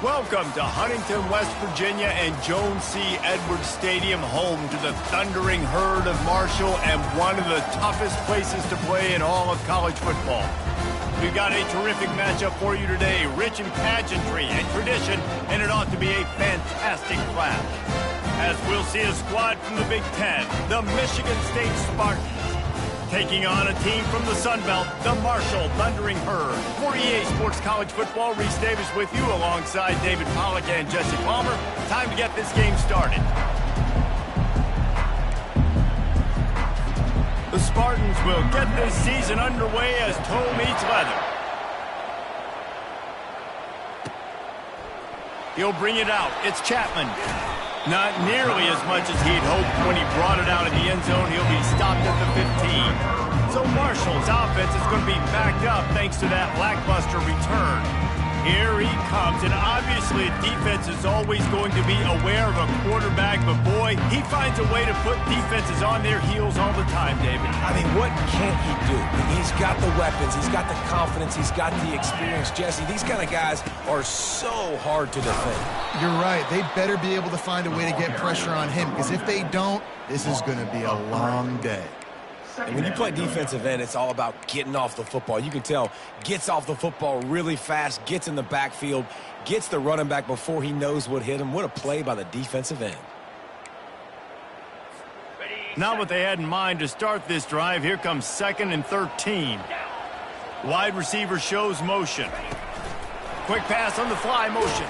Welcome to Huntington, West Virginia and Jones C. Edwards Stadium, home to the thundering herd of Marshall and one of the toughest places to play in all of college football. We've got a terrific matchup for you today, rich in pageantry and tradition, and it ought to be a fantastic clash. As we'll see a squad from the Big Ten, the Michigan State Spartans, taking on a team from the Sun Belt, the Marshall Thundering Herd. For EA Sports College Football, Reese Davis with you alongside David Pollack and Jesse Palmer. Time to get this game started. The Spartans will get this season underway as toe meets leather. He'll bring it out. It's Chapman. Not nearly as much as he'd hoped when he brought it out in the end zone. He'll be stopped at the 15. So Marshall's offense is going to be backed up thanks to that lackluster return. Here he comes, and obviously defense is always going to be aware of a quarterback, but boy, he finds a way to put defenses on their heels all the time, David. I mean, what can't he do? He's got the weapons, he's got the confidence, he's got the experience. Jesse, these kind of guys are so hard to defend. You're right. They better be able to find a way to get pressure on him, because if they don't, this is going to be a long day. And when you play defensive end, it's all about getting off the football. You can tell, gets off the football really fast, gets in the backfield, gets the running back before he knows what hit him. What a play by the defensive end. Not what they had in mind to start this drive. Here comes 2nd and 13. Wide receiver shows motion. Quick pass on the fly motion.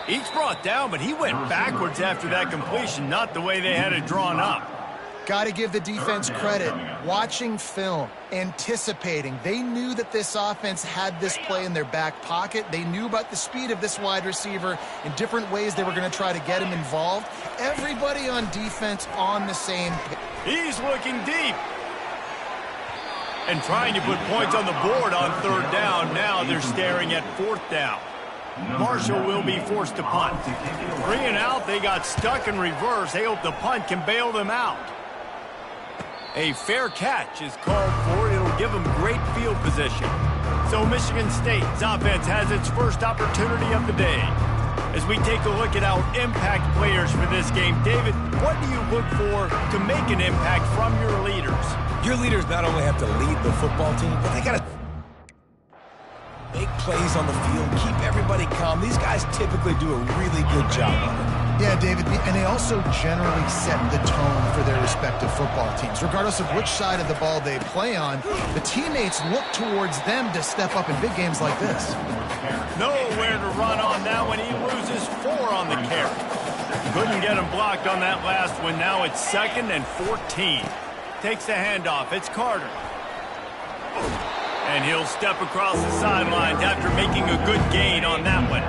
Each brought down, but he went backwards after that completion, not the way they had it drawn up. Got to give the defense credit. Watching film, anticipating. They knew that this offense had this play in their back pocket. They knew about the speed of this wide receiver in different ways they were going to try to get him involved. Everybody on defense on the same page. He's looking deep. And trying to put points on the board on 3rd down. Now they're staring at 4th down. Marshall will be forced to punt. 3 and out, they got stuck in reverse. They hope the punt can bail them out. A fair catch is called for. It'll give them great field position. So Michigan State's offense has its first opportunity of the day. As we take a look at our impact players for this game, David, what do you look for to make an impact from your leaders? Your leaders not only have to lead the football team, but they got to make plays on the field, keep everybody calm. These guys typically do a really good job of it. Yeah, David, and they also generally set the tone for their respective football teams. Regardless of which side of the ball they play on, the teammates look towards them to step up in big games like this. Nowhere to run on now when he loses 4 on the carry. Couldn't get him blocked on that last one. Now it's 2nd and 14. Takes the handoff. It's Carter. And he'll step across the sidelines after making a good gain on that one.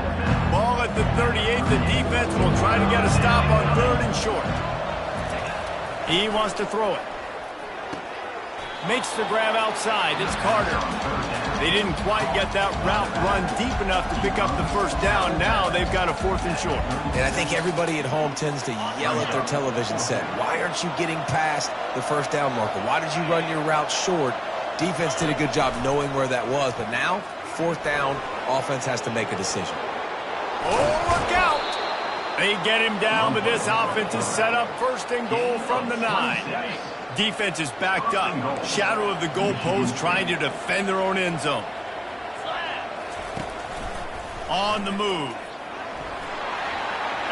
Ball at the 38. The defense will try to get a stop on 3rd and short. He wants to throw it. Makes the grab outside. It's Carter. They didn't quite get that route run deep enough to pick up the 1st down. Now they've got a 4th and short. And I think everybody at home tends to yell at their television set. Why aren't you getting past the 1st down marker? Why did you run your route short? Defense did a good job knowing where that was, but now, 4th down, offense has to make a decision. Oh, look out! They get him down, but this offense is set up 1st and goal from the 9. Defense is backed up. Shadow of the goalpost trying to defend their own end zone. On the move.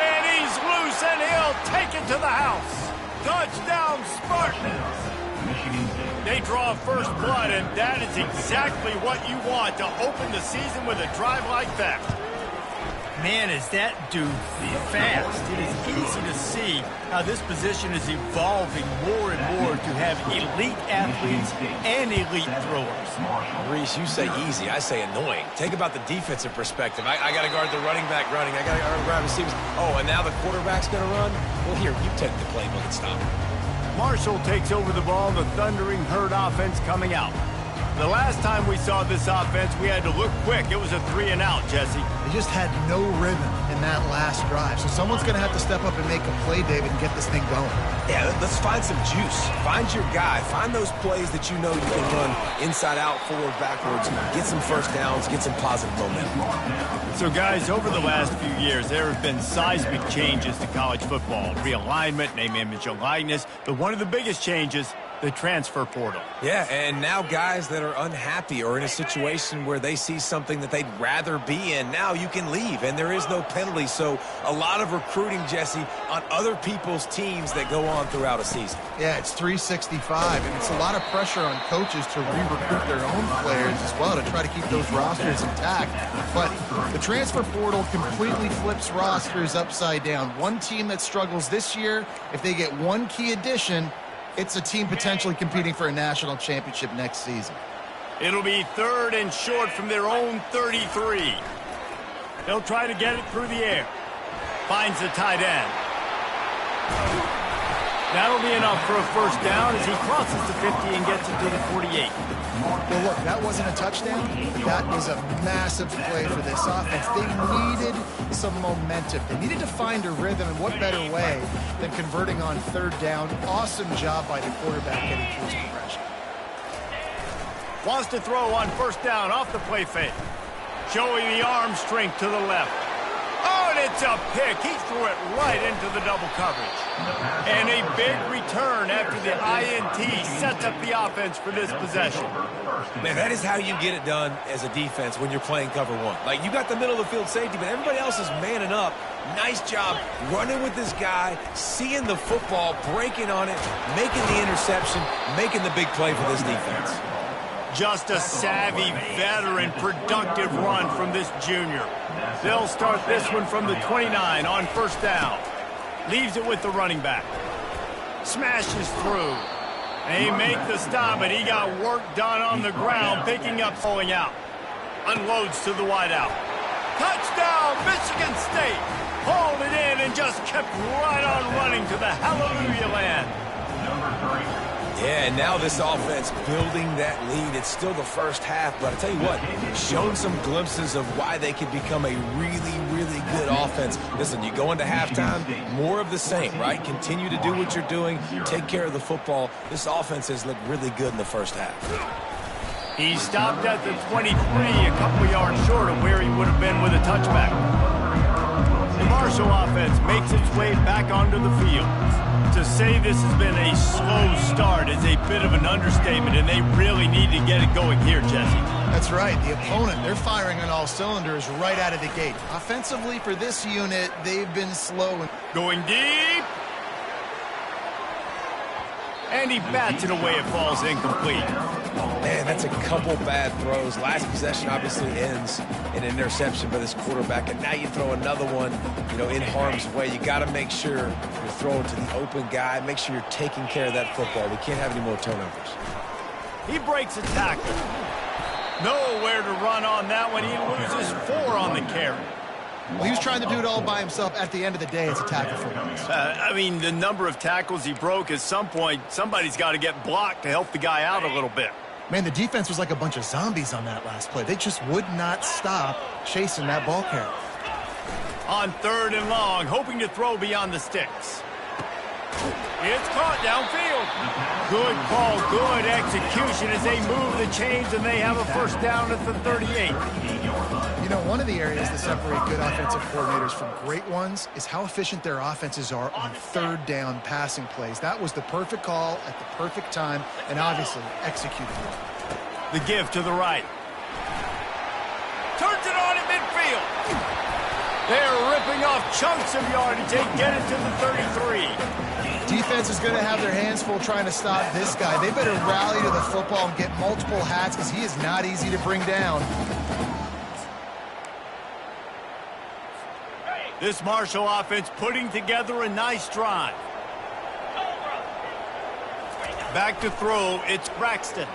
And he's loose, and he'll take it to the house. Touchdown, Spartans! They draw first blood, and that is exactly what you want to open the season with a drive like that. Man, is that dude fast. It is easy to see how this position is evolving more and more to have elite athletes and elite throwers. Reese, you say easy, I say annoying. Think about the defensive perspective. I got to guard the running back running. I got to guard the wide receivers. Oh, and now the quarterback's going to run? Well, here, you take the playbook and stop him. Marshall takes over the ball. The Thundering Herd offense coming out. The last time we saw this offense, we had to look quick. It was a 3-and-out, Jesse. They just had no rhythm in that last drive. So someone's going to have to step up and make a play, David, and get this thing going. Yeah, let's find some juice. Find your guy. Find those plays that you know you can run inside out, forward, backwards. Get some first downs. Get some positive momentum. So, guys, over the last few years, there have been seismic changes to college football. Realignment, name, image, and likeness. But one of the biggest changes, the transfer portal. Yeah, and now guys that are unhappy or in a situation where they see something that they'd rather be in, now you can leave, and there is no penalty. So a lot of recruiting, Jesse, on other people's teams that go on throughout a season. Yeah, it's 365, and it's a lot of pressure on coaches to re-recruit their own players as well to try to keep those rosters intact. But the transfer portal completely flips rosters upside down. One team that struggles this year, if they get one key addition, it's a team potentially competing for a national championship next season. It'll be 3rd and short from their own 33. They'll try to get it through the air. Finds the tight end. That'll be enough for a first down as he crosses the 50 and gets it to the 48. Well, look, that wasn't a touchdown. That was a massive play for this offense. They needed some momentum. They needed to find a rhythm, and what better way than converting on 3rd down. Awesome job by the quarterback getting through his progression. Wants to throw on 1st down off the play fake. Showing the arm strength to the left. Oh, and it's a pick. He threw it right into the double coverage. And a big return after the INT sets up the offense for this possession. Man, that is how you get it done as a defense when you're playing cover one. Like, you got the middle of the field safety, but everybody else is manning up. Nice job running with this guy, seeing the football, breaking on it, making the interception, making the big play for this defense. Just a savvy, veteran, productive run from this junior. They'll start this one from the 29 on 1st down. Leaves it with the running back. Smashes through. They make the stop, but he got work done on the ground, picking up, falling out. Unloads to the wideout. Touchdown, Michigan State! Hauled it in and just kept right on running to the hallelujah land. Yeah, and now this offense building that lead. It's still the first half, but I tell you what, shown some glimpses of why they could become a really, really good offense. Listen, you go into halftime, more of the same, right? Continue to do what you're doing, take care of the football. This offense has looked really good in the first half. He stopped at the 23, a couple yards short of where he would have been with a touchback. The Marshall offense makes its way back onto the field. To say this has been a slow start is a bit of an understatement, and they really need to get it going here, Jesse. That's right. The opponent, they're firing on all cylinders right out of the gate. Offensively, for this unit, they've been slow. Going deep. And he bats it away. It falls incomplete. Man, that's a couple bad throws. Last possession obviously ends in an interception by this quarterback, and now you throw another one, in harm's way. You got to make sure you're throwing to the open guy. Make sure you're taking care of that football. We can't have any more turnovers. He breaks a tackle. Nowhere to run on that one. He loses 4 on the carry. Well, he was trying to do it all by himself. At the end of the day, it's a tackle for him. I mean, the number of tackles he broke, at some point, somebody's got to get blocked to help the guy out a little bit. Man, the defense was like a bunch of zombies on that last play. They just would not stop chasing that ball carrier. On 3rd and long, hoping to throw beyond the sticks. It's caught downfield. Good call, good execution as they move the chains, and they have a first down at the 38. One of the areas that separate good offensive coordinators from great ones is how efficient their offenses are on 3rd down passing plays. That was the perfect call at the perfect time, and obviously executed well. The give to the right. Turns it on at midfield. They're ripping off chunks of yardage. They get it to the 33. Defense is going to have their hands full trying to stop this guy. They better rally to the football and get multiple hats because he is not easy to bring down. This Marshall offense putting together a nice drive. Back to throw, it's Braxton.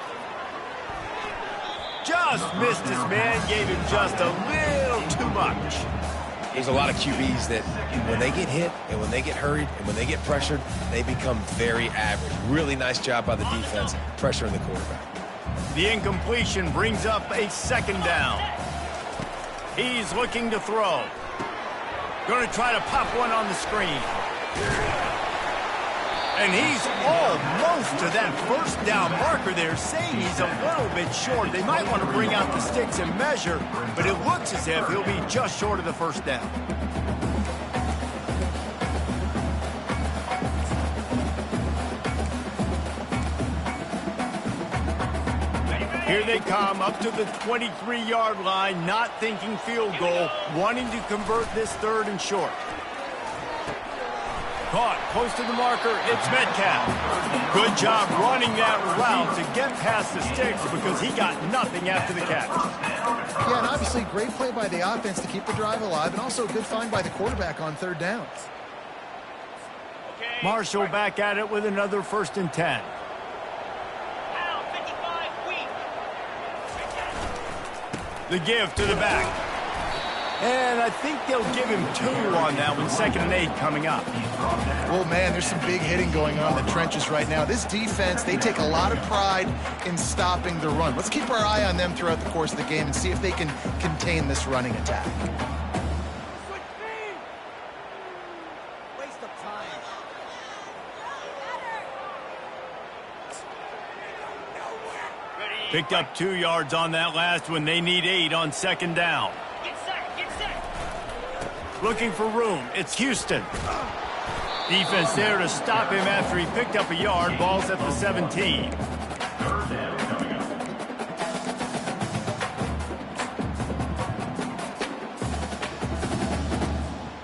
Just missed his man, gave him just a little too much. There's a lot of QBs that when they get hit and when they get hurried and when they get pressured, they become very average. Really nice job by the defense pressuring the quarterback. The incompletion brings up a second down. He's looking to throw. Going to try to pop one on the screen. And he's almost to that first down marker there, saying he's a little bit short. They might want to bring out the sticks and measure, but it looks as if he'll be just short of the first down. Here they come up to the 23-yard line, not thinking field goal, wanting to convert this third and short. Caught close to the marker, it's Metcalf. Good job running that route to get past the sticks because he got nothing after the catch. Yeah, and obviously great play by the offense to keep the drive alive, and also a good find by the quarterback on third down. Marshall back at it with another 1st and 10. The give to the back. And I think they'll give him 2 on that one. 2nd and 8 coming up. Well, man, there's some big hitting going on in the trenches right now. This defense, they take a lot of pride in stopping the run. Let's keep our eye on them throughout the course of the game and see if they can contain this running attack. Waste of time. Picked up 2 yards on that last one. They need 8 on 2nd down. Get set. Looking for room. It's Houston. Defense there to stop him after he picked up a yard. Ball's at the 17.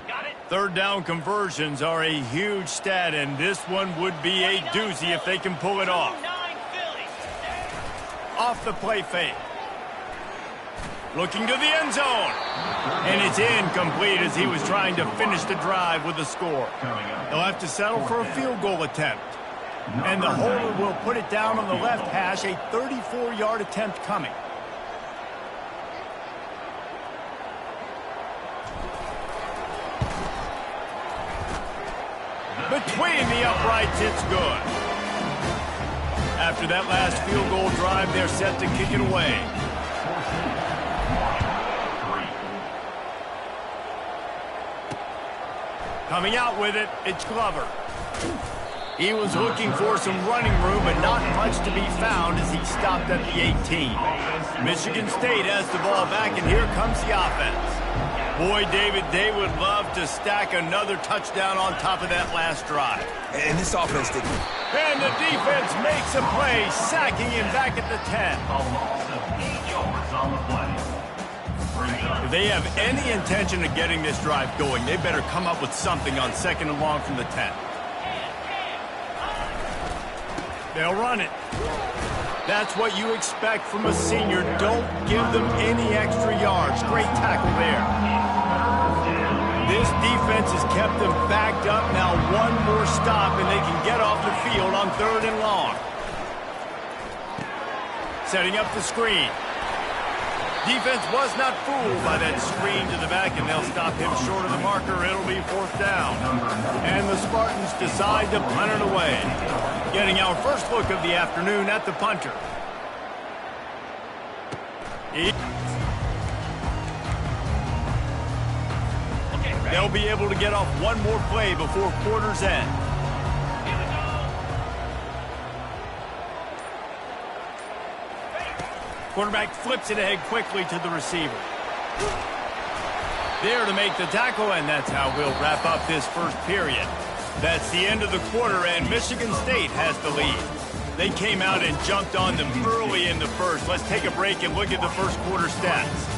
Got it. 3rd down conversions are a huge stat, and this one would be a doozy if they can pull it off. 9 Philly. Off the play fake. Looking to the end zone. And it's incomplete as he was trying to finish the drive with a score. They'll have to settle for a field goal attempt. And the holder will put it down on the left hash, a 34-yard attempt coming. Between the uprights, it's good. After that last field goal drive, they're set to kick it away. Coming out with it, it's Glover. He was looking for some running room, but not much to be found as he stopped at the 18. Michigan State has the ball back, and here comes the offense. Boy, David, they would love to stack another touchdown on top of that last drive. And this offense didn't. And the defense makes a play, sacking him back at the 10. If they have any intention of getting this drive going, they better come up with something on 2nd and long from the 10. They'll run it. That's what you expect from a senior. Don't give them any extra yards. Great tackle there. This defense has kept them backed up. Now one more stop and they can get off the field on 3rd and long. Setting up the screen. Defense was not fooled by that screen to the back, and they'll stop him short of the marker. It'll be 4th down. And the Spartans decide to punt it away. Getting our first look of the afternoon at the punter. They'll be able to get off one more play before quarter's end. Quarterback flips it ahead quickly to the receiver. There to make the tackle, and that's how we'll wrap up this first period. That's the end of the quarter, and Michigan State has the lead. They came out and jumped on them early in the first. Let's take a break and look at the first quarter stats.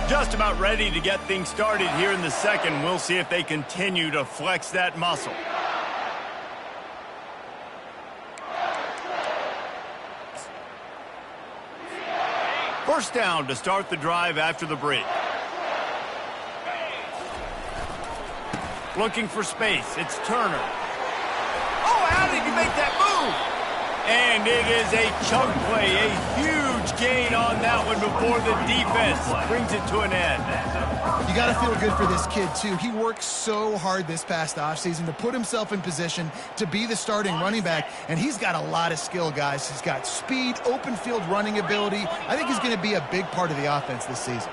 Just about ready to get things started here in the second. We'll see if they continue to flex that muscle. First down to start the drive after the break. Looking for space. It's Turner. Oh, how did he make that move? And it is a chunk play, a huge gain on that one before the defense brings it to an end. You got to feel good for this kid, too. He worked so hard this past offseason to put himself in position to be the starting running back, and he's got a lot of skill, guys. He's got speed, open field running ability. I think he's going to be a big part of the offense this season.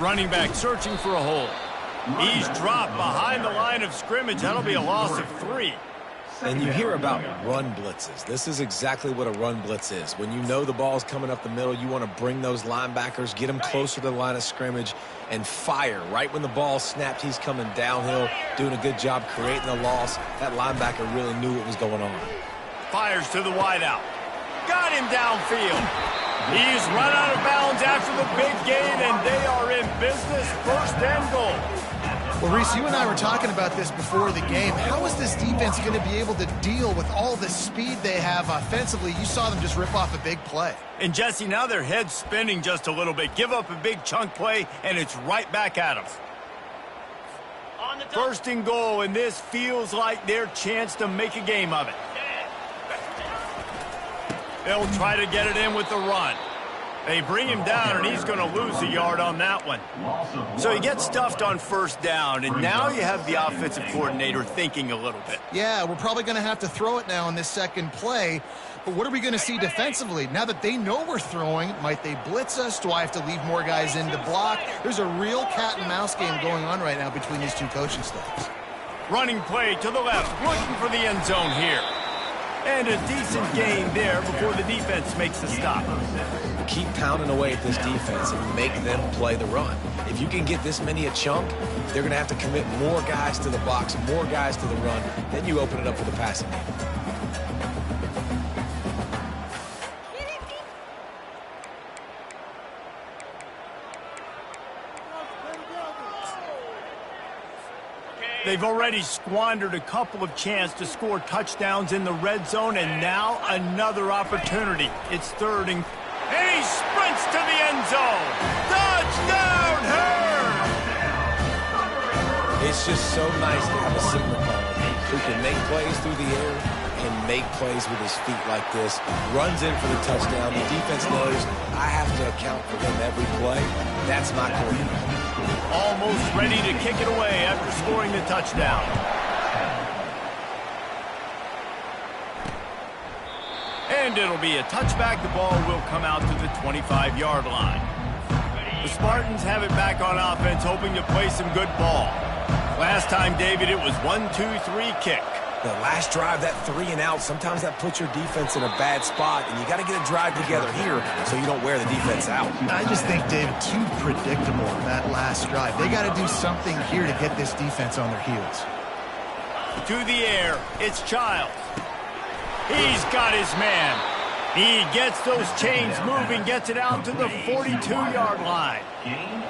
Running back searching for a hole. He's dropped behind the line of scrimmage. That'll be a loss of 3. And you hear about run blitzes. This is exactly what a run blitz is. When you know the ball's coming up the middle, you want to bring those linebackers, get them closer to the line of scrimmage, and fire. Right when the ball snapped, he's coming downhill, doing a good job creating the loss. That linebacker really knew what was going on. Fires to the wideout. Got him downfield. He's run out of bounds after the big gain, and they are in business. First and goal. Well, Reese, you and I were talking about this before the game. How is this defense going to be able to deal with all the speed they have offensively? You saw them just rip off a big play. And, Jesse, now their head's spinning just a little bit. Give up a big chunk play, and it's right back at them. First and goal, and this feels like their chance to make a game of it. They'll try to get it in with the run. They bring him down, and he's going to lose a yard on that one. So he gets stuffed on first down, and now you have the offensive coordinator thinking a little bit. Yeah, we're probably going to have to throw it now in this second play. But what are we going to see defensively? Now that they know we're throwing, might they blitz us? Do I have to leave more guys in to block? There's a real cat and mouse game going on right now between these two coaching staffs. Running play to the left, looking for the end zone here. And a decent gain there before the defense makes the stop. Keep pounding away at this defense and make them play the run. If you can get this many a chunk, they're going to have to commit more guys to the box, more guys to the run. Then you open it up for the passing game. They've already squandered a couple of chances to score touchdowns in the red zone, and now another opportunity. It's third and he sprints to the end zone. Touchdown, Herd! It's just so nice to have a signal caller who can make plays through the air and make plays with his feet like this. Runs in for the touchdown. The defense knows I have to account for him every play. That's my quarterback. Almost ready to kick it away after scoring the touchdown. And it'll be a touchback. The ball will come out to the 25-yard line. The Spartans have it back on offense, hoping to play some good ball. Last time, David, it was 1-2-3 kick. The last drive, that 3 and out, sometimes that puts your defense in a bad spot, and you got to get a drive together here so you don't wear the defense out. I just think, David, too predictable that last drive. They got to do something here to get this defense on their heels. To the air, it's Childs. He's got his man. He gets those chains moving, gets it out to the 42-yard line.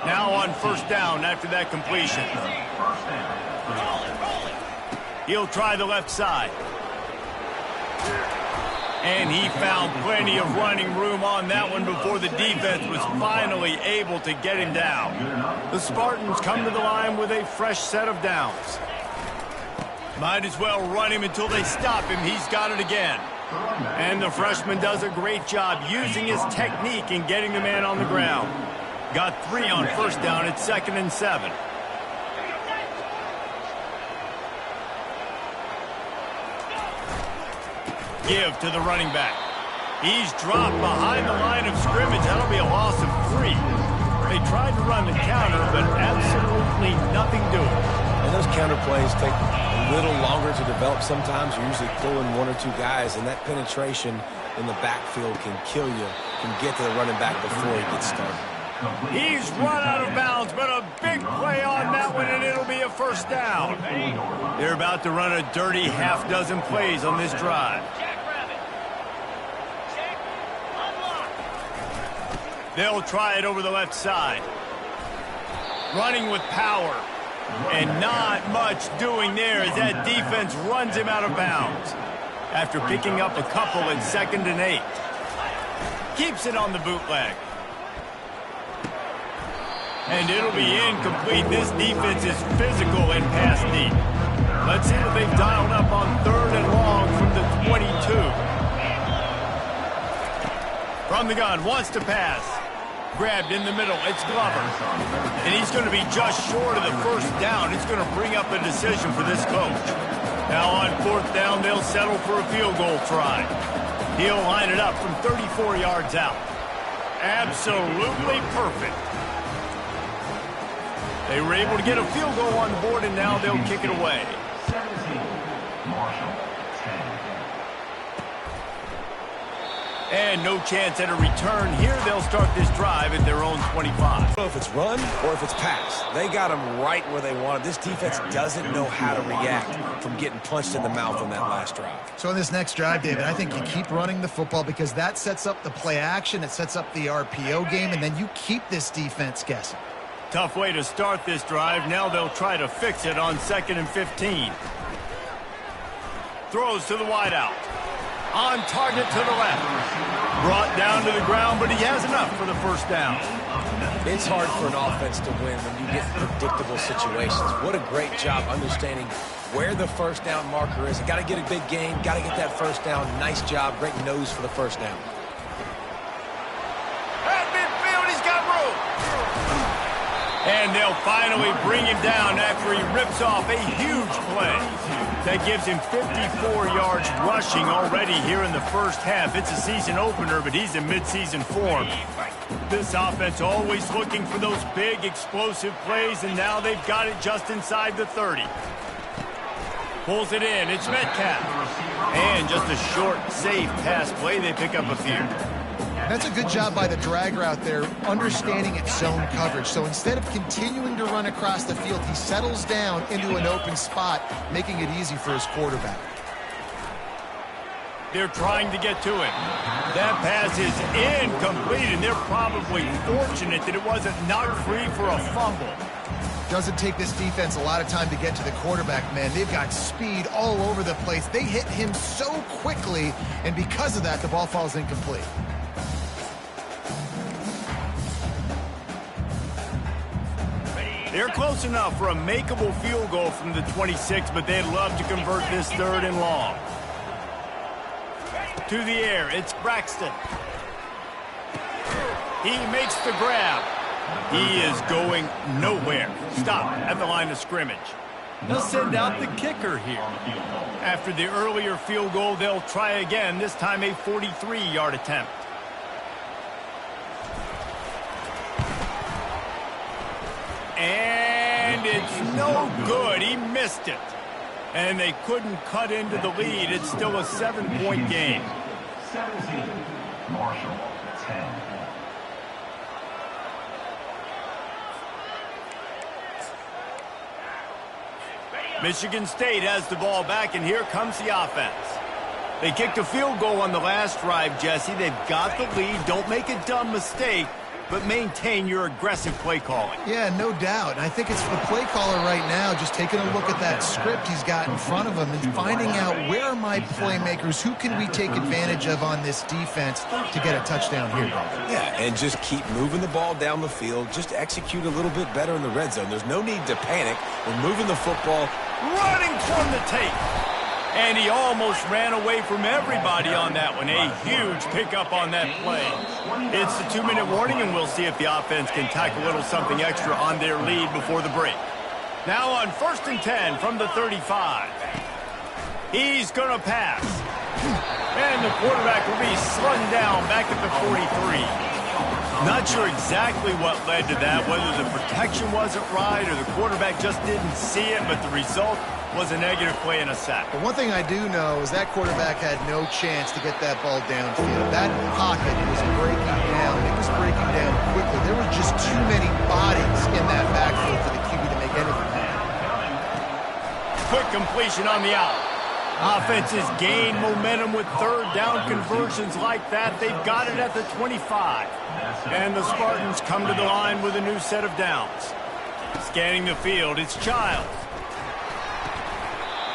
Now on first down after that completion. He'll try the left side. And he found plenty of running room on that one before the defense was finally able to get him down. The Spartans come to the line with a fresh set of downs. Might as well run him until they stop him. He's got it again. And the freshman does a great job using his technique and getting the man on the ground. Got 3 on first down at 2nd and 7. Give to the running back. He's dropped behind the line of scrimmage. That'll be a loss of 3. They tried to run the counter, but absolutely nothing doing. And those counter plays take a little longer to develop sometimes. You're usually pulling 1 or 2 guys, and that penetration in the backfield can kill you, can get to the running back before he gets started. He's run out of bounds, but a big play on that one, and it'll be a first down. They're about to run a dirty half-dozen plays on this drive. They'll try it over the left side. Running with power. And not much doing there as that defense runs him out of bounds. After picking up a couple at 2nd and 8. Keeps it on the bootleg. And it'll be incomplete. This defense is physical and pass deep. Let's see what they've dialed up on 3rd and long from the 22. From the gun, wants to pass. Grabbed in the middle, it's Glover. And he's going to be just short of the first down. It's going to bring up a decision for this coach. Now on fourth down, they'll settle for a field goal try. He'll line it up from 34 yards out. Absolutely perfect. They were able to get a field goal on the board, and now they'll kick it away. And no chance at a return here. They'll start this drive at their own 25. I don't know if it's run or if it's pass. They got them right where they want them. This defense doesn't know how to react from getting punched in the mouth on that last drive. So in this next drive, David, I think you keep running the football because that sets up the play action. It sets up the RPO game, and then you keep this defense guessing. Tough way to start this drive. Now they'll try to fix it on 2nd and 15. Throws to the wideout. On target to the left. Brought down to the ground, but he has enough for the first down. It's hard for an offense to win when you get predictable situations. What a great job understanding where the first down marker is. Got to get a big gain, got to get that first down. Nice job, great nose for the first down. At midfield, he's got room. And they'll finally bring him down after he rips off a huge play. That gives him 54 yards rushing already here in the first half. It's a season opener, but he's in midseason form. This offense always looking for those big, explosive plays, and now they've got it just inside the 30. Pulls it in. It's Metcalf. And just a short, safe pass play. They pick up a few. That's a good job by the drag route there, understanding its zone coverage. So instead of continuing to run across the field, he settles down into an open spot, making it easy for his quarterback. They're trying to get to him. That pass is incomplete, and they're probably fortunate that it wasn't knocked free for a fumble. Doesn't take this defense a lot of time to get to the quarterback, man. They've got speed all over the place. They hit him so quickly, and because of that, the ball falls incomplete. They're close enough for a makeable field goal from the 26, but they'd love to convert this 3rd and long. To the air, it's Braxton. He makes the grab. He is going nowhere. Stop at the line of scrimmage. They'll send out the kicker here. After the earlier field goal, they'll try again, this time a 43-yard attempt. And it's no good. He missed it. And they couldn't cut into the lead. It's still a 7-point game. 17, Marshall, 10. Michigan State has the ball back, and here comes the offense. They kicked a field goal on the last drive, Jesse. They've got the lead. Don't make a dumb mistake, but maintain your aggressive play calling. Yeah, no doubt. I think it's the play caller right now just taking a look at that script he's got in front of him and finding out where are my playmakers, who can we take advantage of on this defense to get a touchdown here. Yeah, and just keep moving the ball down the field. Just execute a little bit better in the red zone. There's no need to panic. We're moving the football. Running from the tape. And he almost ran away from everybody on that one. A huge pickup on that play. It's the 2-minute warning, and we'll see if the offense can tack a little something extra on their lead before the break. Now on 1st and 10 from the 35. He's going to pass. And the quarterback will be slung down back at the 43. Not sure exactly what led to that, whether the protection wasn't right or the quarterback just didn't see it, but the result was a negative play and a sack. But one thing I do know is that quarterback had no chance to get that ball downfield. That pocket was breaking down. It was breaking down quickly. There were just too many bodies in that backfield for the QB to make anything happen. Quick completion on the out. Offenses gain momentum with 3rd down conversions like that. They've got it at the 25. And the Spartans come to the line with a new set of downs. Scanning the field, it's Childs.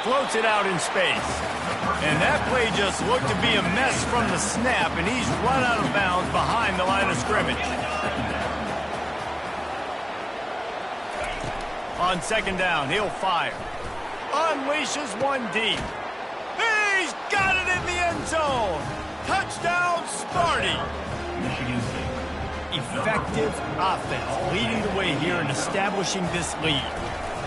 Floats it out in space. And that play just looked to be a mess from the snap, and he's run out of bounds behind the line of scrimmage. On 2nd down, he'll fire. Unleashes one deep. He's got it zone. Touchdown, Sparty. Michigan State. Effective offense leading the way here and establishing this lead.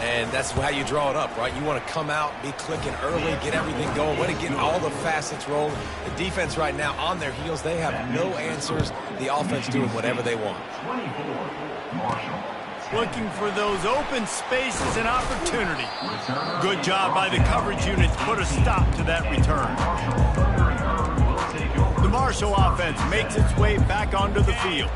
And that's how you draw it up, right? You want to come out, be clicking early, get everything going, want to get all the facets rolling. The defense right now on their heels, they have no answers. The offense doing whatever they want. 24, Marshall. Looking for those open spaces and opportunity. Good job by the coverage unit to put a stop to that return. The Marshall offense makes its way back onto the field.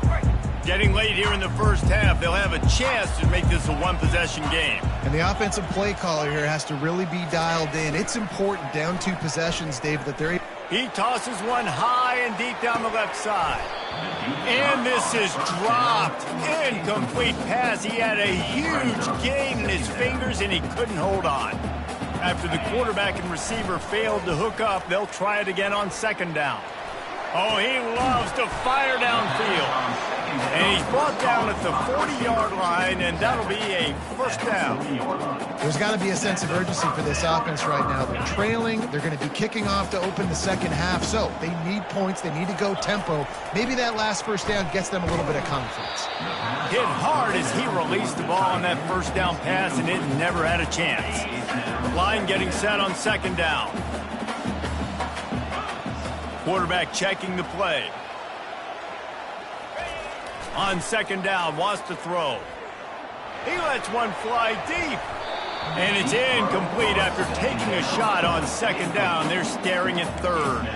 Getting late here in the first half, they'll have a chance to make this a one-possession game. And the offensive play caller here has to really be dialed in. It's important down 2 possessions, Dave, that they're... He tosses one high and deep down the left side. And this is dropped. Incomplete pass. He had a huge gain in his fingers, and he couldn't hold on. After the quarterback and receiver failed to hook up, they'll try it again on second down. Oh, he loves to fire downfield. And he's brought down at the 40-yard line, and that'll be a first down. There's got to be a sense of urgency for this offense right now. They're trailing. They're going to be kicking off to open the second half. So they need points. They need to go tempo. Maybe that last first down gets them a little bit of confidence. Hit hard as he released the ball on that first down pass, and it never had a chance. Line getting set on second down. Quarterback checking the play. On second down, wants to throw. He lets one fly deep. And it's incomplete after taking a shot on second down. They're staring at third.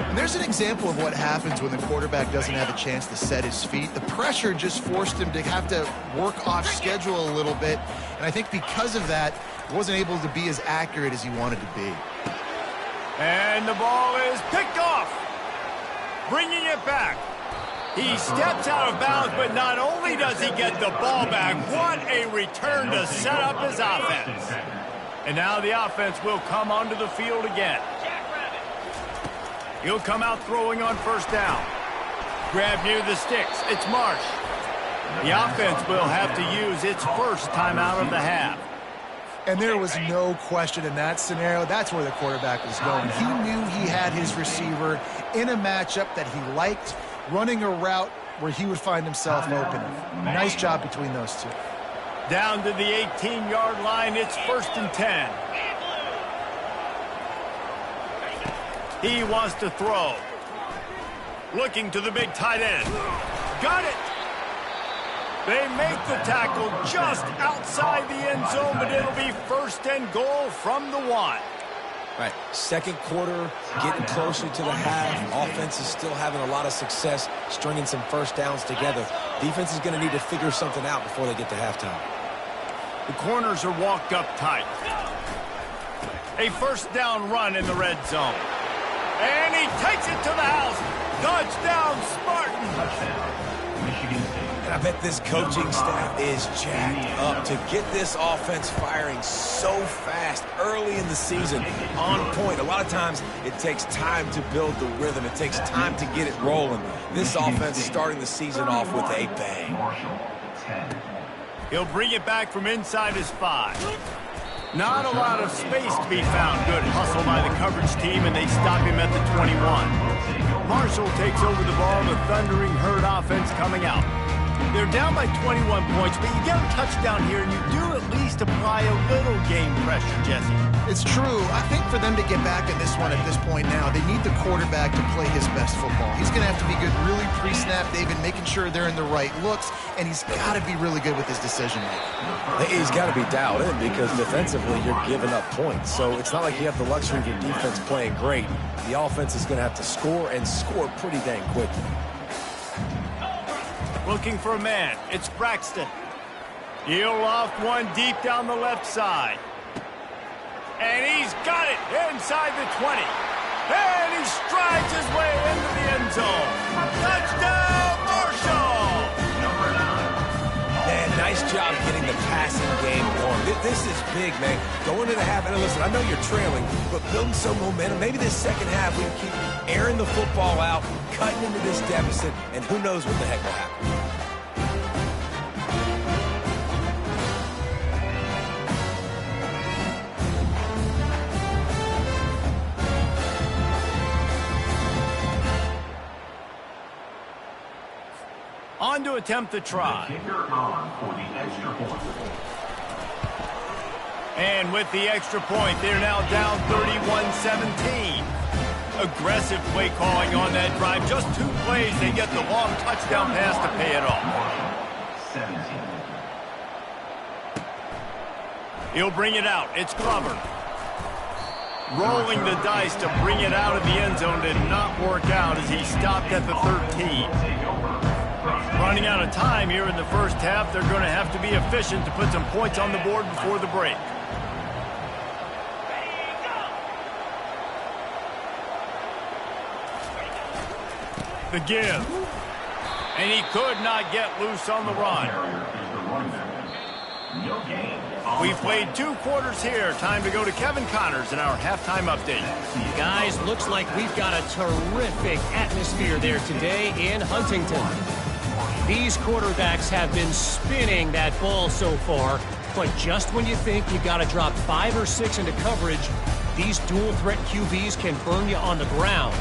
And there's an example of what happens when the quarterback doesn't have a chance to set his feet. The pressure just forced him to have to work off schedule a little bit. And I think because of that, he wasn't able to be as accurate as he wanted to be. And the ball is picked off. Bringing it back. He steps out of bounds, but not only does he get the ball back, what a return to set up his offense. And now the offense will come onto the field again. He'll come out throwing on first down. Grab near the sticks. It's Marsh. The offense will have to use its first timeout of the half. And there was no question in that scenario. That's where the quarterback was going. He knew he had his receiver in a matchup that he liked, running a route where he would find himself open. Nice job between those two. Down to the 18-yard line, it's 1st and 10. He wants to throw. Looking to the big tight end. Got it! They make the tackle just outside the end zone, but it'll be 1st and goal from the 1. Right, second quarter, getting closer to the half. Offense is still having a lot of success stringing some first downs together. Defense is going to need to figure something out before they get to halftime. The corners are walked up tight. A first down run in the red zone. And he takes it to the house. Touchdown, Spartan. Michigan State. And I bet this coaching staff is jacked up to get this offense firing so fast early in the season, on point. A lot of times it takes time to build the rhythm. It takes time to get it rolling. This offense is starting the season off with a bang. Marshall, 10. He'll bring it back from inside his 5. Not a lot of space to be found. Good hustle by the coverage team, and they stop him at the 21. Marshall takes over the ball. The thundering herd offense coming out. They're down by 21 points, but you get a touchdown here, and you do at least apply a little game pressure, Jesse. It's true. I think for them to get back in this one at this point now, they need the quarterback to play his best football. He's going to have to be good really pre-snap, David, making sure they're in the right looks, and he's got to be really good with his decision-making. He's got to be dialed in because defensively you're giving up points. So it's not like you have the luxury of your defense playing great. The offense is going to have to score and score pretty dang quickly. Looking for a man. It's Braxton. He'll loft one deep down the left side. And he's got it inside the 20. And he strides his way into the end zone. Touchdown, Marshall! Number 9. Man, nice job getting the passing game going. This is big, man. Going into the half, and listen, I know you're trailing, but building some momentum. Maybe this second half we can keep airing the football out, cutting into this deficit, and who knows what the heck will happen. On to attempt the try. Kicker on for the extra point. And with the extra point, they're now down 31-17. Aggressive play calling on that drive. Just 2 plays, they get the long touchdown pass to pay it off. 17. He'll bring it out. It's Glover. Rolling the dice to bring it out of the end zone did not work out as he stopped at the 13. Running out of time here in the first half, they're going to have to be efficient to put some points on the board before the break. The give. And he could not get loose on the run. No gain. We've played 2 quarters here. Time to go to Kevin Connors in our halftime update. Guys, looks like we've got a terrific atmosphere there today in Huntington. These quarterbacks have been spinning that ball so far, but just when you think you got to drop 5 or 6 into coverage, these dual threat QBs can burn you on the ground.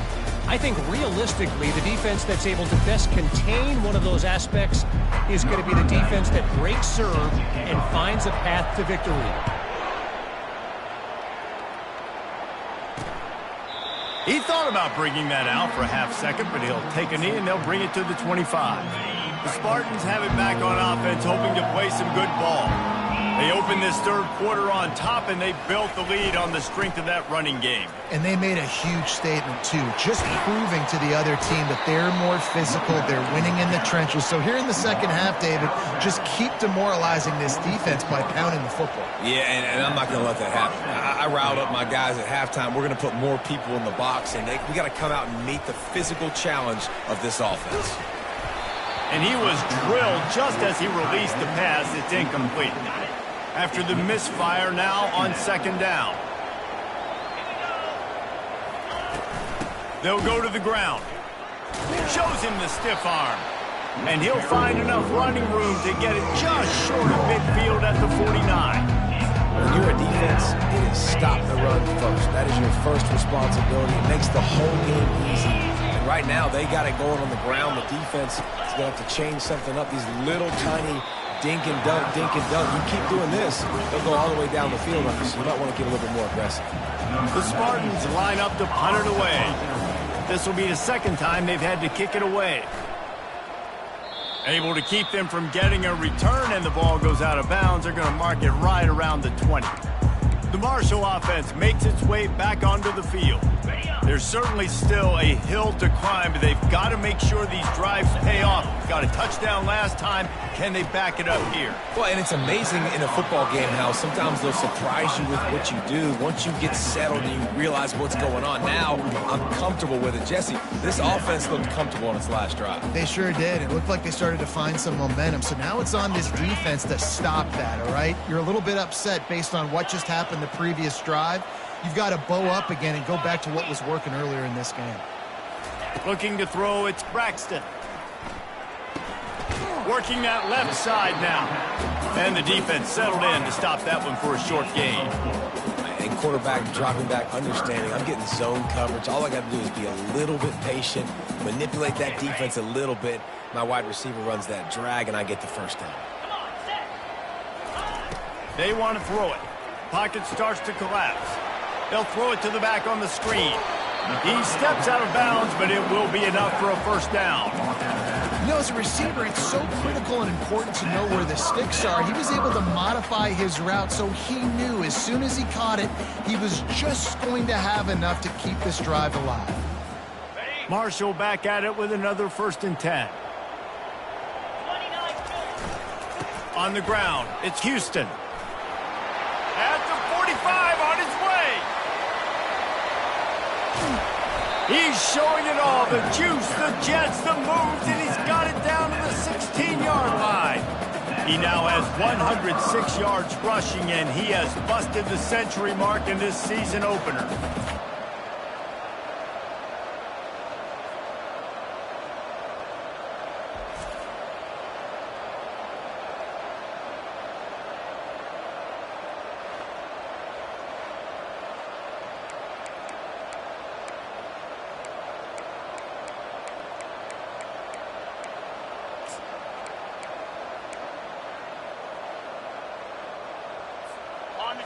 I think realistically, the defense that's able to best contain one of those aspects is going to be the defense that breaks serve and finds a path to victory. He thought about bringing that out for a half second, but he'll take a knee and they'll bring it to the 25. The Spartans have it back on offense, hoping to play some good ball. They opened this third quarter on top, and they built the lead on the strength of that running game. And they made a huge statement, too, just proving to the other team that they're more physical, they're winning in the trenches. So here in the second half, David, just keep demoralizing this defense by pounding the football. Yeah, and I'm not going to let that happen. I riled up my guys at halftime. We're going to put more people in the box, and we got to come out and meet the physical challenge of this offense. And he was drilled just as he released the pass. It's incomplete. After the misfire, now on second down. They'll go to the ground. Shows him the stiff arm. And he'll find enough running room to get it just short of midfield at the 49. When you're a defense, it is stop the run first. That is your first responsibility. It makes the whole game easy. And right now, they got it going on the ground. The defense is going to have to change something up. These little tiny dink and dunk, dink and dunk. You keep doing this, they'll go all the way down the field. So you might want to get a little bit more aggressive. The Spartans line up to punt it away. This will be the second time they've had to kick it away. Able to keep them from getting a return, and the ball goes out of bounds. They're going to mark it right around the 20. The Marshall offense makes its way back onto the field. There's certainly still a hill to climb, but they've got to make sure these drives pay off. Got a touchdown last time. Can they back it up here? Well, and it's amazing in a football game how sometimes they'll surprise you with what you do. Once you get settled and you realize what's going on, now I'm comfortable with it. Jesse, this offense looked comfortable on its last drive. They sure did. It looked like they started to find some momentum. So now it's on this defense to stop that, all right? You're a little bit upset based on what just happened the previous drive. You've got to bow up again and go back to what was working earlier in this game. Looking to throw, it's Braxton. Working that left side now. And the defense settled in to stop that one for a short gain. And quarterback dropping back, understanding I'm getting zone coverage. All I got to do is be a little bit patient, manipulate that defense a little bit. My wide receiver runs that drag, and I get the first down. They want to throw it. Pocket starts to collapse. They'll throw it to the back on the screen. He steps out of bounds, but it will be enough for a first down. You know, as a receiver, it's so critical and important to know where the sticks are. He was able to modify his route, so he knew as soon as he caught it, he was just going to have enough to keep this drive alive. Marshall back at it with another 1st and 10. On the ground, it's Houston. At the 45, on his way. He's showing it all, the juice, the jets, the moves, and he's got it down to the 16-yard line. He now has 106 yards rushing, and he has busted the century mark in this season opener.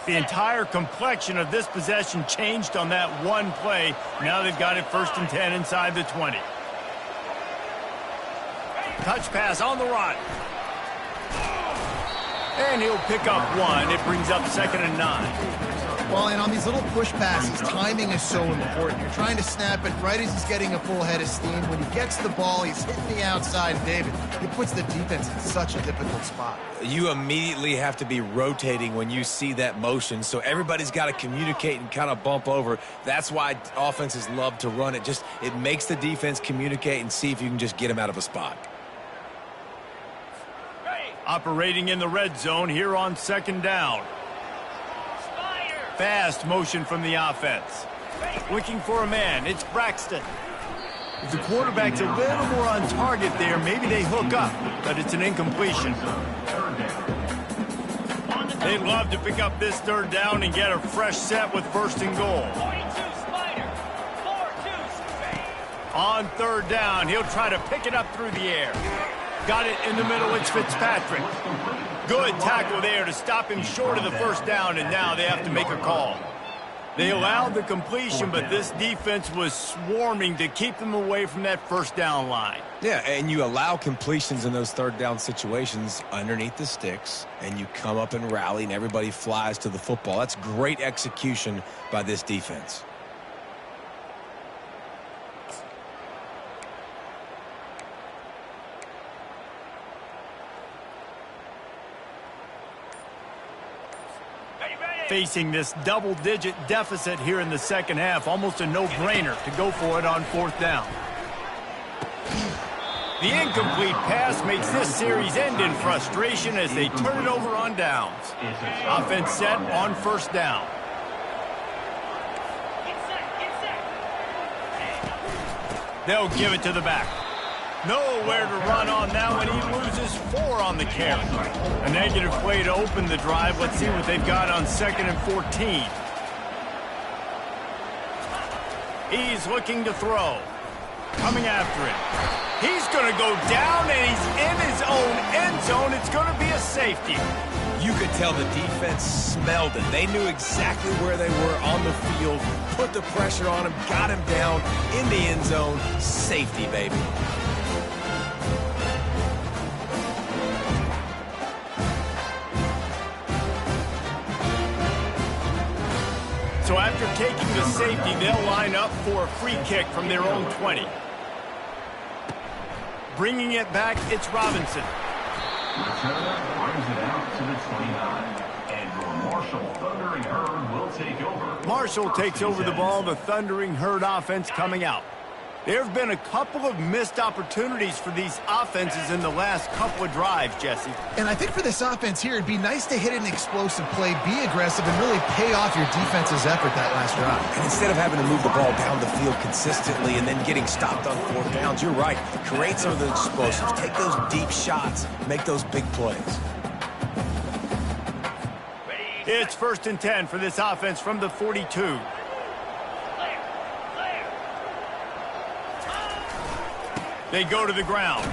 The entire complexion of this possession changed on that one play. Now they've got it 1st and 10 inside the 20. Touch pass on the run. And he'll pick up one. It brings up 2nd and 9. Well, and on these little push passes, timing is so important. You're trying to snap it right as he's getting a full head of steam. When he gets the ball, he's hitting the outside, David. It puts the defense in such a difficult spot. You immediately have to be rotating when you see that motion, so everybody's got to communicate and kind of bump over. That's why offenses love to run it. It makes the defense communicate and see if you can just get him out of a spot. Operating in the red zone here on 2nd down. Fast motion from the offense. Looking for a man. It's Braxton. If the quarterback's a little more on target there, maybe they hook up, but it's an incompletion. They'd love to pick up this 3rd down and get a fresh set with 1st and goal. 42 Spider. 4-2. On 3rd down, he'll try to pick it up through the air. Got it in the middle. It's Fitzpatrick. Good tackle there to stop him short of the 1st down, and now they have to make a call. They allowed the completion, but this defense was swarming to keep them away from that 1st down line. Yeah, and you allow completions in those 3rd down situations underneath the sticks, and you come up and rally, and everybody flies to the football. That's great execution by this defense. Facing this double-digit deficit here in the 2nd half, almost a no-brainer to go for it on 4th down. The incomplete pass makes this series end in frustration as they turn it over on downs. Offense set on 1st down. They'll give it to the back. Nowhere to run on that one. He loses 4 on the carry. A negative play to open the drive. Let's see what they've got on 2nd and 14. He's looking to throw. Coming after it. He's going to go down, and he's in his own end zone. It's going to be a safety. You could tell the defense smelled it. They knew exactly where they were on the field, put the pressure on him, got him down in the end zone. Safety, baby. So after taking the safety, they'll line up for a free kick from their own 20. Bringing it back, it's Robinson. Return brings it out to the 29. And your Marshall Thundering Herd will take over. Marshall takes over the ball, the Thundering Herd offense coming out. There have been a couple of missed opportunities for these offenses in the last couple of drives, Jesse. And I think for this offense here, it'd be nice to hit an explosive play, be aggressive, and really pay off your defense's effort that last drive. And instead of having to move the ball down the field consistently and then getting stopped on 4th downs, you're right. Create some of the explosives. Take those deep shots. Make those big plays. It's 1st and 10 for this offense from the 42. They go to the ground.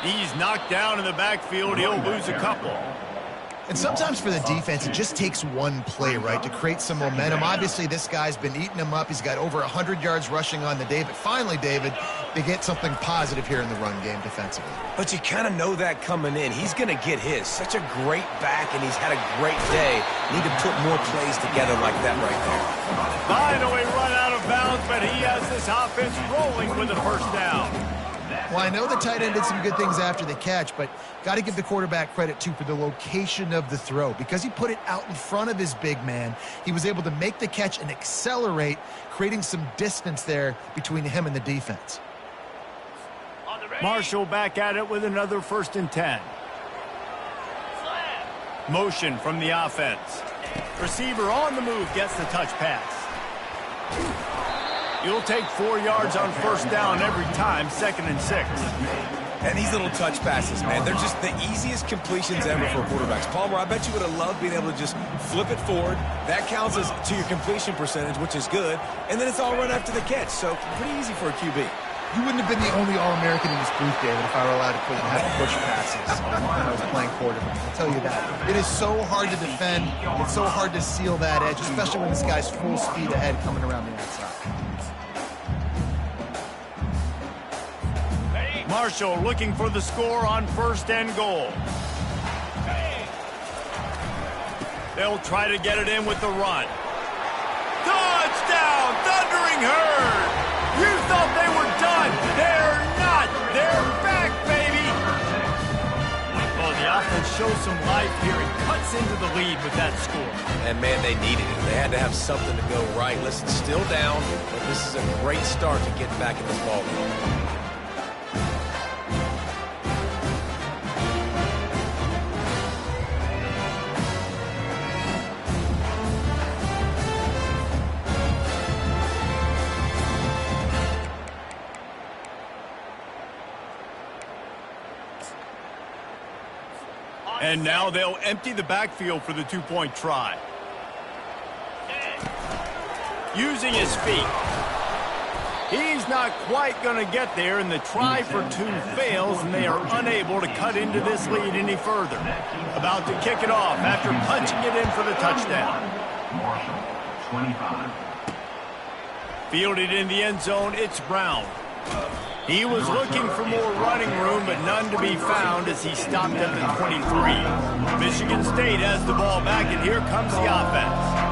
He's knocked down in the backfield. He'll lose a couple. And sometimes for the defense, it just takes one play, right, to create some momentum. Obviously, this guy's been eating him up. He's got over 100 yards rushing on the day. But finally, David, they get something positive here in the run game defensively. But you kind of know that coming in. He's going to get his. Such a great back, and he's had a great day. Need to put more plays together like that right there. Finally run out of bounds, but he has this offense rolling with a 1st down. Well, I know the tight end did some good things after the catch, but got to give the quarterback credit, too, for the location of the throw. Because he put it out in front of his big man, he was able to make the catch and accelerate, creating some distance there between him and the defense. Marshall back at it with another 1st and 10. Motion from the offense. Receiver on the move gets the touch pass. You'll take 4 yards on 1st down every time, 2nd and 6. And these little touch passes, man, they're just the easiest completions ever for quarterbacks. Palmer, I bet you would have loved being able to just flip it forward. That counts as to your completion percentage, which is good. And then it's all run after the catch, so pretty easy for a QB. You wouldn't have been the only All-American in this booth, David, if I were allowed to put in half push passes when I was playing quarterback. I'll tell you that. It is so hard to defend. It's so hard to seal that edge, especially when this guy's full speed ahead coming around the outside. Marshall looking for the score on 1st and goal. They'll try to get it in with the run. Touchdown, Thundering Herd! You thought they were done. They're not. They're back, baby. Well, the offense shows some life here and cuts into the lead with that score. And, man, they needed it. They had to have something to go right. Listen, still down, but this is a great start to getting back in this ballgame. And now they'll empty the backfield for the two-point try. Using his feet. He's not quite going to get there, and the try for 2 fails, and they are unable to cut into this lead any further. About to kick it off after punching it in for the touchdown. Marshall, 25. Fielded in the end zone, it's Brown. He was looking for more running room, but none to be found as he stopped at the 23. Michigan State has the ball back, and here comes the offense.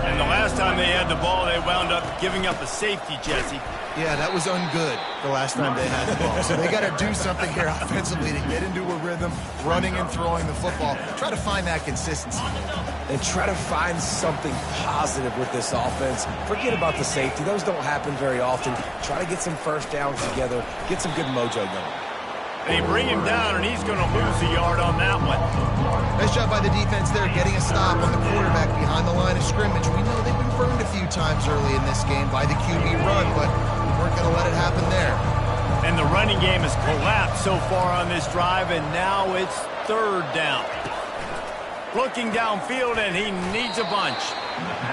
And the last time they had the ball, they wound up giving up a safety, Jesse. Yeah, that was ungood the last time they had the ball. So they got to do something here offensively to get into a rhythm, running and throwing the football. Try to find that consistency. And try to find something positive with this offense. Forget about the safety. Those don't happen very often. Try to get some first downs together. Get some good mojo going. They bring him down, and he's going to lose a yard on that one. Nice job by the defense there, getting a stop on the quarterback behind the line of scrimmage. We know they've been burned a few times early in this game by the QB run, but we weren't going to let it happen there. And the running game has collapsed so far on this drive, and now it's 3rd down. Looking downfield, and he needs a bunch.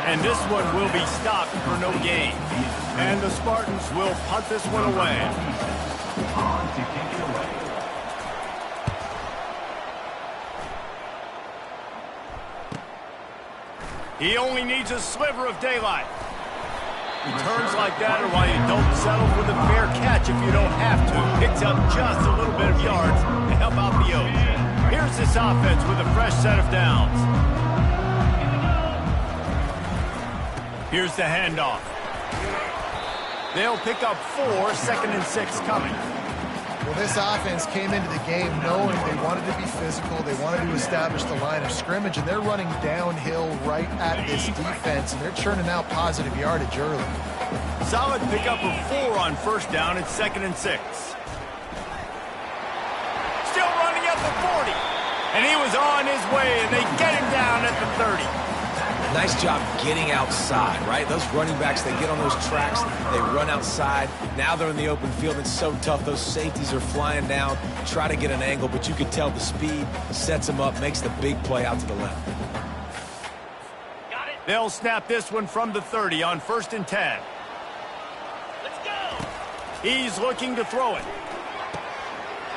And this one will be stopped for no gain. And the Spartans will punt this one away. On to kick it away. He only needs a sliver of daylight. Returns like that are why you don't settle for the fair catch if you don't have to. Picks up just a little bit of yards to help out the Oaks. Here's this offense with a fresh set of downs. Here's the handoff. They'll pick up 4, 2nd and 6 coming. Well, this offense came into the game knowing they wanted to be physical, they wanted to establish the line of scrimmage, and they're running downhill right at this defense, and they're churning out positive yardage early. Solid pickup of 4 on 1st down at 2nd and 6. Still running at the 40, and he was on his way, and they get him down at the 30. Nice job getting outside, right? Those running backs, they get on those tracks, they run outside. Now they're in the open field. It's so tough. Those safeties are flying down, try to get an angle, but you can tell the speed sets them up, makes the big play out to the left. Got it. They'll snap this one from the 30 on 1st and 10. Let's go. He's looking to throw it.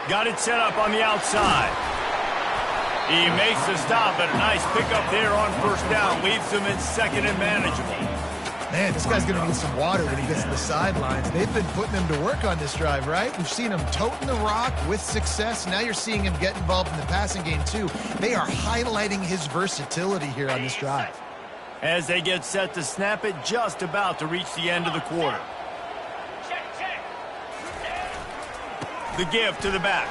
Got it set up on the outside. He makes the stop, but a nice pickup there on 1st down. Leaves him in 2nd and manageable. Man, this guy's going to need some water when he gets to the sidelines. They've been putting him to work on this drive, right? We've seen him toting the rock with success. Now you're seeing him get involved in the passing game, too. They are highlighting his versatility here on this drive. As they get set to snap it, just about to reach the end of the quarter. Check. The give to the back.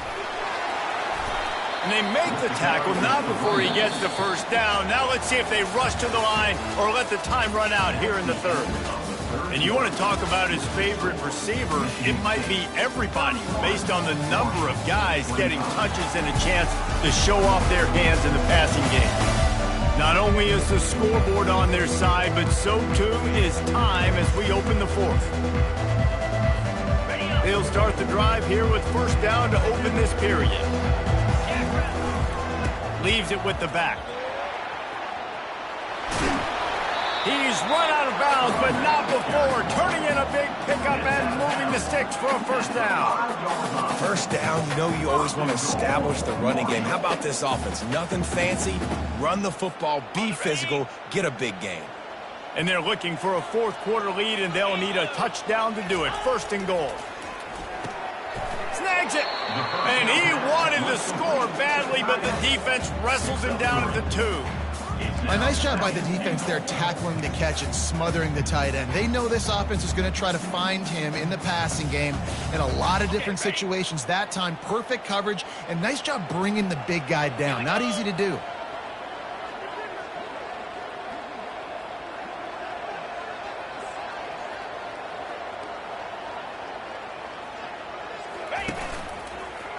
And they make the tackle, not before he gets the 1st down. Now let's see if they rush to the line or let the time run out here in the 3rd. And you want to talk about his favorite receiver, it might be everybody based on the number of guys getting touches and a chance to show off their hands in the passing game. Not only is the scoreboard on their side, but so too is time as we open the 4th. They'll start the drive here with 1st down to open this period. Leaves it with the back. He's run out of bounds, but not before. Turning in a big pickup and moving the sticks for a first down. First down, you know you always want to establish the running game. How about this offense? Nothing fancy. Run the football, be physical, get a big gain. And they're looking for a fourth quarter lead, and they'll need a touchdown to do it. First and goal. Snags it. And he wanted to score badly, but the defense wrestles him down at the 2. A nice job by the defense there, tackling the catch and smothering the tight end. They know this offense is going to try to find him in the passing game in a lot of different situations. That time, perfect coverage, and nice job bringing the big guy down. Not easy to do.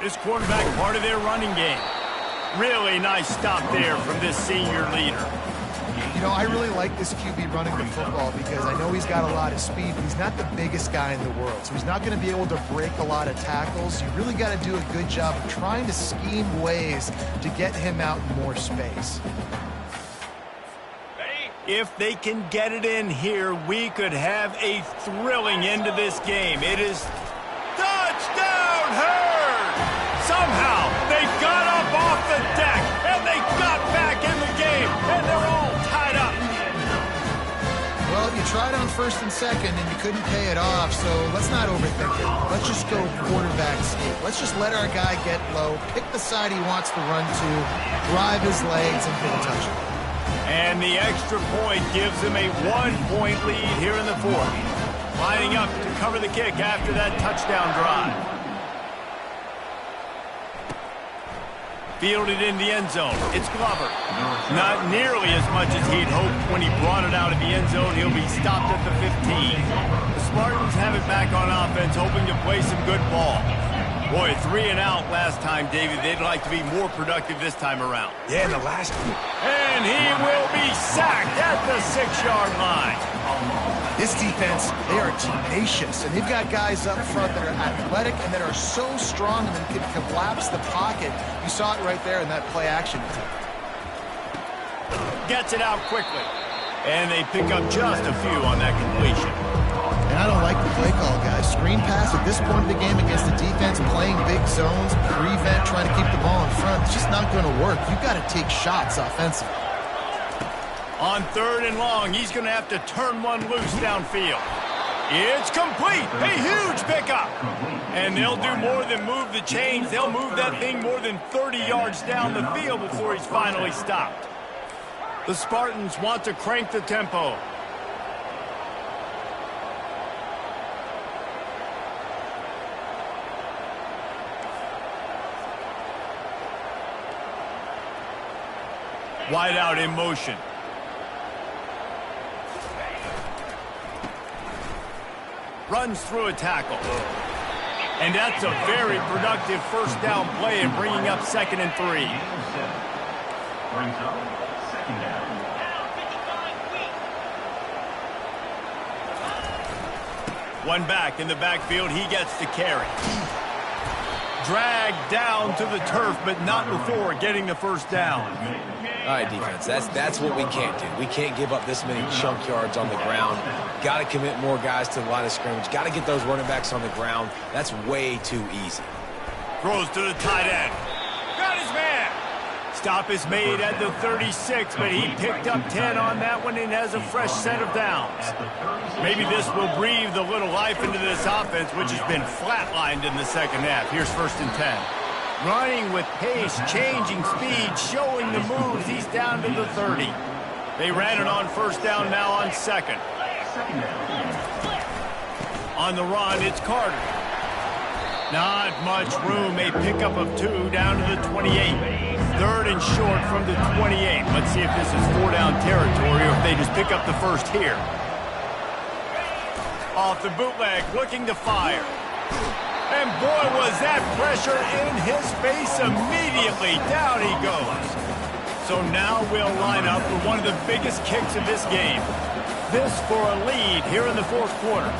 This quarterback part of their running game. Really nice stop there from this senior leader. You know, I really like this QB running the football because I know he's got a lot of speed, but he's not the biggest guy in the world. So he's not going to be able to break a lot of tackles. You really got to do a good job of trying to scheme ways to get him out in more space. If they can get it in here, we could have a thrilling end to this game. It is touchdown Herd! Somehow, they got up off the deck, and they got back in the game, and they're all tied up. Well, you tried on first and second, and you couldn't pay it off, so let's not overthink it. Let's just go quarterback sneak. Let's just let our guy get low, pick the side he wants to run to, drive his legs, and hit a touchdown. And the extra point gives them a 1-point lead here in the fourth. Lining up to cover the kick after that touchdown drive. Fielded in the end zone. It's Glover. Not nearly as much as he'd hoped when he brought it out of the end zone. He'll be stopped at the 15. The Spartans have it back on offense, hoping to play some good ball. Boy, 3 and out last time, David. They'd like to be more productive this time around. Yeah, in the last one. And he will be sacked at the 6-yard line. This defense, they are tenacious, and they've got guys up front that are athletic and that are so strong and that can collapse the pocket. You saw it right there in that play-action attempt. Gets it out quickly. And they pick up just a few on that completion. And I don't like the play call, guys. Screen pass at this point of the game against the defense, playing big zones, prevent, trying to keep the ball in front. It's just not going to work. You've got to take shots offensively. On 3rd and long, he's going to have to turn one loose downfield. It's complete. A huge pickup. And they'll do more than move the chains. They'll move that thing more than 30 yards down the field before he's finally stopped. The Spartans want to crank the tempo. Wide out in motion. Runs through a tackle. And that's a very productive first down play and bringing up 2nd and 3. Brings up 2nd down. One back in the backfield. He gets the carry. Dragged down to the turf, but not before getting the first down. All right, defense, that's what we can't do. We can't give up this many chunk yards on the ground. Got to commit more guys to the line of scrimmage. Got to get those running backs on the ground. That's way too easy. Throws to the tight end. Got his man. Stop is made at the 36, but he picked up 10 on that one and has a fresh set of downs. Maybe this will breathe a little life into this offense, which has been flatlined in the second half. Here's 1st and 10. Running with pace, changing speed, showing the moves. He's down to the 30. They ran it on first down, now on 2nd. On the run, it's Carter. Not much room. A pickup of 2 down to the 28. 3rd and short from the 28. Let's see if this is 4-down territory or if they just pick up the first here. Off the bootleg, looking to fire. And boy, was that pressure in his face immediately. Down he goes. So now we'll line up for one of the biggest kicks of this game. This for a lead here in the 4th quarter.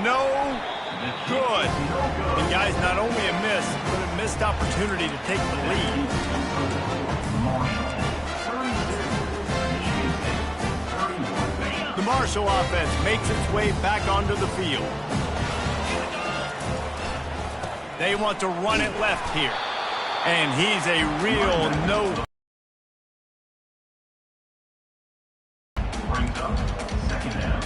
No good. And guys, not only a miss, but a missed opportunity to take the lead. Marshall offense makes its way back onto the field. They want to run it left here. And he's a real no. Brings up second down.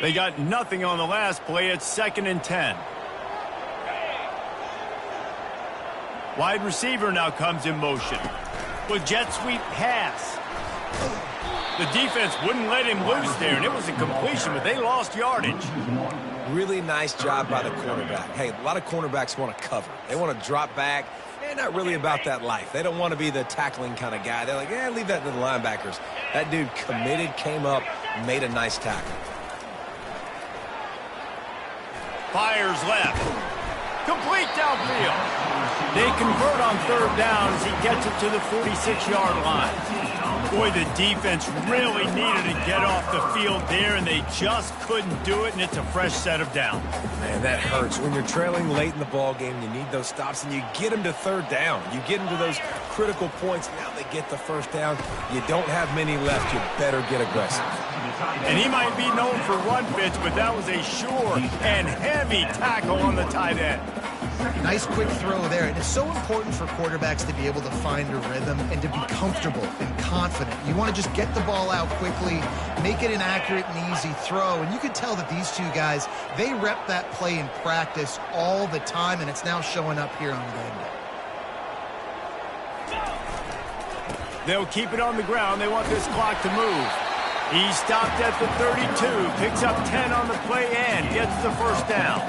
They got nothing on the last play. It's 2nd and 10. Wide receiver now comes in motion. With jet sweep pass. The defense wouldn't let him loose there, and it was a completion, but they lost yardage. Really nice job by the cornerback. Hey, a lot of cornerbacks want to cover. They want to drop back. They're not really about that life. They don't want to be the tackling kind of guy. They're like, yeah, leave that to the linebackers. That dude committed, came up, made a nice tackle. Fires left. Complete downfield. They convert on 3rd down as he gets it to the 46-yard line. Boy, the defense really needed to get off the field there, and they just couldn't do it, and it's a fresh set of downs. Man, that hurts. When you're trailing late in the ball game, you need those stops, and you get them to 3rd down. You get them to those critical points. Now they get the 1st down. You don't have many left. You better get aggressive. And he might be known for run fits, but that was a sure and heavy tackle on the tight end. Nice quick throw there. And it's so important for quarterbacks to be able to find a rhythm and to be comfortable and confident. You want to just get the ball out quickly, make it an accurate and easy throw. And you can tell that these two guys, they rep that play in practice all the time, and it's now showing up here on the game day. They'll keep it on the ground. They want this clock to move. He stopped at the 32, picks up 10 on the play and gets the 1st down.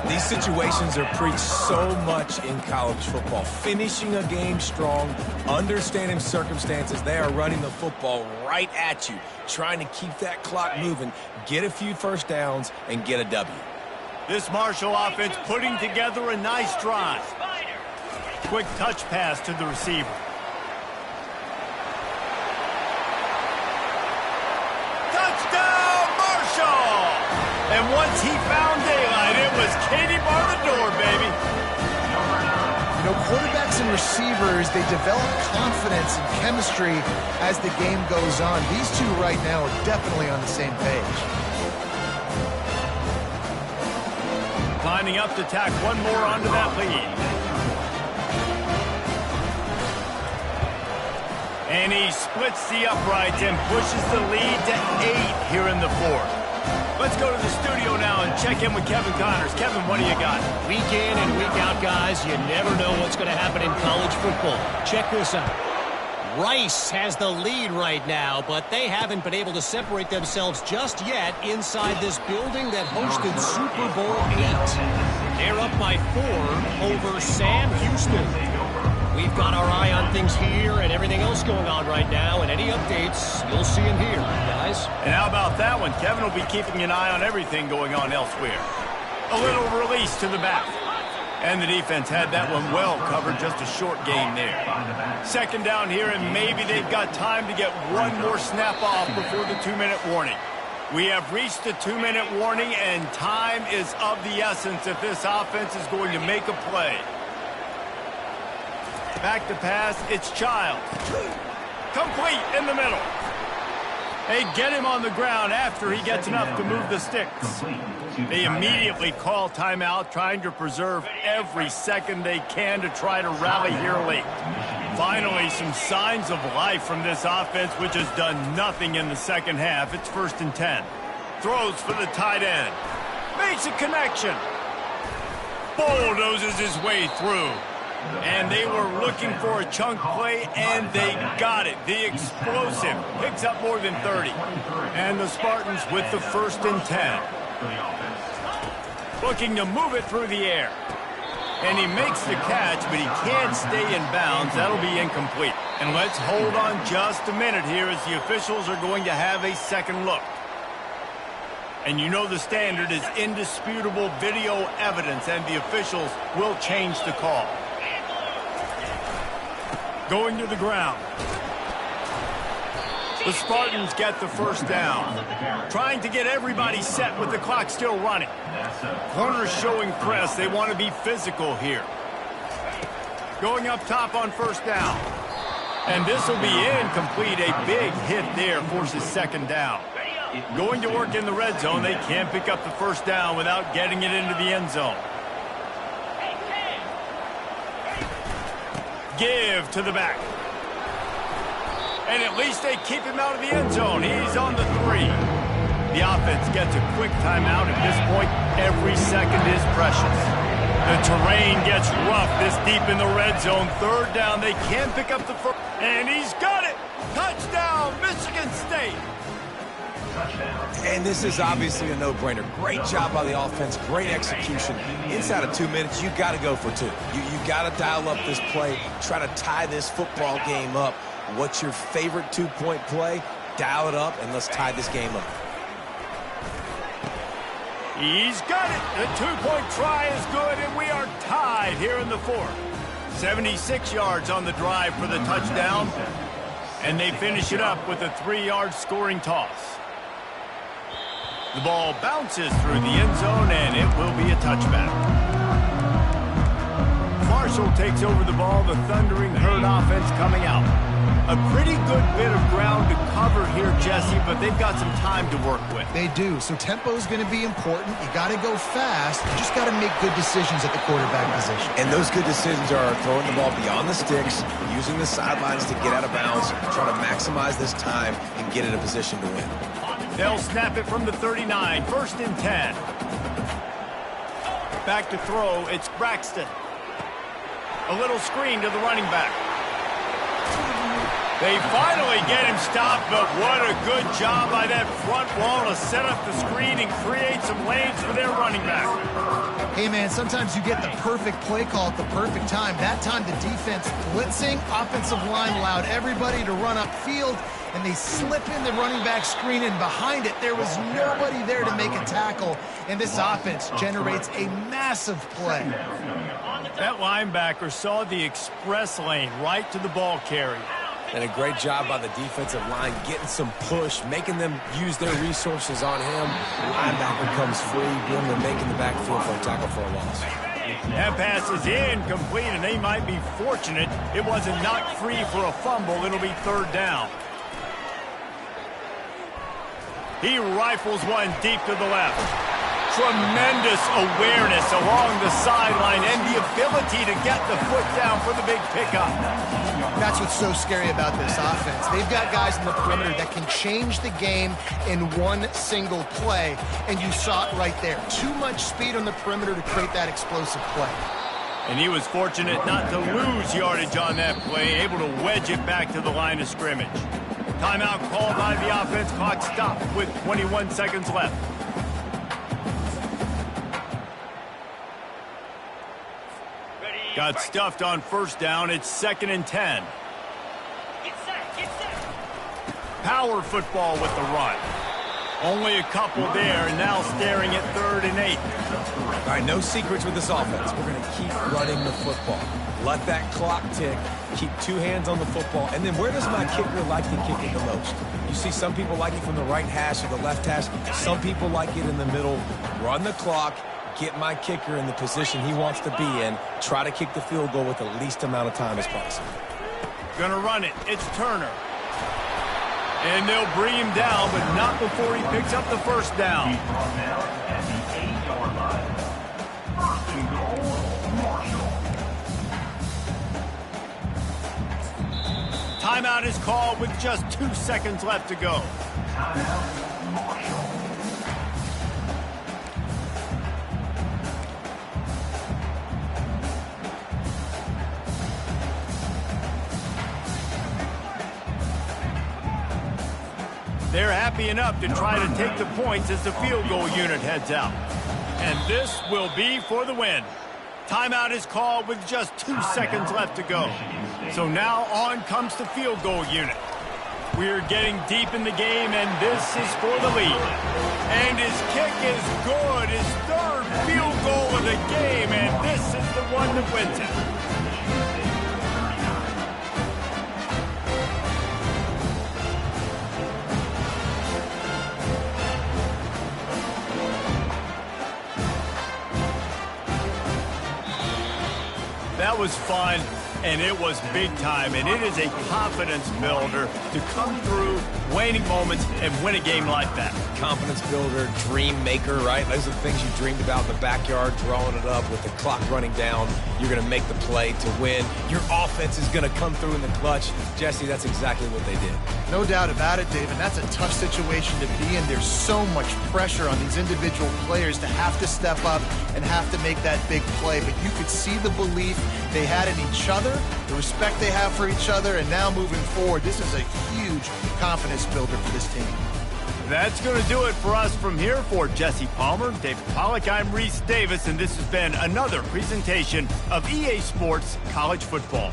These situations are preached so much in college football. Finishing a game strong, understanding circumstances. They are running the football right at you, trying to keep that clock moving, get a few 1st downs, and get a W. This Marshall offense putting together a nice drive. Quick touch pass to the receiver. Touchdown, Marshall! And once he found daylight, it was Katie bar the door, baby. You know, quarterbacks and receivers, they develop confidence and chemistry as the game goes on. These two right now are definitely on the same page. Lining up to tack one more onto that lead. And he splits the uprights and pushes the lead to 8 here in the 4th. Let's go to the studio now and check in with Kevin Connors. Kevin, what do you got? Week in and week out, guys, you never know what's going to happen in college football. Check this out. Rice has the lead right now, but they haven't been able to separate themselves just yet inside this building that hosted Super Bowl 8. They're up by 4 over Sam Houston. We've got our eye on things here and everything else going on right now, and any updates, you'll see them here, guys. And how about that one? Kevin will be keeping an eye on everything going on elsewhere. A little release to the back. And the defense had that one well covered, just a short game there. 2nd down here, and maybe they've got time to get one more snap off before the 2-minute warning. We have reached the 2-minute warning, and time is of the essence if this offense is going to make a play. Back to pass, it's Childs. Complete in the middle. They get him on the ground after he gets enough to move the sticks. They immediately call timeout, trying to preserve every second they can to try to rally here late. Finally, some signs of life from this offense, which has done nothing in the 2nd half. It's 1st and 10. Throws for the tight end. Makes a connection. Bulldozes his way through. And they were looking for a chunk play, and they got it. The explosive picks up more than 30. And the Spartans with the 1st and 10. Looking to move it through the air. And he makes the catch, but he can't stay in bounds. That'll be incomplete. And let's hold on just a minute here as the officials are going to have a second look. And you know the standard is indisputable video evidence, and the officials will change the call. Going to the ground. The Spartans get the first down. Trying to get everybody set with the clock still running. Corners showing press. They want to be physical here. Going up top on first down. And this will be incomplete. A big hit there forces second down. Going to work in the red zone. They can't pick up the first down without getting it into the end zone. Give to the back. And at least they keep him out of the end zone. He's on the 3. The offense gets a quick timeout. At this point, every second is precious. The terrain gets rough this deep in the red zone. Third down, they can pick up the first. And he's got it! Touchdown, Michigan State! And this is obviously a no-brainer. Great job by the offense, great execution. Inside of 2 minutes, you got to go for 2. You got to dial up this play, try to tie this football game up. What's your favorite 2-point play? Dial it up, and let's tie this game up. He's got it. The 2-point try is good, and we are tied here in the 4th. 76 yards on the drive for the touchdown, and they finish it up with a 3-yard scoring toss. The ball bounces through the end zone, and it will be a touchback. Marshall takes over the ball, the Thundering Herd offense coming out. A pretty good bit of ground to cover here, Jesse, but they've got some time to work with. They do, so tempo is going to be important. You got to go fast. You just got to make good decisions at the quarterback position. And those good decisions are throwing the ball beyond the sticks, using the sidelines to get out of bounds, trying to maximize this time and get in a position to win. They'll snap it from the 39, 1st and 10. Back to throw, it's Braxton. A little screen to the running back. They finally get him stopped, but what a good job by that front wall to set up the screen and create some lanes for their running back. Hey, man, sometimes you get the perfect play call at the perfect time. That time the defense blitzing, offensive line allowed everybody to run upfield, and they slip in the running back screen, and behind it there was nobody there to make a tackle, and this offense generates a massive play. That linebacker saw the express lane right to the ball carrier. And a great job by the defensive line getting some push, making them use their resources on him. The linebacker comes free, getting them making the backfield for a tackle for a loss. That pass is incomplete, and they might be fortunate it wasn't knocked free for a fumble. It'll be 3rd down. He rifles one deep to the left. Tremendous awareness along the sideline and the ability to get the foot down for the big pickup. That's what's so scary about this offense. They've got guys in the perimeter that can change the game in one single play, and you saw it right there. Too much speed on the perimeter to create that explosive play. And he was fortunate not to lose yardage on that play, able to wedge it back to the line of scrimmage. Timeout called by the offense. Clock stopped with 21 seconds left. Got stuffed on first down. It's 2nd and 10. Get set, get set. Power football with the run. Only a couple there, and now staring at 3rd and 8. All right, no secrets with this offense. We're going to keep running the football. Let that clock tick. Keep 2 hands on the football. And then where does my kicker like to kick it the most? You see some people like it from the right hash or the left hash. Some people like it in the middle. Run the clock. Get my kicker in the position he wants to be in. Try to kick the field goal with the least amount of time as possible. Gonna run it. It's Turner. And they'll bring him down, but not before he picks up the first down. He's brought down at the 8-yard line. 1st and goal, Marshall. Timeout is called with just 2 seconds left to go. Timeout, Marshall. They're happy enough to try to take the points as the field goal unit heads out. And this will be for the win. Timeout is called with just 2 seconds left to go. So now on comes the field goal unit. We're getting deep in the game, and this is for the lead. And his kick is good. His 3rd field goal of the game, and this is the one that wins it. was fun, and it was big time, and it is a confidence builder to come through waning moments and win a game like that. Confidence builder, dream maker, right? Those are the things you dreamed about in the backyard, drawing it up with the clock running down. You're going to make the play to win. Your offense is going to come through in the clutch. Jesse, that's exactly what they did. No doubt about it, Dave, and that's a tough situation to be in. There's so much pressure on these individual players to have to step up and have to make that big play, but you could see the belief they had in each other, the respect they have for each other, and now moving forward, this is a huge confidence builder for this team. That's going to do it for us from here. For Jesse Palmer, David Pollack, I'm Reese Davis, and this has been another presentation of EA Sports College Football.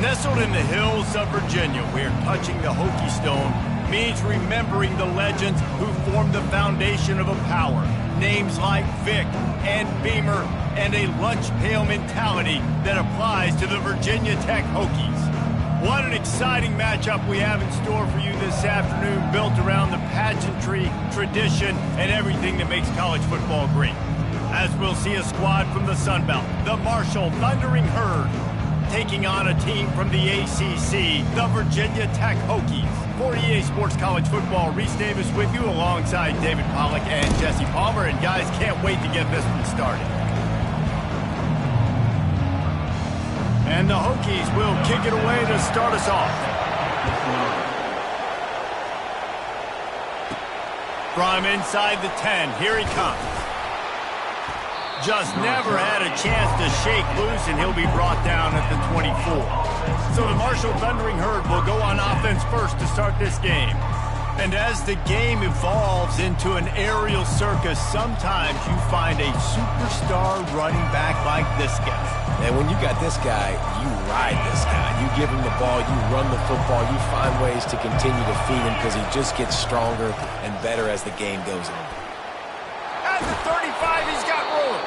Nestled in the hills of Virginia, where touching the Hokie Stone means remembering the legends who formed the foundation of a power. Names like Vic and Beamer, and a lunch pail mentality that applies to the Virginia Tech Hokies. What an exciting matchup we have in store for you this afternoon, built around the pageantry, tradition, and everything that makes college football great. As we'll see a squad from the Sun Belt, the Marshall Thundering Herd, taking on a team from the ACC, the Virginia Tech Hokies. For EA Sports College Football, Reese Davis with you alongside David Pollack and Jesse Palmer. And guys, can't wait to get this one started. And the Hokies will kick it away to start us off. From inside the 10, here he comes. Just never had a chance to shake loose, and he'll be brought down at the 24. So the Marshall Thundering Herd will go on offense first to start this game. And as the game evolves into an aerial circus, sometimes you find a superstar running back like this guy. And when you got this guy, you ride this guy. You give him the ball, you run the football, you find ways to continue to feed him because he just gets stronger and better as the game goes on. At the 35, he's got room.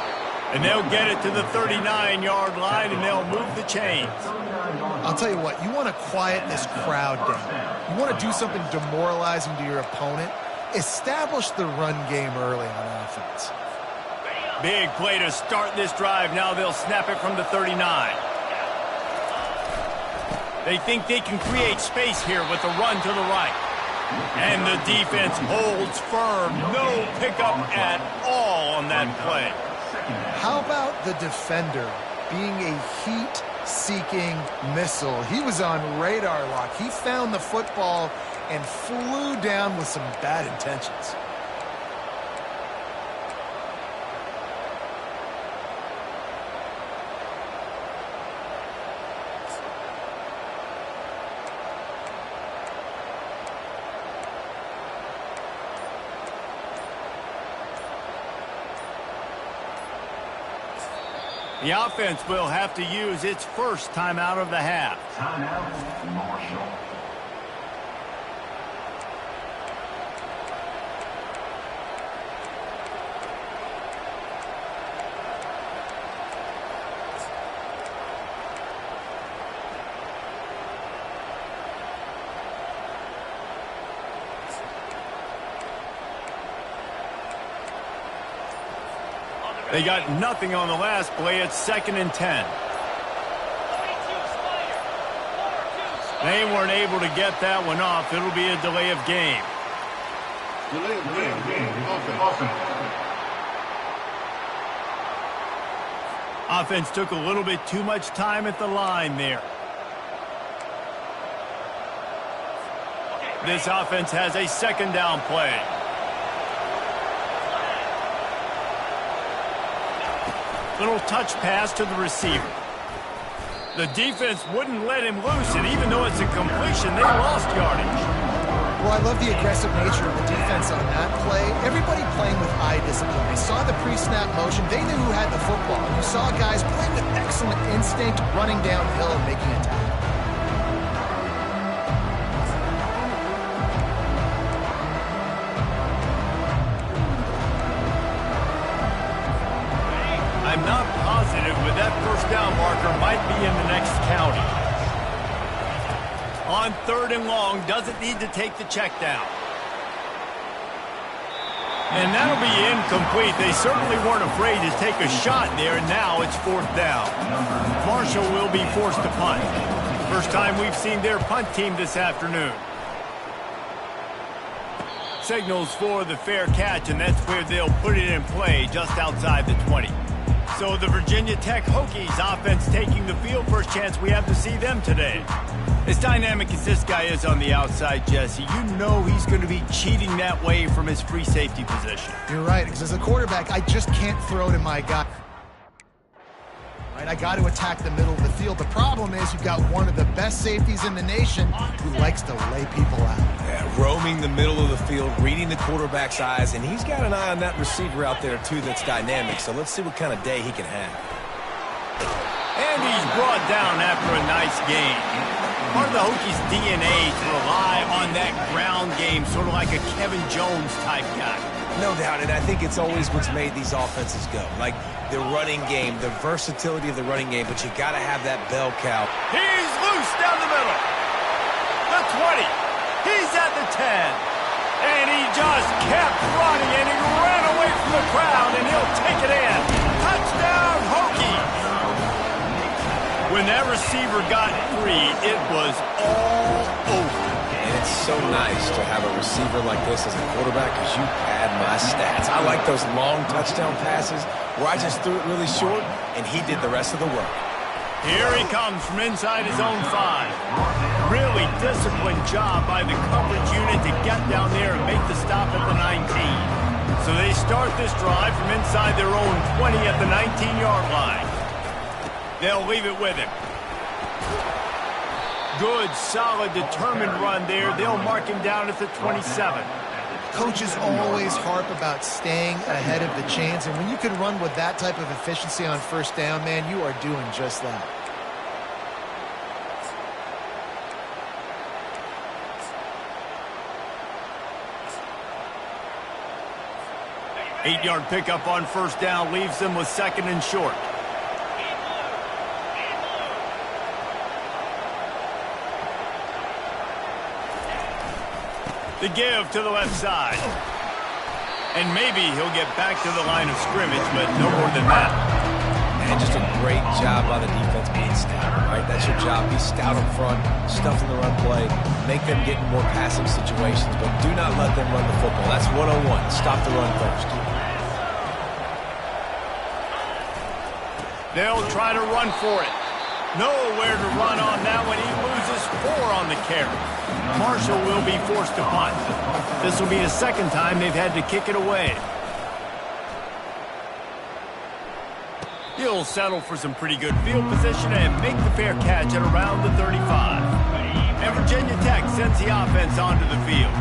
And they'll get it to the 39-yard line, and they'll move the chains. I'll tell you what, you want to quiet this crowd down. You want to do something demoralizing to your opponent. Establish the run game early on offense. Big play to start this drive. Now they'll snap it from the 39. They think they can create space here with a run to the right. And the defense holds firm. No pickup at all on that play. How about the defender being a heat-seeking missile? He was on radar lock. He found the football and flew down with some bad intentions. The offense will have to use its first timeout of the half. Timeout, Marshall. They got nothing on the last play. It's 2nd and 10. They weren't able to get that one off. It'll be a delay of game. Delay of game. Offense took a little bit too much time at the line there. This offense has a 2nd down play. Little touch pass to the receiver. The defense wouldn't let him loose, and even though it's a completion, they lost yardage. Well, I love the aggressive nature of the defense on that play. Everybody playing with eye discipline. They saw the pre-snap motion. They knew who had the football. You saw guys playing with excellent instinct, running downhill and making a tackle. I'm not positive, but that first down marker might be in the next county. On 3rd and long, doesn't need to take the check down. And that'll be incomplete. They certainly weren't afraid to take a shot there, and now it's 4th down. Marshall will be forced to punt. First time we've seen their punt team this afternoon. Signals for the fair catch, and that's where they'll put it in play, just outside the 20. So the Virginia Tech Hokies offense taking the field. First chance we have to see them today. As dynamic as this guy is on the outside, Jesse, you know he's going to be cheating that way from his free safety position. You're right, because as a quarterback, I just can't throw to my guy. Right, I got to attack the middle of the field. The problem is you've got one of the best safeties in the nation who likes to lay people out. Yeah, roaming the middle of the field, reading the quarterback's eyes, and he's got an eye on that receiver out there, too, that's dynamic. So let's see what kind of day he can have. And And he's brought down after a nice game. Part of the Hokies' DNA to rely on that ground game, sort of like a Kevin Jones type guy. No doubt, and I think it's always what's made these offenses go. Like the running game, the versatility of the running game, but you got to have that bell cow. He's loose down the middle. The 20. He's at the 10. And he just kept running, and he ran away from the crowd, and he'll take it in. Touchdown, Hokies. When that receiver got free, it was all over. And it's so nice to have a receiver like this as a quarterback because you pad my stats. I like those long touchdown passes where I just threw it really short, and he did the rest of the work. Here he comes from inside his own 5. Really disciplined job by the coverage unit to get down there and make the stop at the 19. So they start this drive from inside their own 20 at the 19-yard line. They'll leave it with him. Good, solid, determined run there. They'll mark him down at the 27. Coaches always harp about staying ahead of the chains, and when you can run with that type of efficiency on first down, man, you are doing just that. Eight-yard pickup on first down leaves them with 2nd and short. The give to the left side. And maybe he'll get back to the line of scrimmage, but no more than that. And just a great job by the defense being stout. Right, that's your job. Be stout up front, stuff in the run play, make them get in more passing situations, but do not let them run the football. That's 101. Stop the run first. They'll try to run for it. Nowhere to run on that when he loses 4 on the carry. Marshall will be forced to punt. This will be the 2nd time they've had to kick it away. He'll settle for some pretty good field position and make the fair catch at around the 35. And Virginia Tech sends the offense onto the field.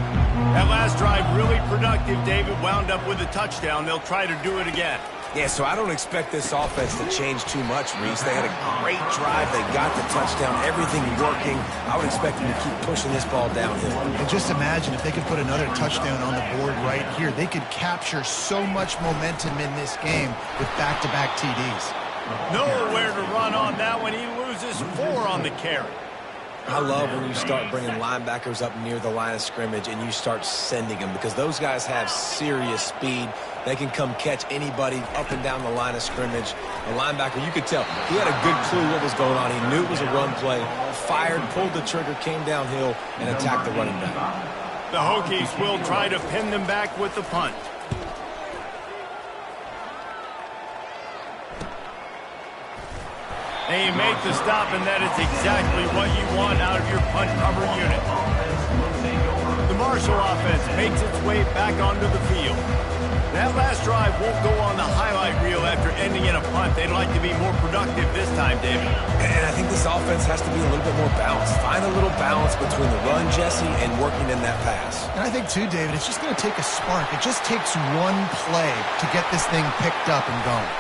That last drive really productive. David wound up with a touchdown. They'll try to do it again. Yeah, so I don't expect this offense to change too much, Reese. They had a great drive. They got the touchdown, everything working. I would expect them to keep pushing this ball downhill. And just imagine if they could put another touchdown on the board right here. They could capture so much momentum in this game with back-to-back TDs. Nowhere to run on that when he loses 4 on the carry. I love when you start bringing linebackers up near the line of scrimmage and you start sending them because those guys have serious speed. They can come catch anybody up and down the line of scrimmage. The linebacker, you could tell, he had a good clue what was going on. He knew it was a run play, fired, pulled the trigger, came downhill, and attacked the running back. The Hokies will try to pin them back with the punt. They make the stop, and that is exactly what you want out of your punt cover unit. The Marshall offense makes its way back onto the field. That last drive won't go on the highlight reel after ending in a punt. They'd like to be more productive this time, David. And I think this offense has to be a little bit more balanced. Find a little balance between the run, Jesse, and working in that pass. And I think, too, David, it's just going to take a spark. It just takes one play to get this thing picked up and going.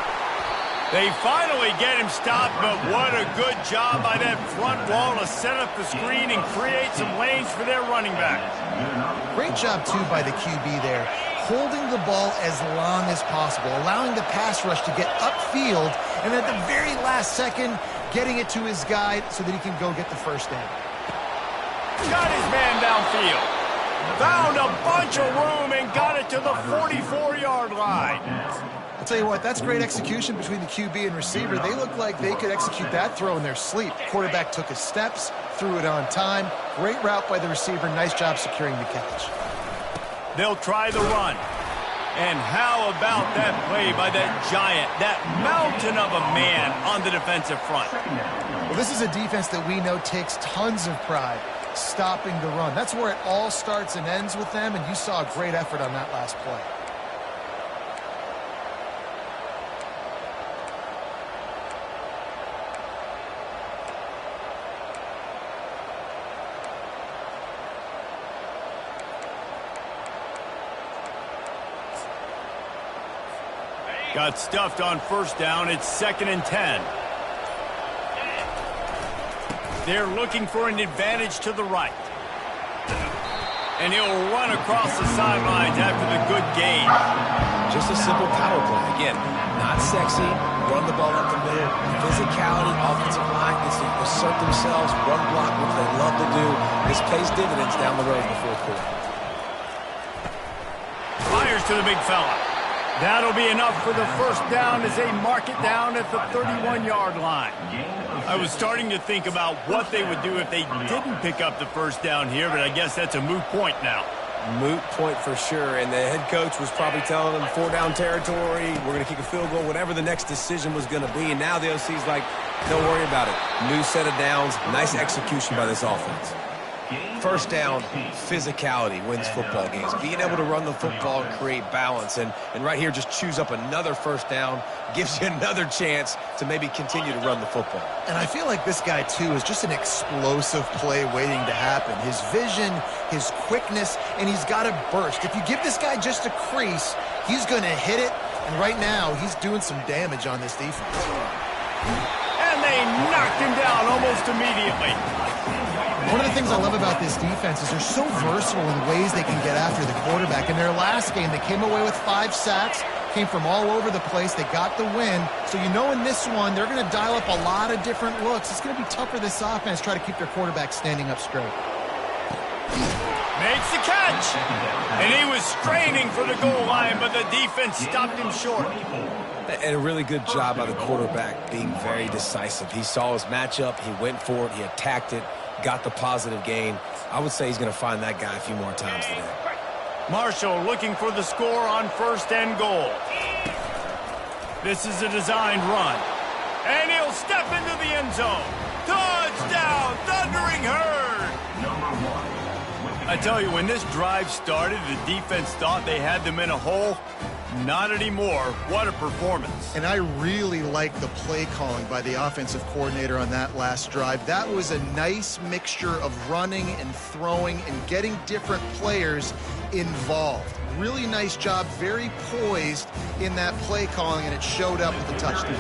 They finally get him stopped, but what a good job by that front wall to set up the screen and create some lanes for their running back. Great job, too, by the QB there, holding the ball as long as possible, allowing the pass rush to get upfield, and at the very last second, getting it to his guy so that he can go get the first down. Got his man downfield. Found a bunch of room and got it to the 44-yard line. I'll tell you what, that's great execution between the QB and receiver. They look like they could execute that throw in their sleep. Quarterback took his steps, threw it on time. Great route by the receiver. Nice job securing the catch. They'll try the run. And how about that play by that giant, that mountain of a man on the defensive front? Well, this is a defense that we know takes tons of pride stopping the run. That's where it all starts and ends with them, and you saw a great effort on that last play. Got stuffed on first down. It's 2nd and 10. They're looking for an advantage to the right. And he'll run across the sidelines after the good gain. Just a simple power play. Again, not sexy, run the ball up the middle. Physicality, offensive line gets to assert themselves, run block, which they love to do. This pays dividends down the road in the fourth quarter. Fires to the big fella. That'll be enough for the first down as they mark it down at the 31-yard line. I was starting to think about what they would do if they didn't pick up the first down here, but I guess that's a moot point now. Moot point for sure, and the head coach was probably telling them 4-down territory, we're going to kick a field goal, whatever the next decision was going to be, and now the OC's like, don't worry about it. New set of downs, nice execution by this offense. First down, physicality wins football games. Being able to run the football and create balance. And right here, just choose up another first down, gives you another chance to maybe continue to run the football. And I feel like this guy, too, is just an explosive play waiting to happen. His vision, his quickness, and he's got a burst. If you give this guy just a crease, he's going to hit it. And right now, he's doing some damage on this defense. And they knocked him down almost immediately. One of the things I love about this defense is they're so versatile in ways they can get after the quarterback. In their last game, they came away with 5 sacks, came from all over the place. They got the win. So you know in this one, they're going to dial up a lot of different looks. It's going to be tough for this offense to try to keep their quarterback standing up straight. Makes the catch. And he was straining for the goal line, but the defense stopped him short. And a really good job by the quarterback being very decisive. He saw his matchup. He went for it. He attacked it. Got the positive gain. I would say he's going to find that guy a few more times today. Marshall looking for the score on first and goal. This is a designed run. And he'll step into the end zone. Touchdown, Thundering Herd! I tell you, when this drive started, the defense thought they had them in a hole. Not anymore. What a performance. And I really like the play calling by the offensive coordinator on that last drive. That was a nice mixture of running and throwing and getting different players involved. Really nice job, very poised in that play calling, and it showed up with the touchdown.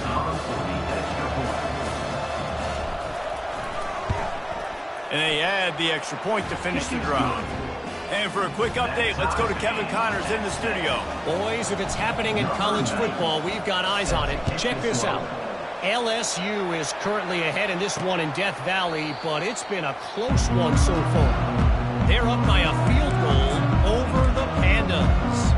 And they add the extra point to finish the drive. And for a quick update, let's go to Kevin Connors in the studio. Boys, if it's happening in college football, we've got eyes on it. Check this out. LSU is currently ahead in this one in Death Valley, but it's been a close one so far. They're up by a field goal over the Pandas.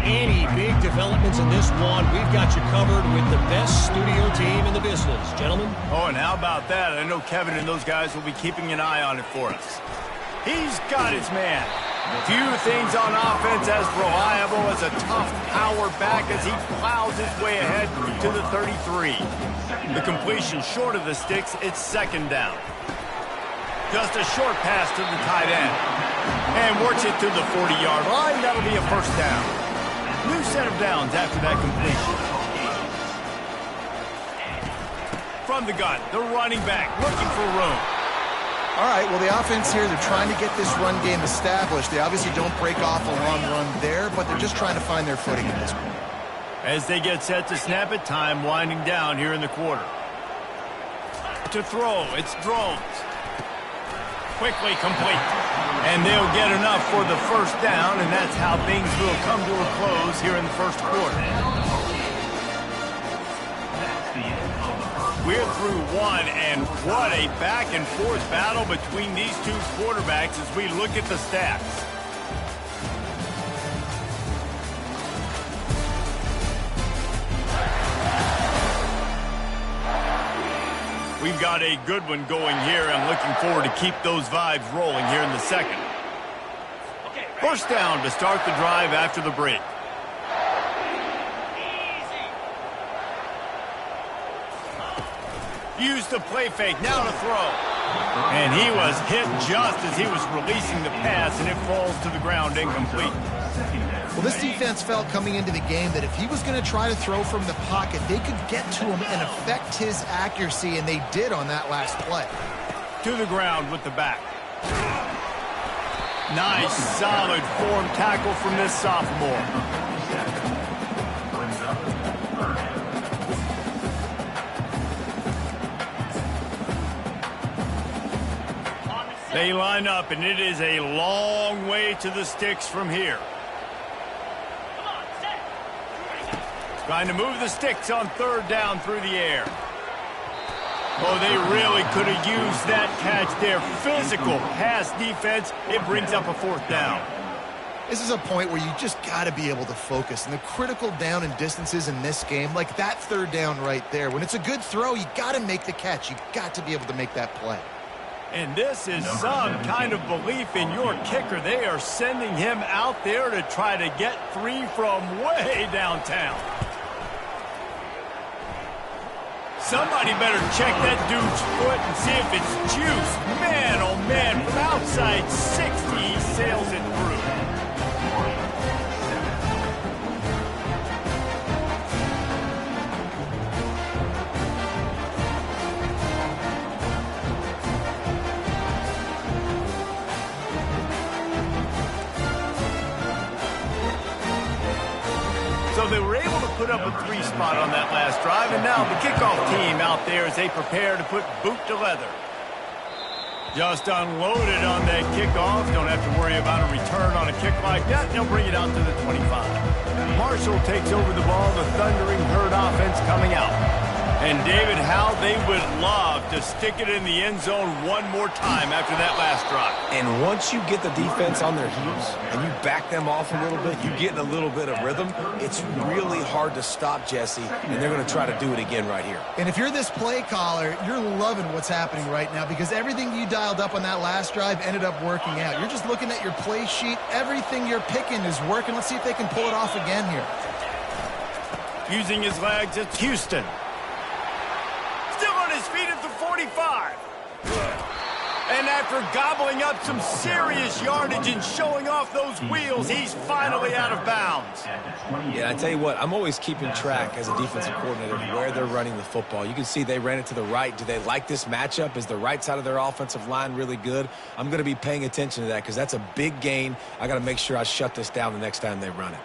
Any big developments in this one, we've got you covered with the best studio team in the business. Gentlemen? Oh, and how about that? I know Kevin and those guys will be keeping an eye on it for us. He's got his man. Few things on offense as reliable as a tough power back as he plows his way ahead to the 33. The completion short of the sticks, it's second down. Just a short pass to the tight end. And works it to the 40-yard line. That'll be a first down. New set of downs after that completion. From the gun, the running back looking for room. All right, well, the offense here, they're trying to get this run game established. They obviously don't break off a long run there, but they're just trying to find their footing in this one. As they get set to snap it, time winding down here in the quarter. To throw, it's Drones. Quickly complete. And they'll get enough for the first down, and that's how things will come to a close here in the first quarter. We're through one, and what a back-and-forth battle between these two quarterbacks as we look at the stats. We've got a good one going here. I'm looking forward to keep those vibes rolling here in the second. First down to start the drive after the break. Used the play fake, now to throw. And he was hit just as he was releasing the pass, and it falls to the ground incomplete. Well, this defense felt coming into the game that if he was going to try to throw from the pocket, they could get to him and affect his accuracy, and they did on that last play. To the ground with the back. Nice, solid form tackle from this sophomore. They line up, and it is a long way to the sticks from here. Come on, set. Trying to move the sticks on third down through the air. Oh, they really could have used that catch there. Physical pass defense. It brings up a fourth down. This is a point where you just got to be able to focus. And the critical down and distances in this game, like that third down right there, when it's a good throw, you got to make the catch. You got to be able to make that play. And this is some kind of belief in your kicker. They are sending him out there to try to get three from way downtown. Somebody better check that dude's foot and see if it's juice. Man, oh man, from outside 60, he sails it through. So they were able to put up a three spot on that last drive, and now the kickoff team out there as they prepare to put boot to leather. Just unloaded on that kickoff. Don't have to worry about a return on a kick like that. They'll bring it out to the 25. Marshall takes over the ball. The Thundering Herd offense coming out. And David, how they would love to stick it in the end zone one more time after that last drive. And once you get the defense on their heels and you back them off a little bit, you get in a little bit of rhythm, it's really hard to stop, Jesse, and they're going to try to do it again right here. And if you're this play caller, you're loving what's happening right now because everything you dialed up on that last drive ended up working out. You're just looking at your play sheet. Everything you're picking is working. Let's see if they can pull it off again here. Using his legs, it's Houston. Still on his feet at the 45. And after gobbling up some serious yardage and showing off those wheels, he's finally out of bounds. Yeah, I tell you what, I'm always keeping track as a defensive coordinator of where they're running the football. You can see they ran it to the right. Do they like this matchup? Is the right side of their offensive line really good? I'm going to be paying attention to that because that's a big gain. I got to make sure I shut this down the next time they run it.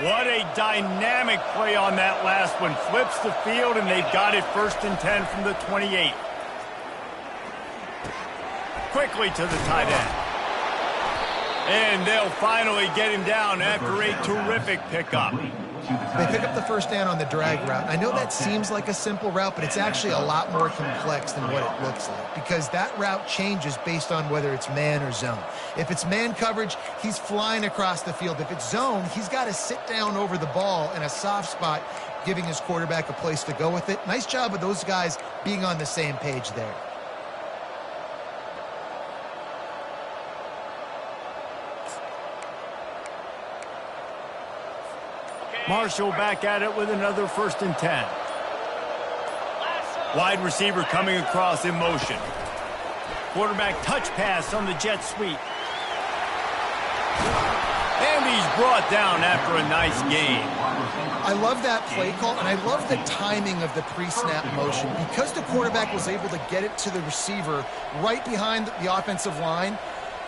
What a dynamic play on that last one. Flips the field, and they've got it 1st and 10 from the 28. Quickly to the tight end. And they'll finally get him down after a terrific pickup. They pick up the first down on the drag route. I know that seems like a simple route, but it's actually a lot more complex than what it looks like because that route changes based on whether it's man or zone. If it's man coverage, he's flying across the field. If it's zone, he's got to sit down over the ball in a soft spot, giving his quarterback a place to go with it. Nice job of those guys being on the same page there. Marshall back at it with another 1st and 10. Wide receiver coming across in motion. Quarterback touch pass on the jet sweep. And he's brought down after a nice gain. I love that play call, and I love the timing of the pre-snap motion. Because the quarterback was able to get it to the receiver right behind the offensive line,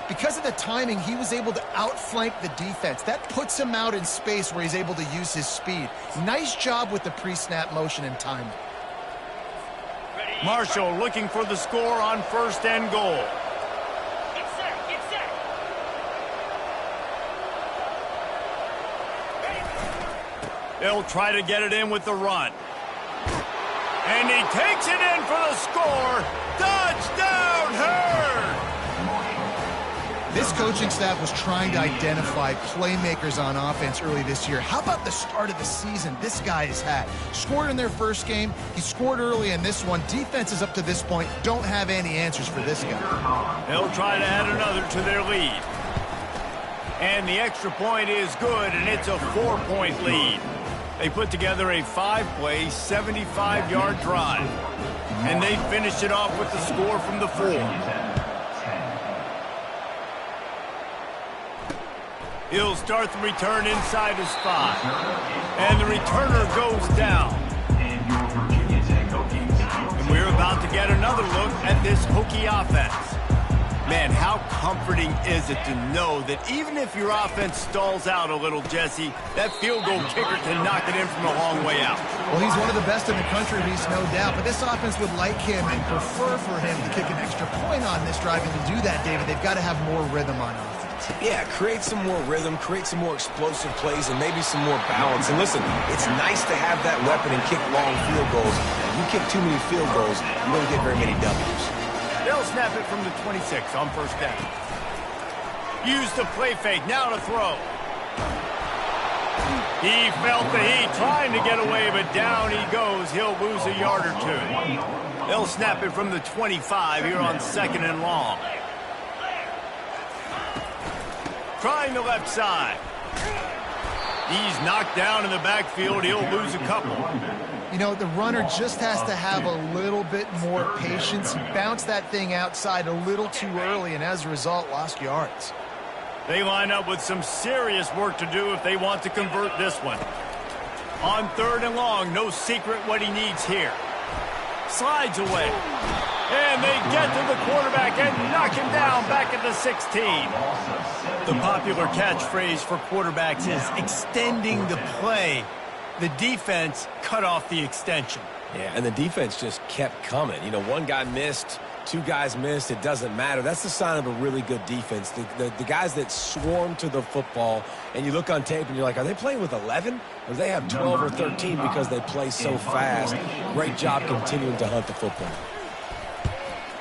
because of the timing, he was able to outflank the defense. That puts him out in space where he's able to use his speed. Nice job with the pre-snap motion and timing. Marshall looking for the score on 1st and goal. Get set, get set. They'll try to get it in with the run. And he takes it in for the score. Touchdown, Herd! This coaching staff was trying to identify playmakers on offense early this year. How about the start of the season this guy has had? Scored in their first game. He scored early in this one. Defenses up to this point don't have any answers for this guy. They'll try to add another to their lead. And the extra point is good, and it's a 4-point lead. They put together a 5-play, 75-yard drive. And they finished it off with the score from the 4. He'll start the return inside his 5. And the returner goes down. And we're about to get another look at this Hokie offense. Man, how comforting is it to know that even if your offense stalls out a little, Jesse, that field goal kicker can knock it in from a long way out. Well, he's one of the best in the country, Reese, no doubt. But this offense would like him and prefer for him to kick an extra point on this drive. And to do that, David, they've got to have more rhythm on offense. Yeah, create some more rhythm, create some more explosive plays, and maybe some more balance. And listen, it's nice to have that weapon and kick long field goals. If you kick too many field goals, you don't get very many W's. They'll snap it from the 26 on first down. Use the play fake, now to throw. He felt the heat, trying to get away, but down he goes. He'll lose a yard or two. They'll snap it from the 25 here on 2nd and long. Trying the left side. He's knocked down in the backfield. He'll lose a couple. You know, the runner just has to have a little bit more patience. He bounced that thing outside a little too early, and as a result, lost yards. They line up with some serious work to do if they want to convert this one. On 3rd and long, no secret what he needs here. Slides away. And they get to the quarterback and knock him down back at the 16. The popular catchphrase for quarterbacks is extending the play. The defense cut off the extension. Yeah, and the defense just kept coming. You know, one guy missed, 2 guys missed. It doesn't matter. That's the sign of a really good defense. The guys that swarm to the football, and you look on tape and you're like, are they playing with 11? Or do they have 12 or 13 because they play so fast? Great job continuing to hunt the football.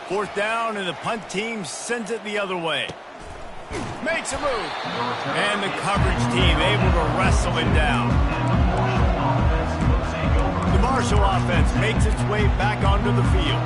4th down, and the punt team sends it the other way. Makes a move. And the coverage team able to wrestle him down. The Marshall offense makes its way back onto the field.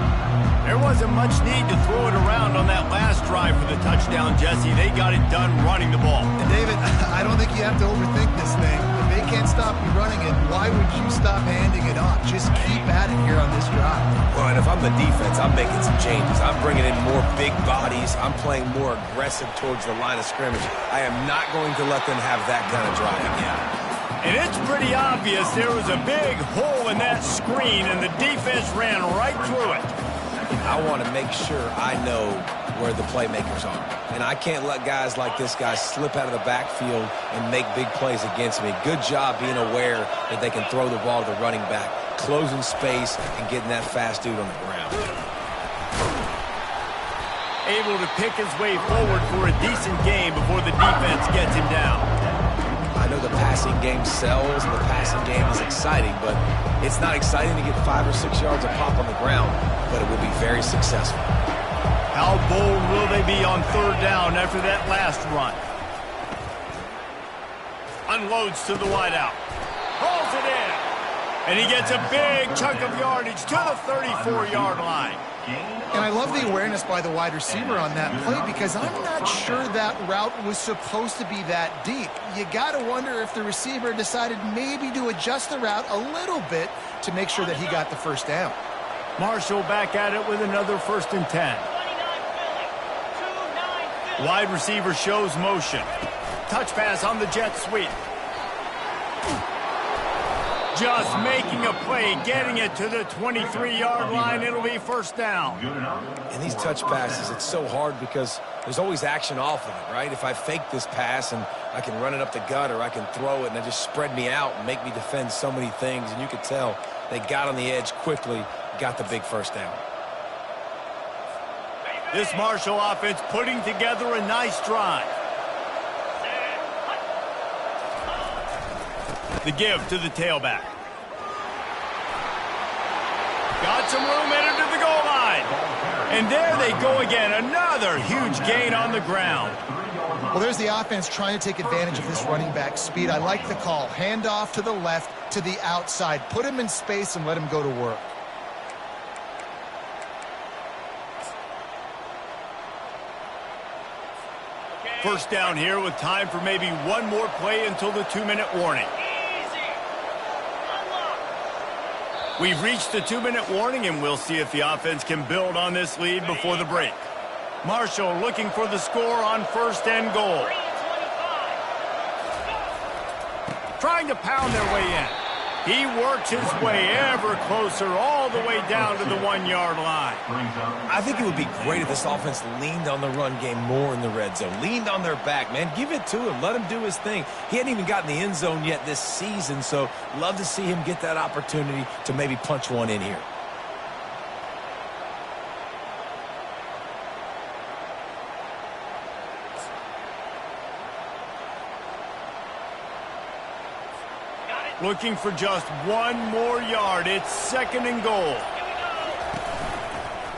There wasn't much need to throw it around on that last drive for the touchdown, Jesse. They got it done running the ball. And David, I don't think you have to overthink this thing. If they can't stop you running it, why would you stop handing it off? Just keep at it here on this drive. Well, and if I'm the defense, I'm making some changes. I'm bringing in more big bodies. I'm playing more aggressive towards the line of scrimmage. I am not going to let them have that kind of drive again. And it's pretty obvious there was a big hole in that screen, and the defense ran right through it. I want to make sure I know where the playmakers are. And I can't let guys like this guy slip out of the backfield and make big plays against me. Good job being aware that they can throw the ball to the running back, closing space, and getting that fast dude on the ground. Able to pick his way forward for a decent game before the defense gets him down. I know the passing game sells and the passing game is exciting, but it's not exciting to get 5 or 6 yards of pop on the ground, but it will be very successful. How bold will they be on 3rd down after that last run? Unloads to the wideout. Hauls it in. And he gets a big chunk of yardage to the 34-yard line. And I love the awareness by the wide receiver on that play because I'm not sure that route was supposed to be that deep. You got to wonder if the receiver decided maybe to adjust the route a little bit to make sure that he got the first down. Marshall back at it with another 1st and 10. Wide receiver shows motion. Touch pass on the jet sweep. Just making a play, getting it to the 23-yard line. It'll be 1st down. And these touch passes, it's so hard because there's always action off of it, right? If I fake this pass and I can run it up the gut or I can throw it and it just spread me out and make me defend so many things. And you could tell they got on the edge quickly, got the big 1st down. This Marshall offense putting together a nice drive. The give to the tailback. Got some room headed to the goal line. And there they go again. Another huge gain on the ground. Well, there's the offense trying to take advantage of this running back speed. I like the call. Hand off to the left, to the outside. Put him in space and let him go to work. First down here with time for maybe one more play until the 2-minute warning. We've reached the 2-minute warning, and we'll see if the offense can build on this lead before the break. Marshall looking for the score on 1st and goal. Trying to pound their way in. He works his way ever closer all the way down to the 1-yard line. I think it would be great if this offense leaned on the run game more in the red zone. Leaned on their back, man. Give it to him. Let him do his thing. He hadn't even gotten the end zone yet this season, so love to see him get that opportunity to maybe punch one in here. Looking for just one more yard. It's 2nd and goal.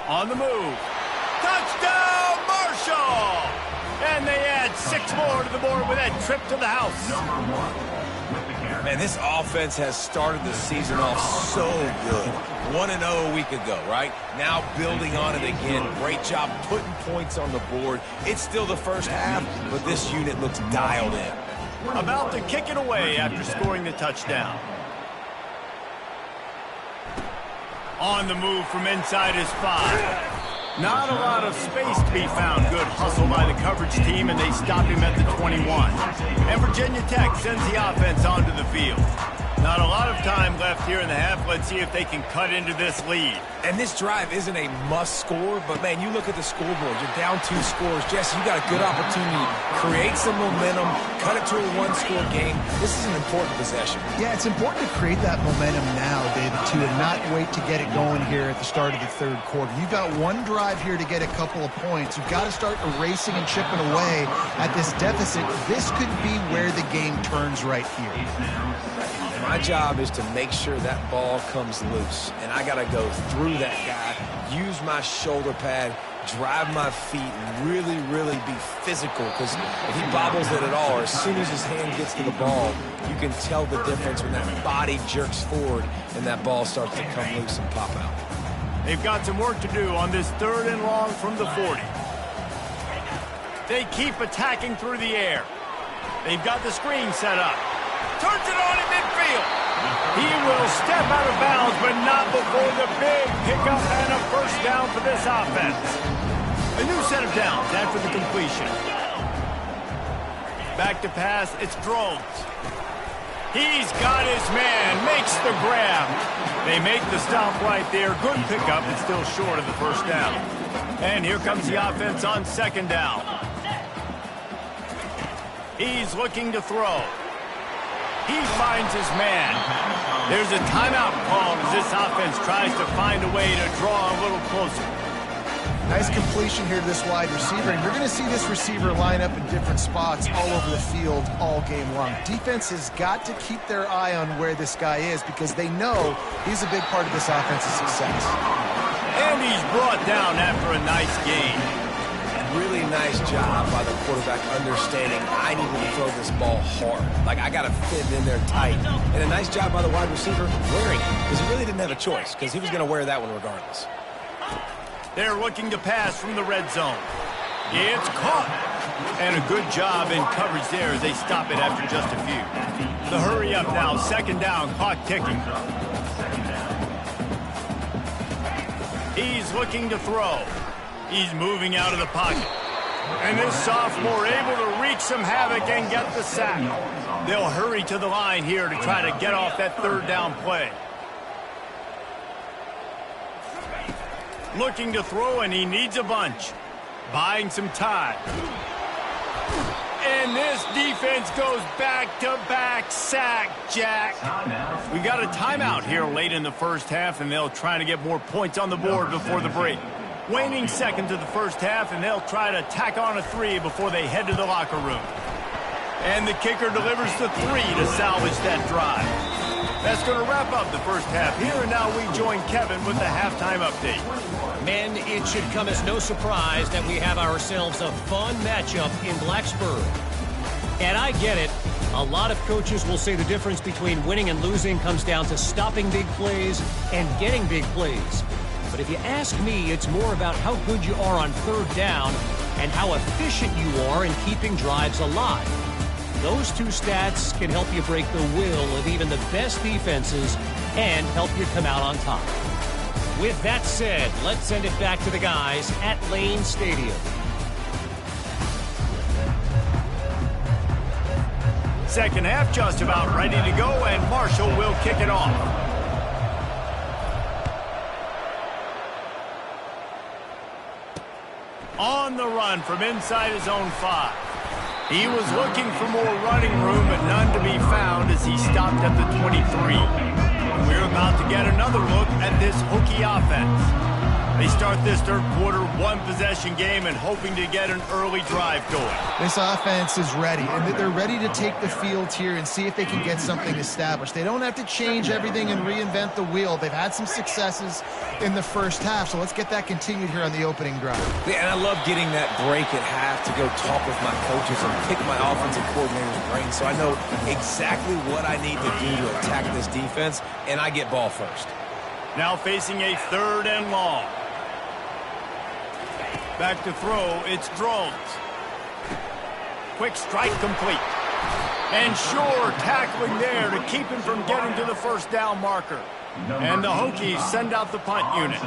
On the move. Touchdown, Marshall! And they add 6 more to the board with that trip to the house. Man, this offense has started the season off so good. 1-0 a week ago, right? Now building on it again. Great job putting points on the board. It's still the first half, but this unit looks dialed in. About to kick it away after scoring the touchdown. On the move from inside his 5. Not a lot of space to be found. Good hustle by the coverage team, and they stop him at the 21. And Virginia Tech sends the offense onto the field. Not a lot of time left here in the half. Let's see if they can cut into this lead. And this drive isn't a must score, but man, you look at the scoreboard. You're down 2 scores. Jesse, you got a good opportunity to create some momentum, cut it to a 1-score game. This is an important possession. Yeah, it's important to create that momentum now, David, too, and not wait to get it going here at the start of the 3rd quarter. You've got one drive here to get a couple of points. You've got to start erasing and chipping away at this deficit. This could be where the game turns right here. My job is to make sure that ball comes loose, and I got to go through that guy, use my shoulder pad, drive my feet, and really, really be physical, because if he bobbles it at all, or as soon as his hand gets to the ball, you can tell the difference when that body jerks forward and that ball starts to come loose and pop out. They've got some work to do on this 3rd and long from the 40. They keep attacking through the air. They've got the screen set up. Turns it on in midfield. He will step out of bounds, but not before the big pickup and a 1st down for this offense. A new set of downs after the completion. Back to pass, it's Drones. He's got his man, makes the grab. They make the stop right there. Good pickup, but still short of the 1st down. And here comes the offense on 2nd down. He's looking to throw. He finds his man. There's a timeout called as this offense tries to find a way to draw a little closer. Nice completion here to this wide receiver, and you're going to see this receiver line up in different spots all over the field all game long. Defense has got to keep their eye on where this guy is because they know he's a big part of this offense's success. And he's brought down after a nice gain. Really nice job by the quarterback understanding I need to throw this ball hard. Like, I got to fit in there tight. And a nice job by the wide receiver wearing it because he really didn't have a choice because he was going to wear that one regardless. They're looking to pass from the red zone. It's caught. And a good job in coverage there as they stop it after just a few. The hurry up now, 2nd down, clock ticking. He's looking to throw. He's moving out of the pocket. And this sophomore able to wreak some havoc and get the sack. They'll hurry to the line here to try to get off that 3rd down play. Looking to throw, and he needs a bunch. Buying some time. And this defense goes back-to-back sack, Jack. We got a timeout here late in the 1st half, and they'll try to get more points on the board before the break. Waning seconds of the 1st half, and they'll try to tack on a 3 before they head to the locker room. And the kicker delivers the 3 to salvage that drive. That's going to wrap up the 1st half here, and now we join Kevin with the halftime update. Men, it should come as no surprise that we have ourselves a fun matchup in Blacksburg. And I get it. A lot of coaches will say the difference between winning and losing comes down to stopping big plays and getting big plays. But if you ask me, it's more about how good you are on 3rd down and how efficient you are in keeping drives alive. Those 2 stats can help you break the will of even the best defenses and help you come out on top. With that said, let's send it back to the guys at Lane Stadium. Second half just about ready to go, and Marshall will kick it off. On the run from inside his own 5. He was looking for more running room, but none to be found as he stopped at the 23. We're about to get another look at this Hokie offense. They start this third quarter one-possession game and hoping to get an early drive going. This offense is ready, and they're ready to take the field here and see if they can get something established. They don't have to change everything and reinvent the wheel. They've had some successes in the first half, so let's get that continued here on the opening drive. Yeah, and I love getting that break at half to go talk with my coaches and pick my offensive coordinator's brain so I know exactly what I need to do to attack this defense, and I get ball first. Now facing a 3rd and long. Back to throw, it's Drones. Quick strike complete. And sure tackling there to keep him from getting to the first down marker. And the Hokies send out the punt unit.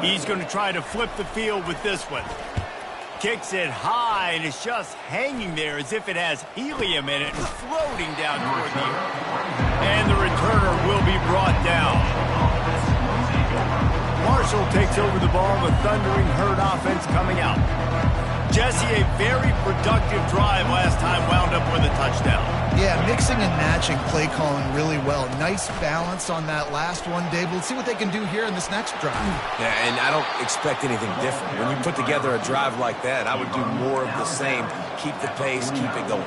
He's going to try to flip the field with this one. Kicks it high, and it's just hanging there as if it has helium in it, floating down toward the earth. And the returner will be brought down. Marshall takes over the ball, the Thundering Herd offense coming out. Jesse, a very productive drive last time, wound up with a touchdown. Yeah, mixing and matching play calling really well. Nice balance on that last one, Dave. We'll see what they can do here in this next drive. Yeah, and I don't expect anything different. When you put together a drive like that, I would do more of the same. Keep the pace, keep it going.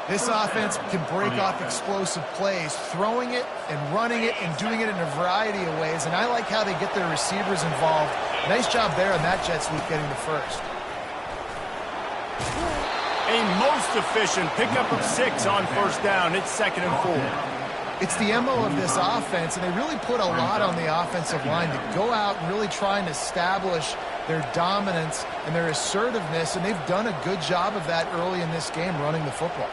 This offense can break off explosive plays, throwing it and running it and doing it in a variety of ways, and I like how they get their receivers involved. Nice job there on that jet sweep getting the first. A most efficient pickup of 6 on first down. It's 2nd and 4. It's the MO of this offense, and they really put a lot on the offensive line to go out and really try and establish their dominance and their assertiveness, and they've done a good job of that early in this game running the football.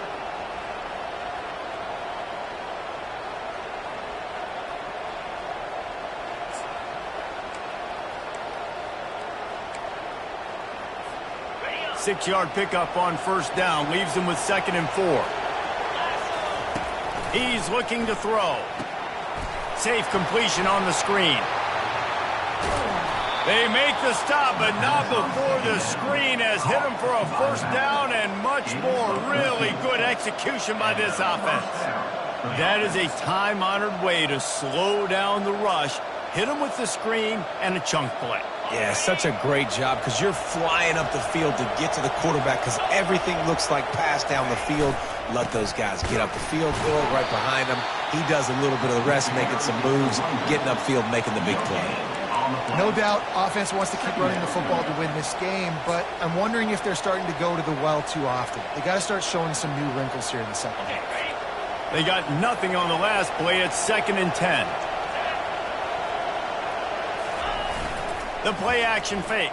Six-yard pickup on first down leaves him with 2nd and 4. He's looking to throw. Safe completion on the screen. They make the stop, but not before the screen has hit him for a first down and much more. Really good execution by this offense. That is a time-honored way to slow down the rush, hit him with the screen, and a chunk play. Yeah, such a great job because you're flying up the field to get to the quarterback because everything looks like pass down the field. Let those guys get up the field, throw it right behind him. He does a little bit of the rest, making some moves, getting upfield, making the big play. No doubt offense wants to keep running the football to win this game, but I'm wondering if they're starting to go to the well too often. They got to start showing some new wrinkles here in the second half. They got nothing on the last play. It's 2nd and 10. The play-action fake.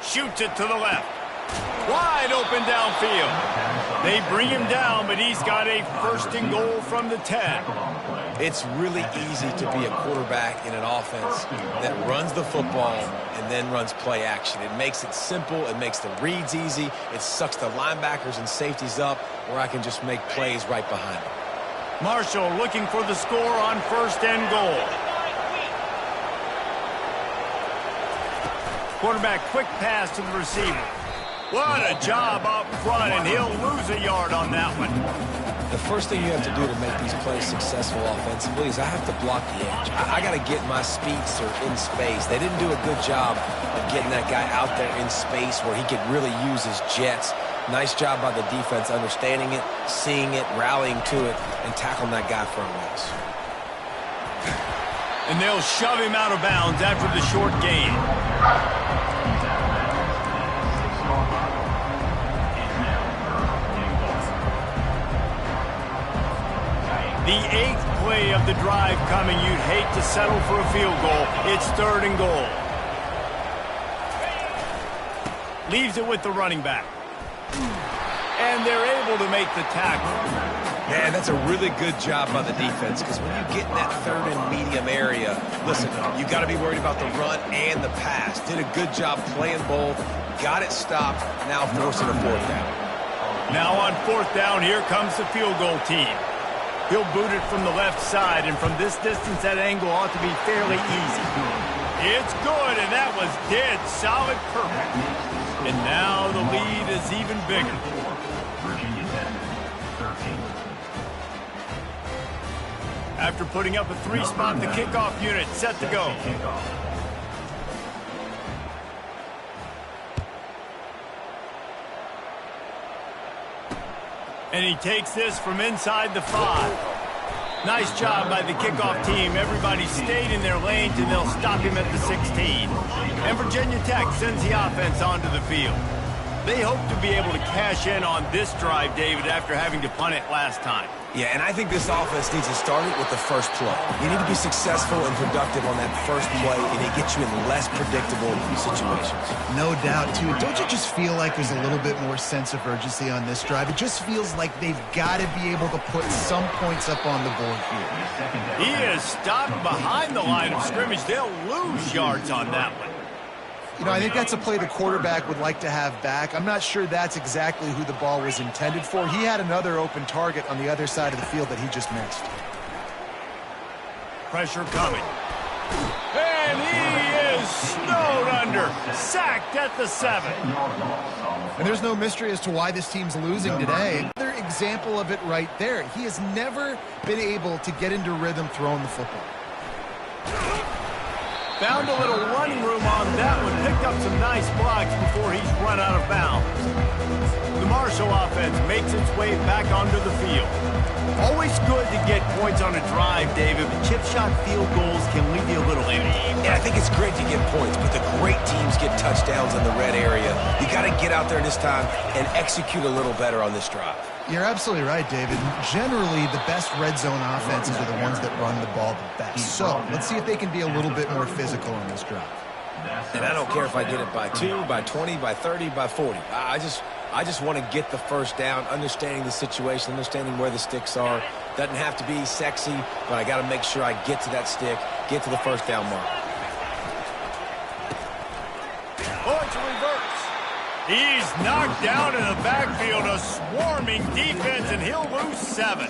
Shoots it to the left. Wide open downfield. They bring him down, but he's got a 1st and goal from the 10. It's really easy to be a quarterback in an offense that runs the football and then runs play action. It makes it simple. It makes the reads easy. It sucks the linebackers and safeties up where I can just make plays right behind them. Marshall looking for the score on 1st and goal. Quarterback quick pass to the receiver. What a job up front, and he'll lose a yard on that one. The first thing you have to do to make these plays successful offensively is I have to block the edge. I got to get my speedster in space. They didn't do a good job of getting that guy out there in space where he could really use his jets. Nice job by the defense understanding it, seeing it, rallying to it, and tackling that guy for a loss. And they'll shove him out of bounds after the short gain. The 8th play of the drive coming. You'd hate to settle for a field goal. It's 3rd and goal. Leaves it with the running back. And they're able to make the tackle. Man, that's a really good job by the defense because when you get in that 3rd and medium area, listen, you got to be worried about the run and the pass. Did a good job playing both, got it stopped, now forcing a 4th down. Now on 4th down, here comes the field goal team. He'll boot it from the left side, and from this distance, that angle ought to be fairly easy. It's good, and that was dead solid perfect. And now the lead is even bigger. Virginia Tech, 13. After putting up a 3-spot, the kickoff unit set to go. And he takes this from inside the 5. Nice job by the kickoff team. Everybody stayed in their lanes, and they'll stop him at the 16. And Virginia Tech sends the offense onto the field. They hope to be able to cash in on this drive, David, after having to punt it last time. Yeah, and I think this offense needs to start it with the first play. You need to be successful and productive on that first play, and it gets you in less predictable situations. No doubt, too. Don't you just feel like there's a little bit more sense of urgency on this drive? It just feels like they've got to be able to put some points up on the board here. He is stopped behind the line of scrimmage. They'll lose yards on that one. You know, I think that's a play the quarterback would like to have back. I'm not sure that's exactly who the ball was intended for. He had another open target on the other side of the field that he just missed. Pressure coming. And he is snowed under. Sacked at the 7. And there's no mystery as to why this team's losing today. Another example of it right there. He has never been able to get into rhythm throwing the football. Found a little running room on that one. Picked up some nice blocks before he's run out of bounds. The Marshall offense makes its way back onto the field. Always good to get points on a drive, David, but chip shot field goals can leave you a little empty. Yeah, I think it's great to get points, but the great teams get touchdowns in the red area. You got to get out there this time and execute a little better on this drive. You're absolutely right, David. Generally, the best red zone offenses are the ones that run the ball the best. So let's see if they can be a little bit more physical on this drive. And I don't care if I get it by 2, by 20, by 30, by 40. I just want to get the first down, understanding the situation, understanding where the sticks are. Doesn't have to be sexy, but I got to make sure I get to that stick, get to the first down mark. Point to reverse. He's knocked down in the backfield, a swarming defense, and he'll lose 7.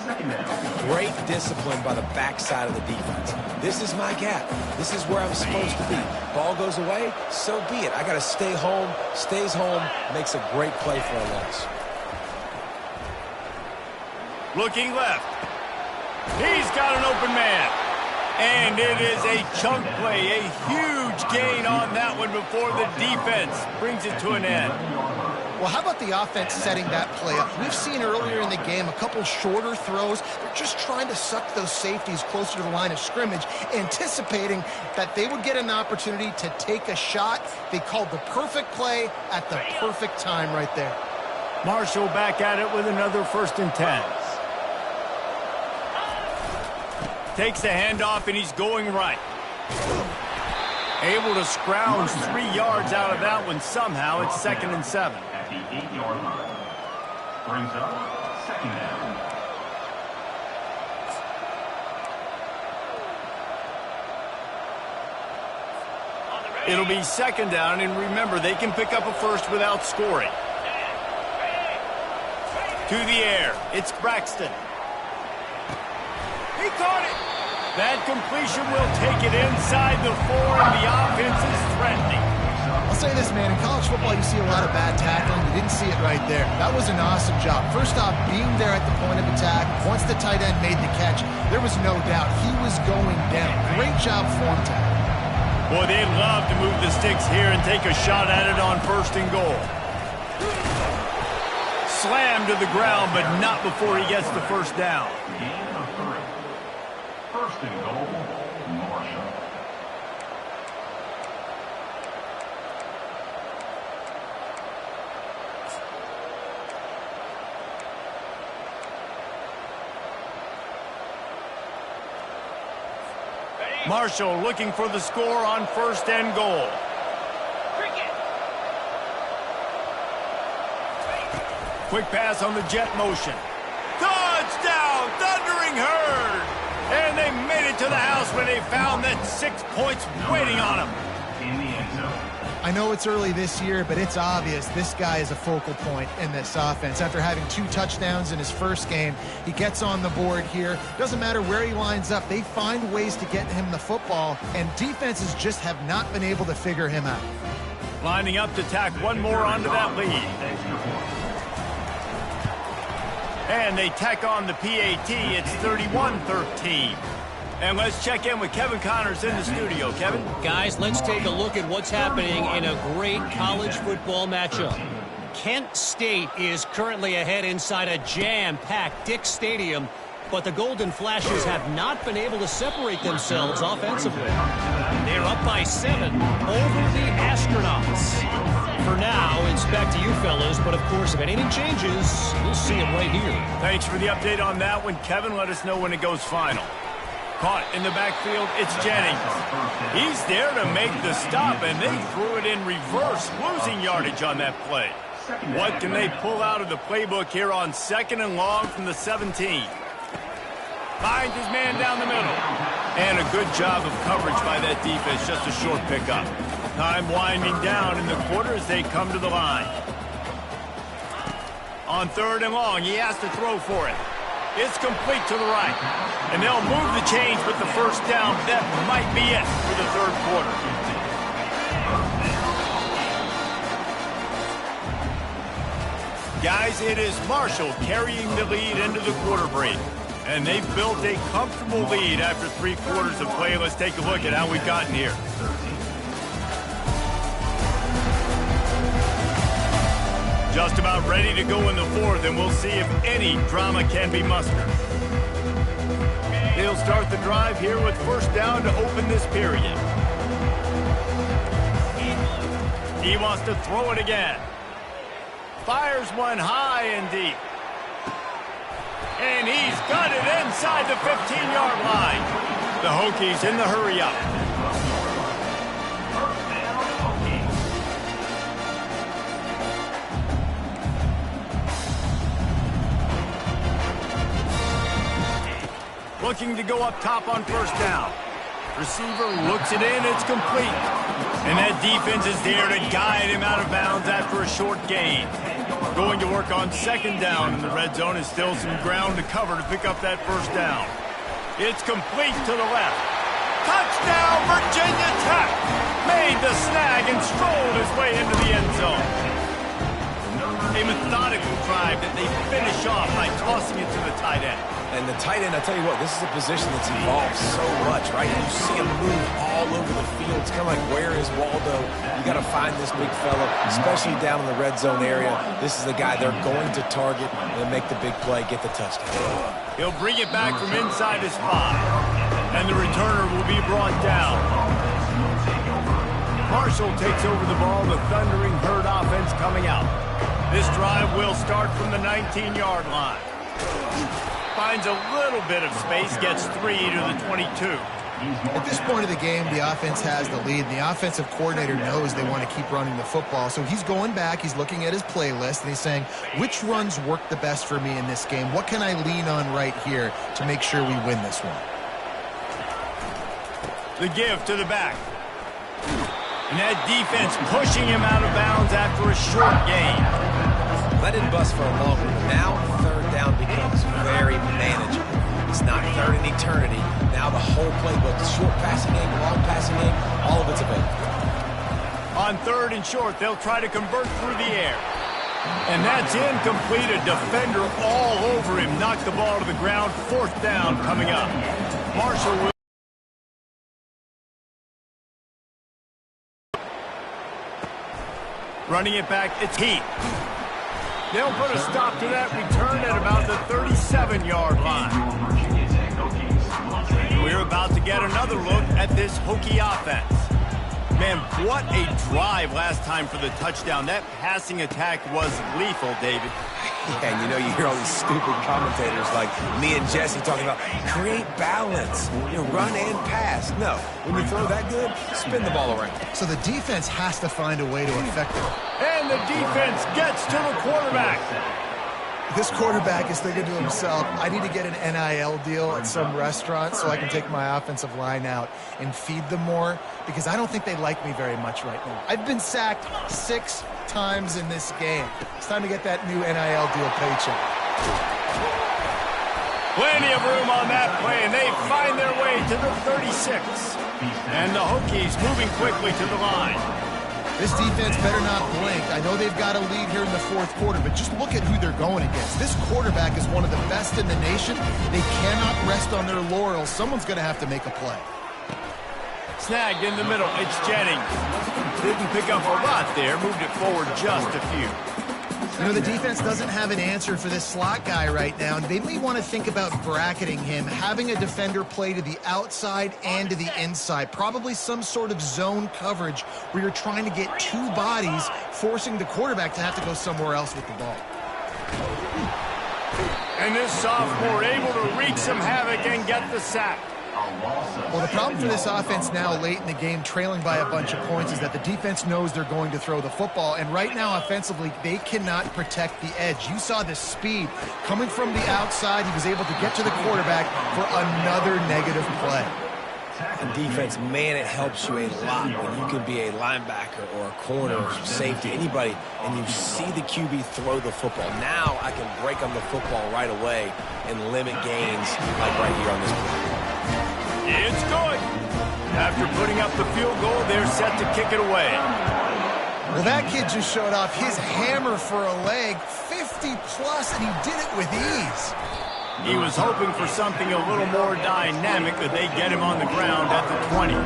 Great discipline by the backside of the defense. This is my gap. This is where I'm supposed to be. Ball goes away, so be it. I got to stay home, stays home, makes a great play for a loss. Looking left. He's got an open man. And it is a chunk play, a huge gain on that one before the defense brings it to an end. Well, how about the offense setting that play up? We've seen earlier in the game a couple shorter throws. They're just trying to suck those safeties closer to the line of scrimmage, anticipating that they would get an opportunity to take a shot. They called the perfect play at the perfect time right there. Marshall back at it with another 1st and 10. Takes the handoff, and he's going right. Able to scrounge 3 yards out of that one somehow. It's 2nd and 7. At the 8-yard line. Brings up 2nd down. It'll be 2nd down, and remember, they can pick up a first without scoring. To the air. It's Braxton. He caught it. That completion will take it inside the 4, and the offense is threatening. I'll say this, man. In college football, you see a lot of bad tackling. You didn't see it right there. That was an awesome job. First off, being there at the point of attack. Once the tight end made the catch, there was no doubt he was going down. Great job form tackle. Boy, they'd love to move the sticks here and take a shot at it on 1st and goal. Slammed to the ground, but not before he gets the 1st down. Gain of 3. 1st and goal, Marshall. Marshall looking for the score on 1st and goal. Quick pass on the jet motion. Touchdown, Thundering Herd! And they made it to the house where they found that 6 points waiting on them. In the end zone. I I know it's early this year, but it's obvious this guy is a focal point in this offense. After having 2 touchdowns in his first game, he gets on the board here. Doesn't matter where he lines up, they find ways to get him the football, and defenses just have not been able to figure him out. Lining up to tack one more onto that lead. And they tack on the PAT. It's 31-13. And let's check in with Kevin Connors in the studio. Kevin? Guys, let's take a look at what's happening in a great college football matchup. Kent State is currently ahead inside a jam-packed Dick Stadium, but the Golden Flashes have not been able to separate themselves offensively. They're up by 7 over the Astronauts. For now, it's back to you fellas, but of course, if anything changes, you'll see it right here. Thanks for the update on that one, Kevin. Let us know when it goes final. Caught in the backfield, it's Jennings. He's there to make the stop, and they threw it in reverse, losing yardage on that play. What can they pull out of the playbook here on 2nd and long from the 17? Finds his man down the middle. And a good job of coverage by that defense, just a short pickup. Time winding down in the quarter as they come to the line. On 3rd and long, he has to throw for it. It's complete to the right. And they'll move the chains with the first down. That might be it for the 3rd quarter. Guys, it is Marshall carrying the lead into the quarter break. And they've built a comfortable lead after 3 quarters of play. Let's take a look at how we've gotten here. Just about ready to go in the 4th, and we'll see if any drama can be mustered. They'll start the drive here with first down to open this period. He wants to throw it again. Fires one high and deep. And he's got it inside the 15-yard line. The Hokies in the hurry-up. Looking to go up top on first down. Receiver looks it in, it's complete. And that defense is there to guide him out of bounds after a short gain. Going to work on 2nd down, and the red zone is still some ground to cover to pick up that first down. It's complete to the left. Touchdown, Virginia Tech! Made the snag and strolled his way into the end zone. A methodical drive that they finish off by tossing it to the tight end. And the tight end, I tell you what, this is a position that's evolved so much, right? You see him move all over the field. It's kind of like, where is Waldo? You got to find this big fella, especially down in the red zone area. This is the guy they're going to target and make the big play, get the touchdown. He'll bring it back from inside his 5. And the returner will be brought down. Marshall takes over the ball, the Thundering Herd offense coming out. This drive will start from the 19-yard line. Finds a little bit of space, gets 3 to the 22. At this point of the game, the offense has the lead. The offensive coordinator knows they want to keep running the football. So he's going back, he's looking at his playlist, and he's saying, which runs work the best for me in this game? What can I lean on right here to make sure we win this one? The give to the back. And that defense pushing him out of bounds after a short gain. Let it bust for a long one. Now, 3rd down becomes very manageable. It's not 3rd in eternity. Now the whole playbook, short passing game, long passing game, all of it's available. On 3rd and short, they'll try to convert through the air. And that's incomplete. A defender all over him. Knocked the ball to the ground. 4th down coming up. Marshall will... Running it back, it's Heath. They'll put a stop to that return at about the 37-yard line. We're about to get another look at this Hokie offense. Man, what a drive last time for the touchdown. That passing attack was lethal, David. Yeah, and you know, you hear all these stupid commentators like me and Jesse talking about create balance, run and pass. No, when you throw that good, spin the ball around. So the defense has to find a way to affect it. And the defense gets to the quarterback. This quarterback is thinking to himself, I need to get an NIL deal at some restaurant so I can take my offensive line out and feed them more, because I don't think they like me very much right now. I've been sacked 6 times in this game. It's time to get that new NIL deal paycheck. Plenty of room on that play, and they find their way to the 36. And the Hokies moving quickly to the line. This defense better not blink. I know they've got a lead here in the fourth quarter, but just look at who they're going against. This quarterback is one of the best in the nation. They cannot rest on their laurels. Someone's going to have to make a play. Snagged in the middle. It's Jennings. Didn't pick up a lot there. Moved it forward just a few. You know, the defense doesn't have an answer for this slot guy right now, and they may want to think about bracketing him, having a defender play to the outside and to the inside. Probably some sort of zone coverage where you're trying to get 2 bodies, forcing the quarterback to have to go somewhere else with the ball. And this sophomore able to wreak some havoc and get the sack. Well, the problem for this offense now late in the game, trailing by a bunch of points, is that the defense knows they're going to throw the football. And right now, offensively, they cannot protect the edge. You saw the speed coming from the outside. He was able to get to the quarterback for another negative play. And defense, man, it helps you a lot when you can be a linebacker or a corner or safety, anybody, and you see the QB throw the football. Now I can break on the football right away and limit gains like right here on this play. It's good. After putting up the field goal, they're set to kick it away. Well, that kid just showed off his hammer for a leg, 50-plus, and he did it with ease. He was hoping for something a little more dynamic, that they get him on the ground at the 20.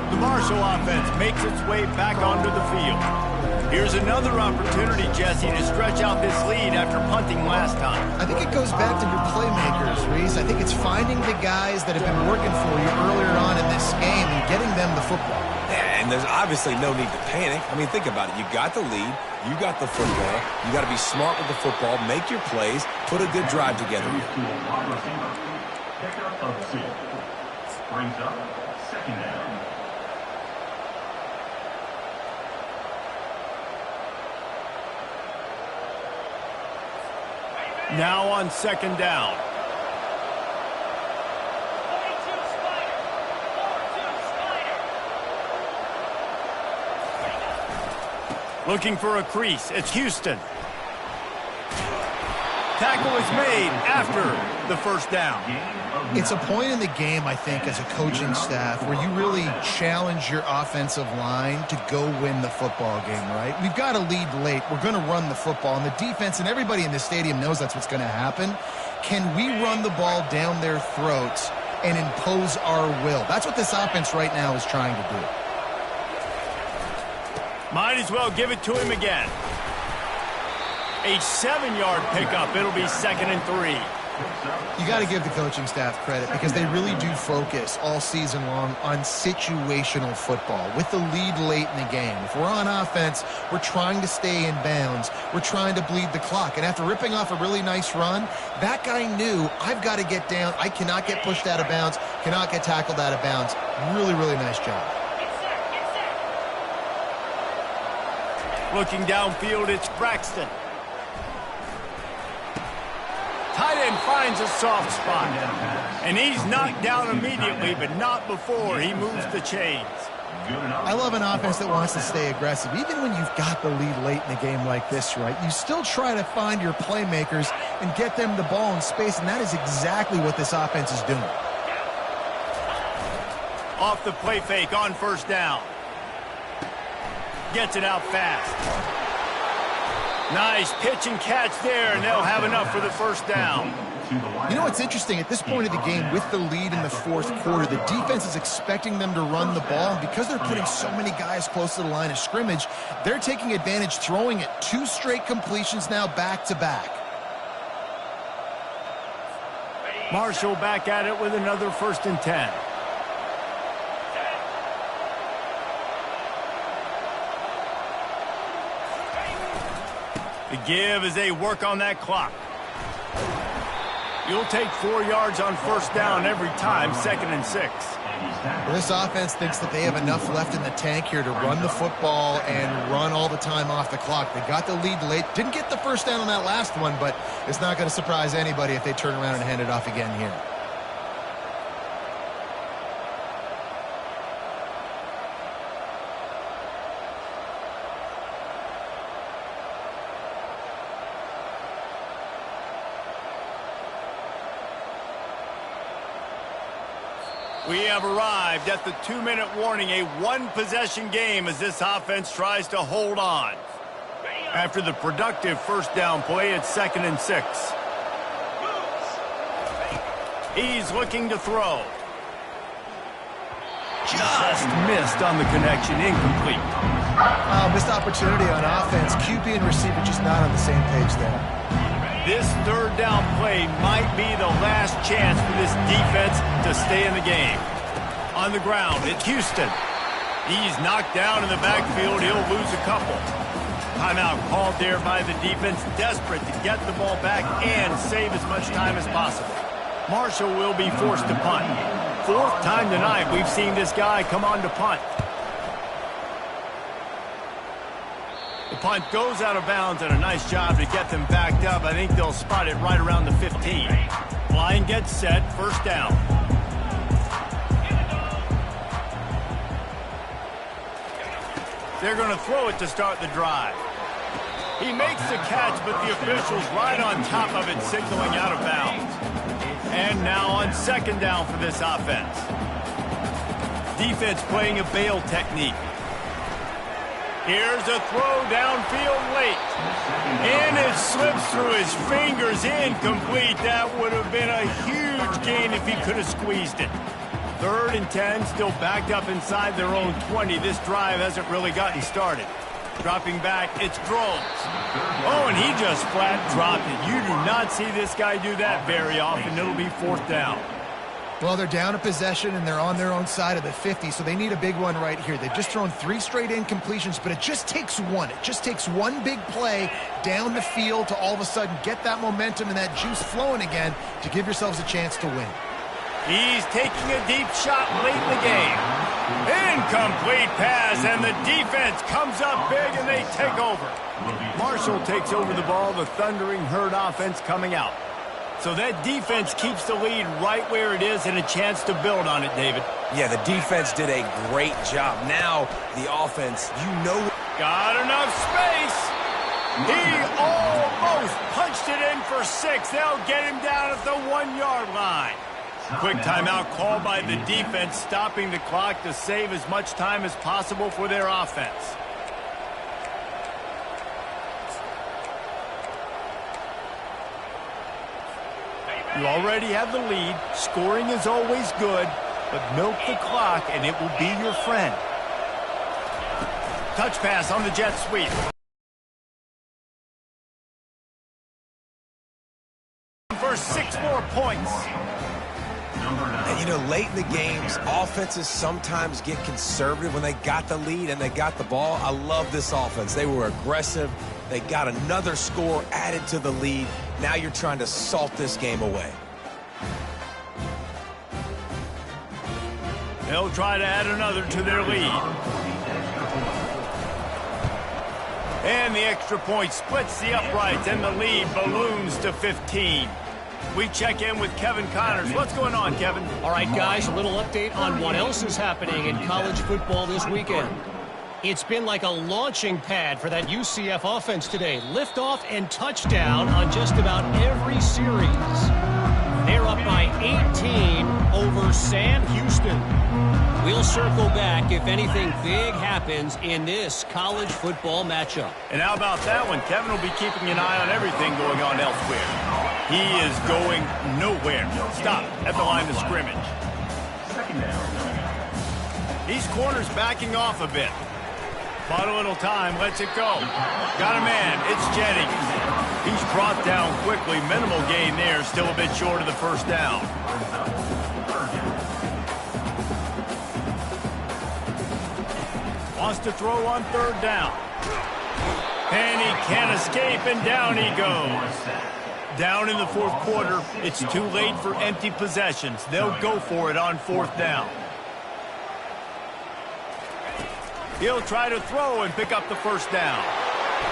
The Marshall offense makes its way back onto the field. Here's another opportunity, Jesse, to stretch out this lead after punting last time. I think it goes back to your playmakers, Reese. I think it's finding the guys that have been working for you earlier on in this game and getting them the football. Yeah, and there's obviously no need to panic. I mean, think about it. You got the lead. You got the football. You got to be smart with the football, make your plays, put a good drive together. Brings up second down. Now on second down. 42 Slider. 42 Slider. Looking for a crease. It's Houston. Tackle is made after the first down. It's a point in the game, I think, as a coaching staff where you really challenge your offensive line to go win the football game, right? We've got a lead late. We're going to run the football, and the defense and everybody in the stadium knows that's what's going to happen. Can we run the ball down their throats and impose our will? That's what this offense right now is trying to do. Might as well give it to him again. A 7-yard pickup. It'll be 2nd and 3. You got to give the coaching staff credit because they really do focus all season long on situational football with the lead late in the game. If we're on offense, we're trying to stay in bounds. We're trying to bleed the clock. And after ripping off a really nice run, that guy knew, I've got to get down. I cannot get pushed out of bounds, cannot get tackled out of bounds. Really, really nice job. Looking downfield, it's Braxton. Tight end finds a soft spot. And he's knocked down immediately, but not before he moves the chains. I love an offense that wants to stay aggressive. Even when you've got the lead late in the game like this, right, you still try to find your playmakers and get them the ball in space, and that is exactly what this offense is doing. Off the play fake on first down. Gets it out fast. Nice pitch and catch there, and they'll have enough for the first down. You know what's interesting? At this point of the game, with the lead in the fourth quarter, the defense is expecting them to run the ball. And because they're putting so many guys close to the line of scrimmage, they're taking advantage, throwing it 2 straight completions now back-to-back. Marshall back at it with another 1st and 10. The give as they work on that clock. You'll take 4 yards on first down every time, 2nd and 6. This offense thinks that they have enough left in the tank here to run the football and run all the time off the clock. They got the lead late. Didn't get the first down on that last one, but it's not going to surprise anybody if they turn around and hand it off again here. We have arrived at the 2-minute warning, a one-possession game as this offense tries to hold on. After the productive first down play, it's 2nd and 6. He's looking to throw. Just missed on the connection, incomplete. Missed opportunity on offense. QB and receiver just not on the same page there. This third down play might be the last chance for this defense to stay in the game. On the ground, it's Houston. He's knocked down in the backfield. He'll lose a couple. Timeout called there by the defense, desperate to get the ball back and save as much time as possible. Marshall will be forced to punt. 4th time tonight we've seen this guy come on to punt. The punt goes out of bounds, and a nice job to get them backed up. I think they'll spot it right around the 15. Line gets set, first down. They're going to throw it to start the drive. He makes the catch, but the official's right on top of it, signaling out of bounds. And now on 2nd down for this offense. Defense playing a bail technique. Here's a throw downfield late. And it slips through his fingers, incomplete. That would have been a huge gain if he could have squeezed it. 3rd and 10, still backed up inside their own 20. This drive hasn't really gotten started. Dropping back, it's Groves. Oh, and he just flat dropped it. You do not see this guy do that very often. It'll be 4th down. Well, they're down a possession, and they're on their own side of the 50, so they need a big one right here. They've just thrown 3 straight incompletions, but it just takes one. It just takes one big play down the field to all of a sudden get that momentum and that juice flowing again to give yourselves a chance to win. He's taking a deep shot late in the game. Incomplete pass, and the defense comes up big, and they take over. Marshall takes over the ball, the Thundering Herd offense coming out. So that defense keeps the lead right where it is and a chance to build on it, David. Yeah, the defense did a great job. Now, the offense, Got enough space. He almost punched it in for 6. They'll get him down at the 1-yard line. Quick timeout called by the defense, stopping the clock to save as much time as possible for their offense. You already have the lead. Scoring is always good, but milk the clock and it will be your friend. Touch pass on the jet sweep. For 6 more points. And, you know, late in the games, offenses sometimes get conservative when they got the lead and they got the ball. I love this offense. They were aggressive. They got another score added to the lead. Now you're trying to salt this game away. They'll try to add another to their lead. And the extra point splits the uprights, and the lead balloons to 15. We check in with Kevin Connors. What's going on, Kevin? All right, guys, a little update on what else is happening in college football this weekend. It's been like a launching pad for that UCF offense today. Liftoff and touchdown on just about every series. They're up by 18 over Sam Houston. We'll circle back if anything big happens in this college football matchup. And how about that one? Kevin will be keeping an eye on everything going on elsewhere. He is going nowhere. Stop at the line of scrimmage. These corners backing off a bit. Bought a little time, lets it go. Got a man, it's Jennings. He's brought down quickly, minimal gain there, still a bit short of the first down. Wants to throw on 3rd down. And he can't escape, and down he goes. Down in the 4th quarter, it's too late for empty possessions. They'll go for it on 4th down. He'll try to throw and pick up the first down.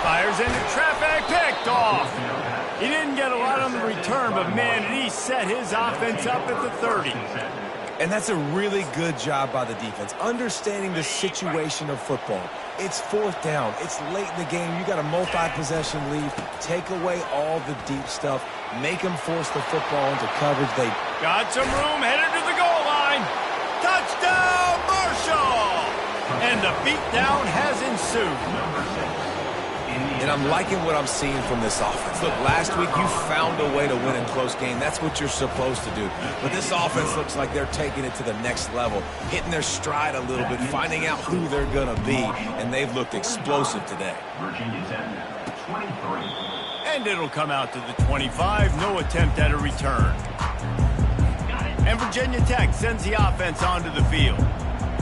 Fires into traffic, picked off. He didn't get a lot on the return, but man, did he set his offense up at the 30. And that's a really good job by the defense, understanding the situation of football. It's fourth down. It's late in the game. You got a multi-possession lead. Take away all the deep stuff. Make them force the football into coverage. They got some room, headed to the goal line. Touchdown, Marshall! And the beatdown has ensued. And I'm liking what I'm seeing from this offense. Look, last week you found a way to win a close game. That's what you're supposed to do. But this offense looks like they're taking it to the next level, hitting their stride a little bit, finding out who they're going to be, and they've looked explosive today. Virginia Tech, 23. And it'll come out to the 25. No attempt at a return. And Virginia Tech sends the offense onto the field.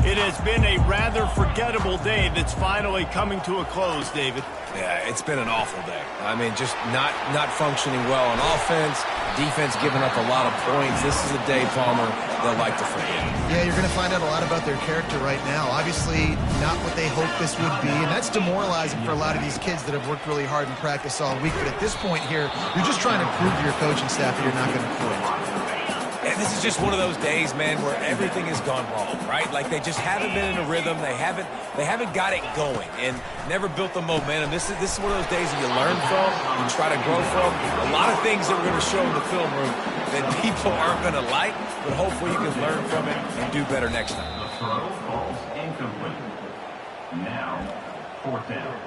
It has been a rather forgettable day that's finally coming to a close, David. Yeah, it's been an awful day. I mean, just not functioning well on offense, defense giving up a lot of points. This is a day, Palmer, they'll like to forget. Yeah, you're going to find out a lot about their character right now. Obviously, not what they hoped this would be, and that's demoralizing for a lot of these kids that have worked really hard in practice all week. But at this point here, you're just trying to prove to your coaching staff that you're not going to quit. And this is just one of those days, man, where everything has gone wrong, right? Like they just haven't been in a rhythm. They haven't got it going and never built the momentum. This is one of those days that you learn from, you try to grow from. A lot of things that we're going to show in the film room that people aren't going to like, but hopefully you can learn from it and do better next time. The throw falls incomplete. Now, fourth down.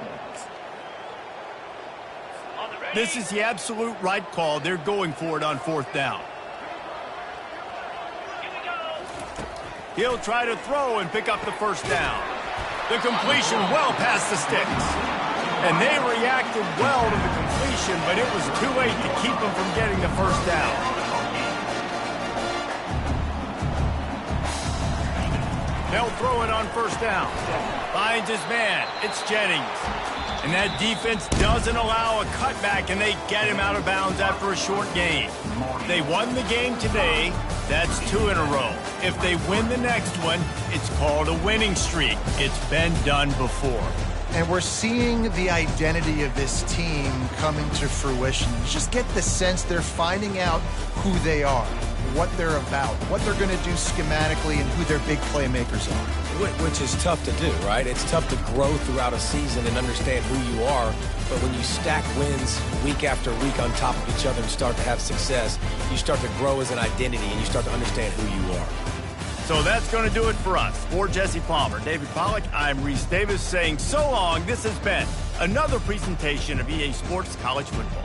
This is the absolute right call. They're going for it on fourth down. He'll try to throw and pick up the first down. The completion well past the sticks. And they reacted well to the completion, but it was too late to keep them from getting the first down. They'll throw it on first down. Finds his man. It's Jennings. And that defense doesn't allow a cutback, and they get him out of bounds after a short gain. They won the game today. That's 2 in a row. If they win the next one, it's called a winning streak. It's been done before. And we're seeing the identity of this team coming to fruition. You just get the sense they're finding out who they are, what they're about, what they're going to do schematically, and who their big playmakers are. Which is tough to do, right? It's tough to grow throughout a season and understand who you are. But when you stack wins week after week on top of each other and start to have success, you start to grow as an identity and you start to understand who you are. So that's going to do it for us. For Jesse Palmer, David Pollack, I'm Reese Davis saying so long. This has been another presentation of EA Sports College Football.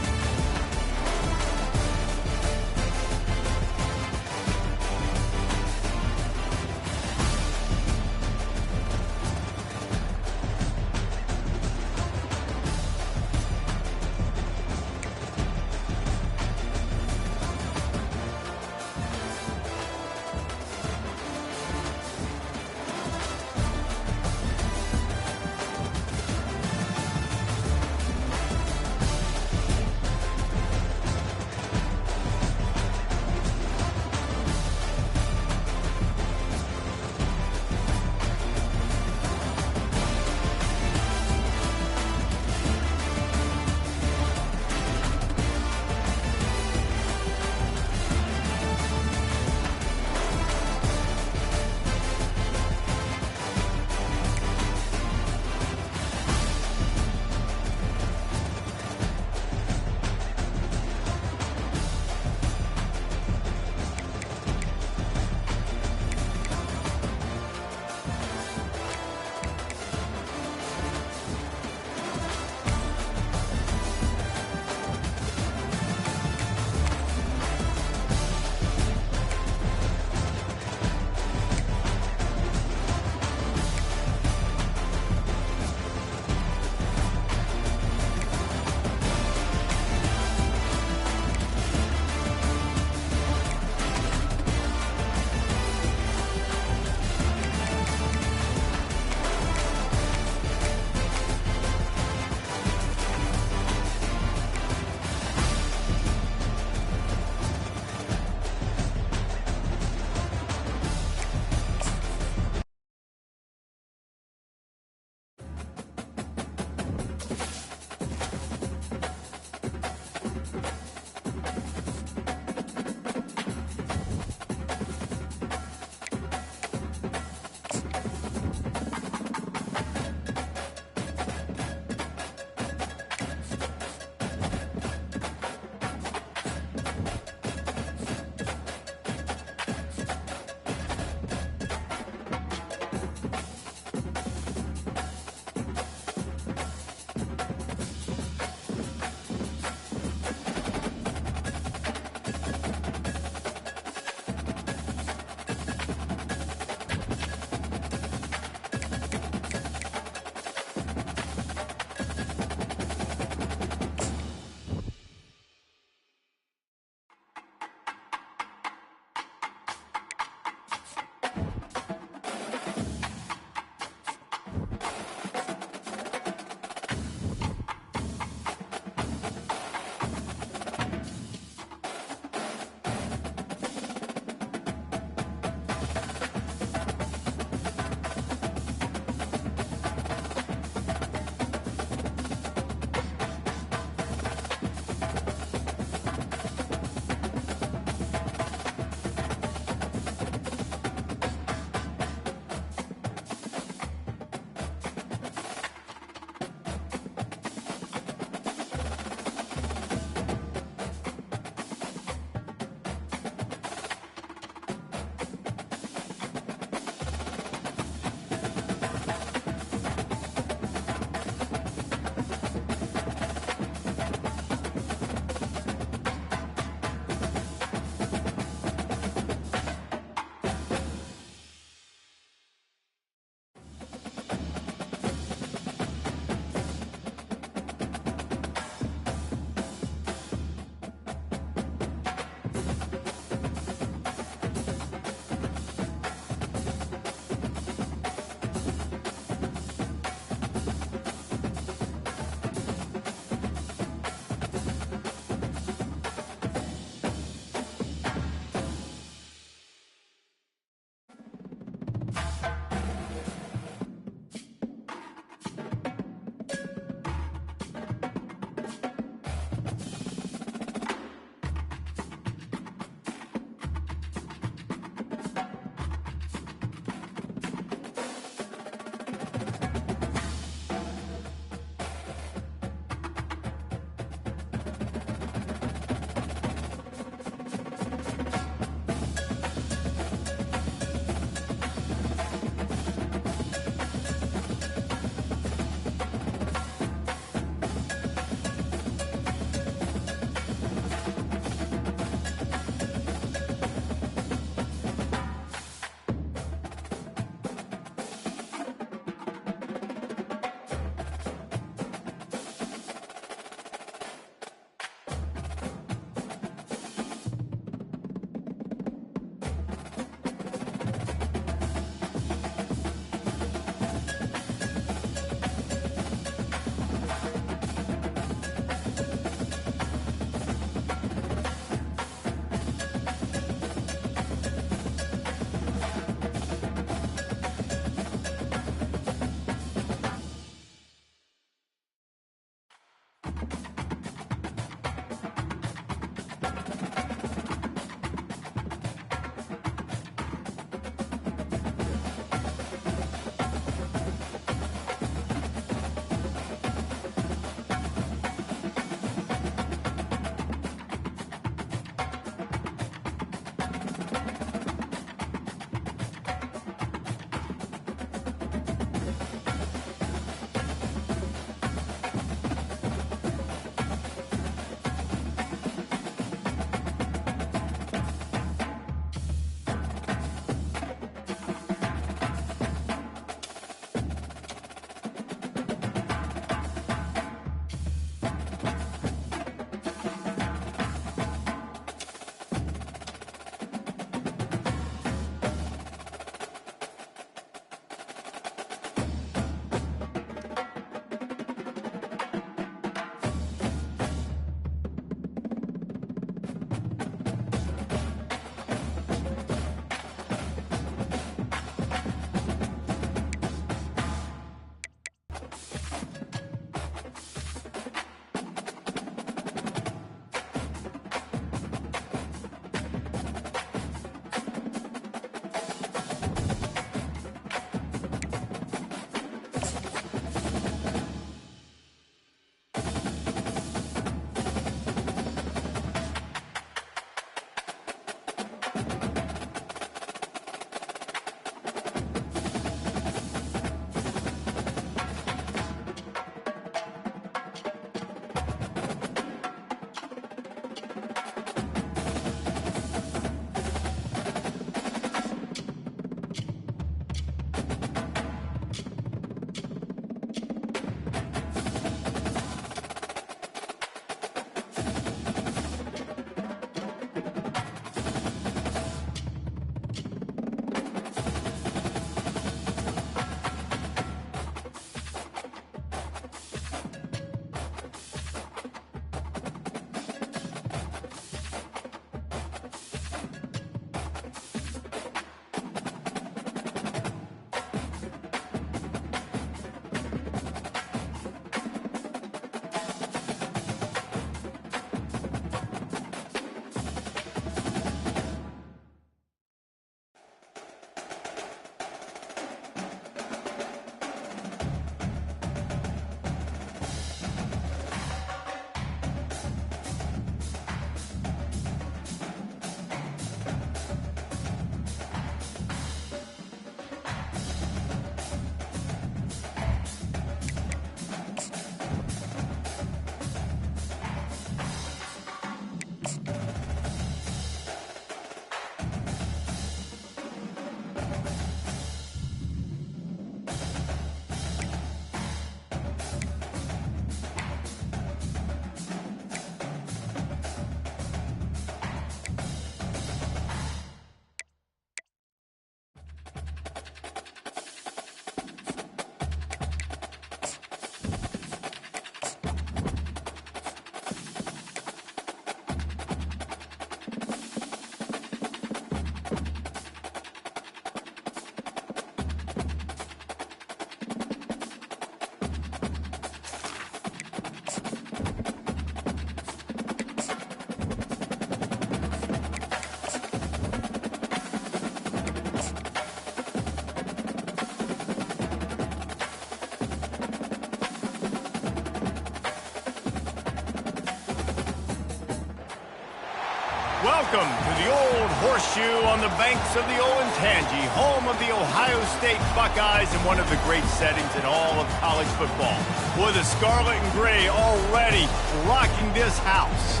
Welcome to the Old Horseshoe on the banks of the Olentangy, home of the Ohio State Buckeyes and one of the great settings in all of college football. With the scarlet and gray already rocking this house.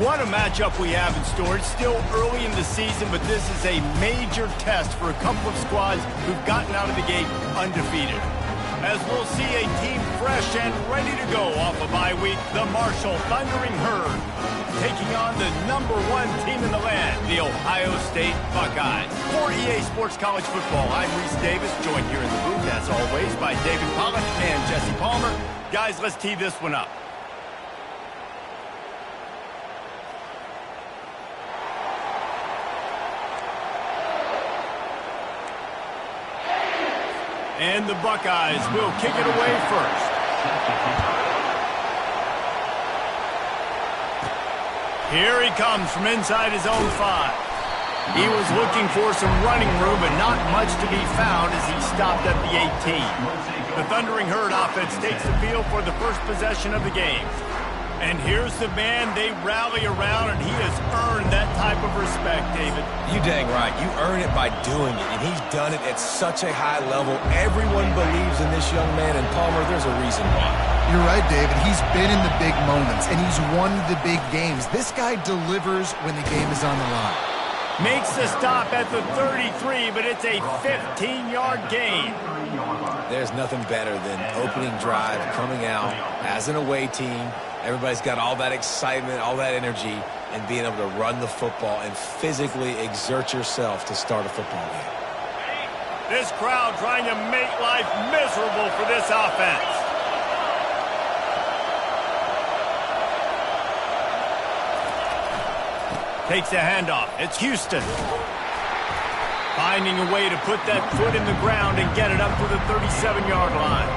What a matchup we have in store. It's still early in the season, but this is a major test for a couple of squads who've gotten out of the gate undefeated. As we'll see a team fresh and ready to go off a bye week, the Marshall Thundering Herd, taking on the #1 team in the land, the Ohio State Buckeyes. For EA Sports College Football, I'm Reese Davis, joined here in the booth, as always, by David Pollock and Jesse Palmer. Guys, let's tee this one up. And the Buckeyes will kick it away first. Here he comes from inside his own 5. He was looking for some running room, but not much to be found as he stopped at the 18. The Thundering Herd offense takes the field for the first possession of the game. And here's the man they rally around, and he has earned that type of respect, David. You dang right. You earn it by doing it, and he's done it at such a high level. Everyone believes in this young man, and Palmer, there's a reason why. You're right, David. He's been in the big moments, and he's won the big games. This guy delivers when the game is on the line. Makes the stop at the 33, but it's a 15-yard gain. There's nothing better than opening drive, coming out as an away team. Everybody's got all that excitement, all that energy, and being able to run the football and physically exert yourself to start a football game. This crowd trying to make life miserable for this offense. Takes a handoff. It's Houston. Finding a way to put that foot in the ground and get it up to the 37-yard line.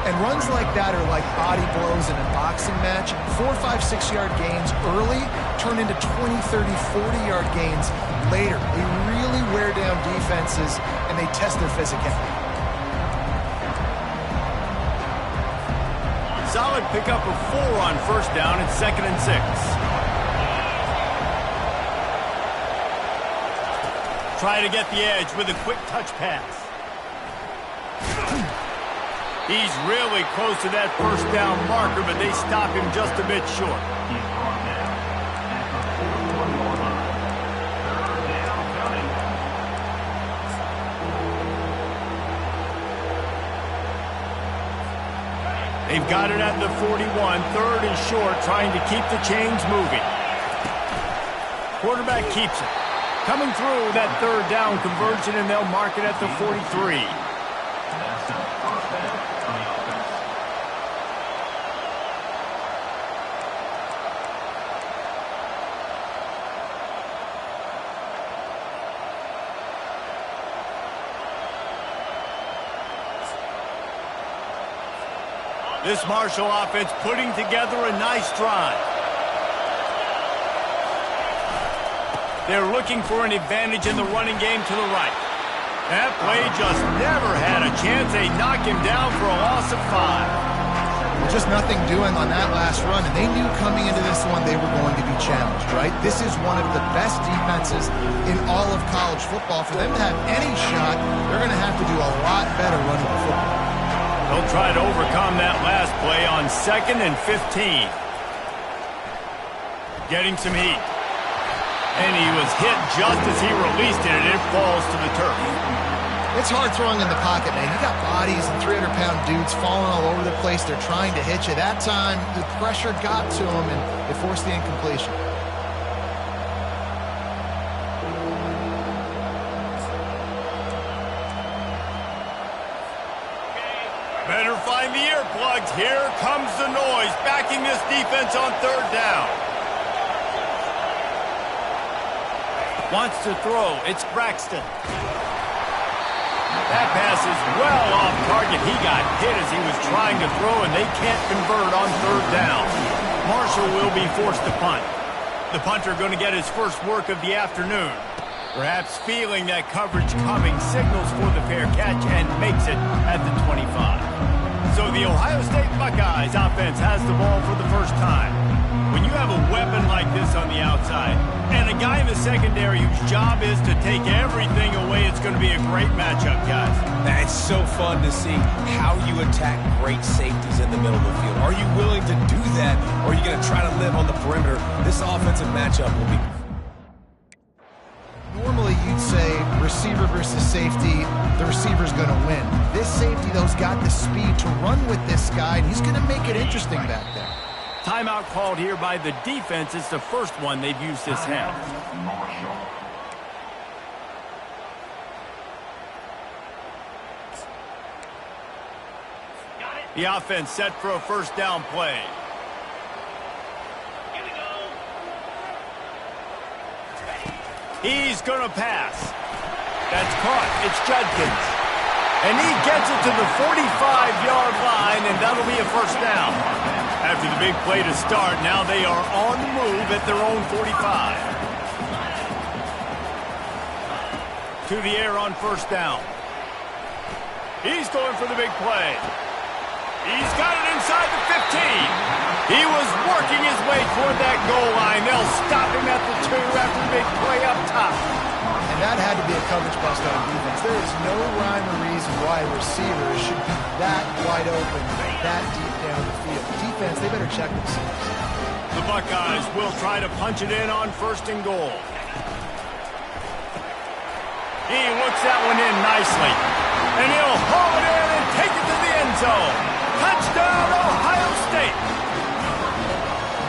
And runs like that are like body blows in a boxing match. 4, 5, 6-yard gains early turn into 20, 30, 40-yard gains later. They really wear down defenses, and they test their physicality. Solid pickup of 4 on first down and 2nd and 6. Try to get the edge with a quick touch pass. He's really close to that first down marker, but they stop him just a bit short. They've got it at the 41, 3rd and short, trying to keep the chains moving. Quarterback keeps it. Coming through that 3rd down conversion, and they'll mark it at the 43. This Marshall offense putting together a nice drive. They're looking for an advantage in the running game to the right. That play just never had a chance. They knock him down for a loss of 5. Just nothing doing on that last run, and they knew coming into this one they were going to be challenged, right? This is one of the best defenses in all of college football. For them to have any shot, they're going to have to do a lot better running the football. They'll try to overcome that last play on 2nd and 15. Getting some heat. And he was hit just as he released it, and it falls to the turf. It's hard throwing in the pocket, man. You got bodies and 300-pound dudes falling all over the place. They're trying to hit you. That time, the pressure got to him, and it forced the incompletion. Better find the earplugs. Here comes the noise, backing this defense on 3rd down. Wants to throw. It's Braxton. That pass is well off target. He got hit as he was trying to throw, and they can't convert on 3rd down. Marshall will be forced to punt. The punter going to get his first work of the afternoon. Perhaps feeling that coverage coming, signals for the fair catch and makes it at the 25. So the Ohio State Buckeyes offense has the ball for the first time. When you have a weapon like this on the outside, and a guy in the secondary whose job is to take everything away, it's going to be a great matchup, guys. It's so fun to see how you attack great safeties in the middle of the field. Are you willing to do that, or are you going to try to live on the perimeter? This offensive matchup will be... Normally, you'd say receiver versus safety, the receiver's going to win. This safety, though, has got the speed to run with this guy, and he's going to make it interesting back there. Timeout called here by the defense. It's the first one they've used this half. The offense set for a first down play. Here we go. He's going to pass. That's caught. It's Judkins. And he gets it to the 45-yard line, and that'll be a first down. After the big play to start, now they are on the move at their own 45. To the air on first down. He's going for the big play. He's got it inside the 15. He was working his way toward that goal line. They'll stop him at the 2 after the big play up top. And that had to be a coverage bust on defense. There is no rhyme or reason why receivers should be that wide open, that deep down the field. Defense, they better check themselves. The Buckeyes will try to punch it in on first and goal. He looks that one in nicely. And he'll haul it in and take it to the end zone. Touchdown, Ohio State.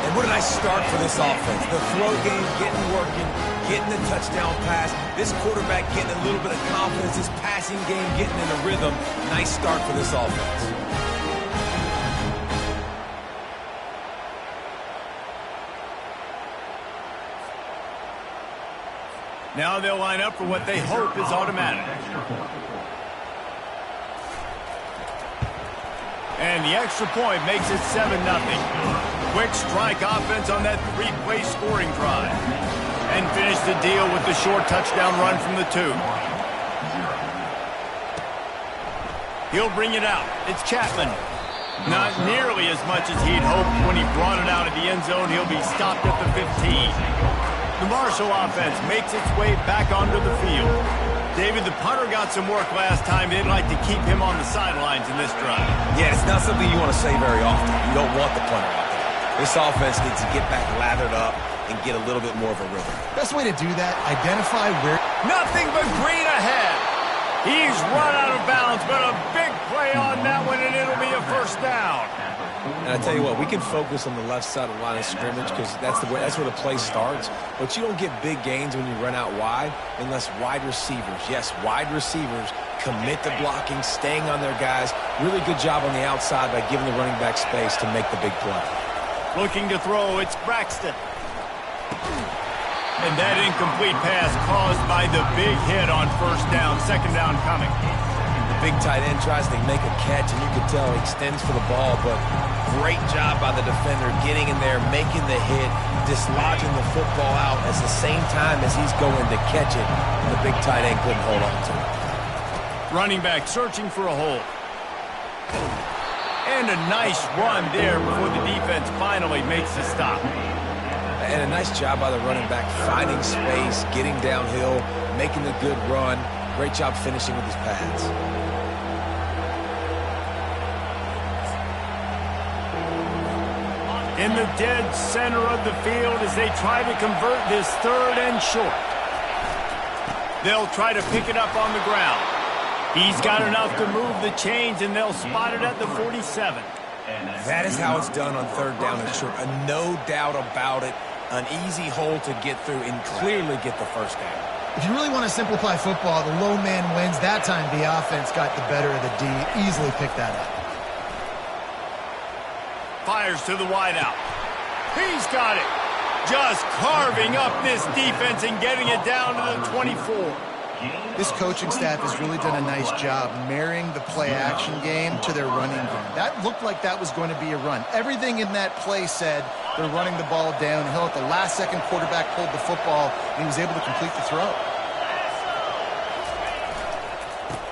And what a nice start for this offense. The throw game getting working, getting the touchdown pass. This quarterback getting a little bit of confidence. This passing game getting in a rhythm. Nice start for this offense. Now they'll line up for what they hope is automatic. And the extra point makes it 7-0. Quick strike offense on that 3-play scoring drive. And finish the deal with the short touchdown run from the 2. He'll bring it out. It's Chapman. Not nearly as much as he'd hoped when he brought it out of the end zone. He'll be stopped at the 15. The Marshall offense makes its way back onto the field. David, the punter got some work last time. They'd like to keep him on the sidelines in this drive. Yeah, it's not something you want to say very often. You don't want the punter out there. This offense needs to get back lathered up and get a little bit more of a rhythm. Best way to do that, identify where... Nothing but green ahead. He's run out of bounds, but a big play on that one, and it'll be a first down. And I tell you what, we can focus on the left side of the line of scrimmage because that's where the play starts. But you don't get big gains when you run out wide unless wide receivers, yes, wide receivers, commit to blocking, staying on their guys. Really good job on the outside by giving the running back space to make the big play. Looking to throw, it's Braxton. And that incomplete pass caused by the big hit on first down, second down coming. The big tight end tries to make a catch, and you can tell he extends for the ball, but great job by the defender getting in there, making the hit, dislodging the football out at the same time as he's going to catch it, and the big tight end couldn't hold on to it. Running back searching for a hole. And a nice run there before the defense finally makes the stop. And a nice job by the running back, finding space, getting downhill, making the good run. Great job finishing with his pads. In the dead center of the field as they try to convert this third and short. They'll try to pick it up on the ground. He's got enough to move the chains, and they'll spot it at the 47. That is how it's done on third down and short. No doubt about it. An easy hole to get through and clearly get the first down. If you really want to simplify football, the low man wins. That time the offense got the better of the D. Easily picked that up. Fires to the wideout. He's got it. Just carving up this defense and getting it down to the 24. This coaching staff has really done a nice job marrying the play-action game to their running game. That looked like that was going to be a run. Everything in that play said they're running the ball downhill. At the last second, quarterback pulled the football, and he was able to complete the throw.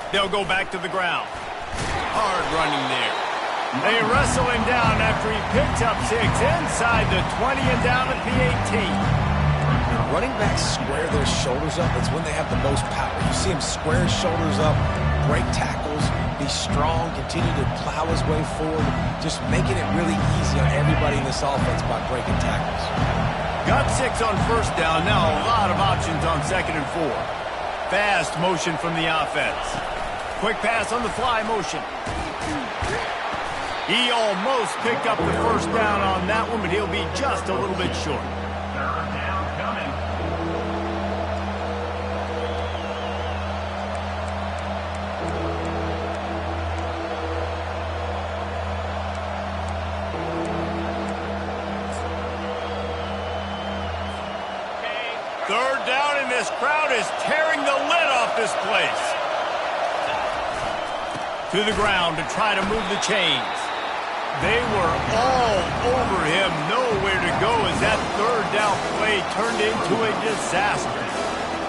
They'll go back to the ground. Hard running there. They wrestle him down after he picks up 6 inside the 20 and down at the 18. Running backs square their shoulders up. It's when they have the most power. You see him square his shoulders up, break tackles, be strong, continue to plow his way forward, just making it really easy on everybody in this offense by breaking tackles. Got 6 on first down. Now a lot of options on 2nd and 4. Fast motion from the offense. Quick pass on the fly motion. He almost picked up the first down on that one, but he'll be just a little bit short. Third down coming. Third down, and this crowd is tearing the lid off this place. To the ground to try to move the chains. They were all over him, nowhere to go as that third down play turned into a disaster.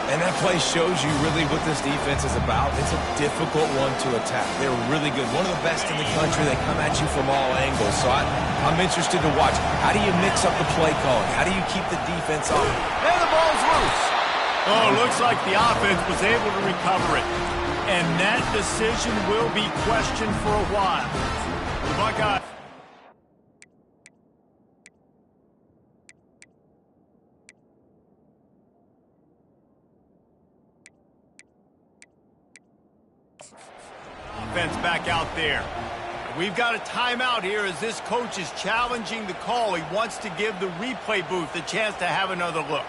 And that play shows you really what this defense is about. It's a difficult one to attack. They're really good. One of the best in the country. They come at you from all angles. So I'm interested to watch. How do you mix up the play calling? How do you keep the defense on? And the ball's loose. Oh, looks like the offense was able to recover it. And that decision will be questioned for a while. The Buckeyes. Offense back out there. We've got a timeout here as this coach is challenging the call. He wants to give the replay booth a chance to have another look.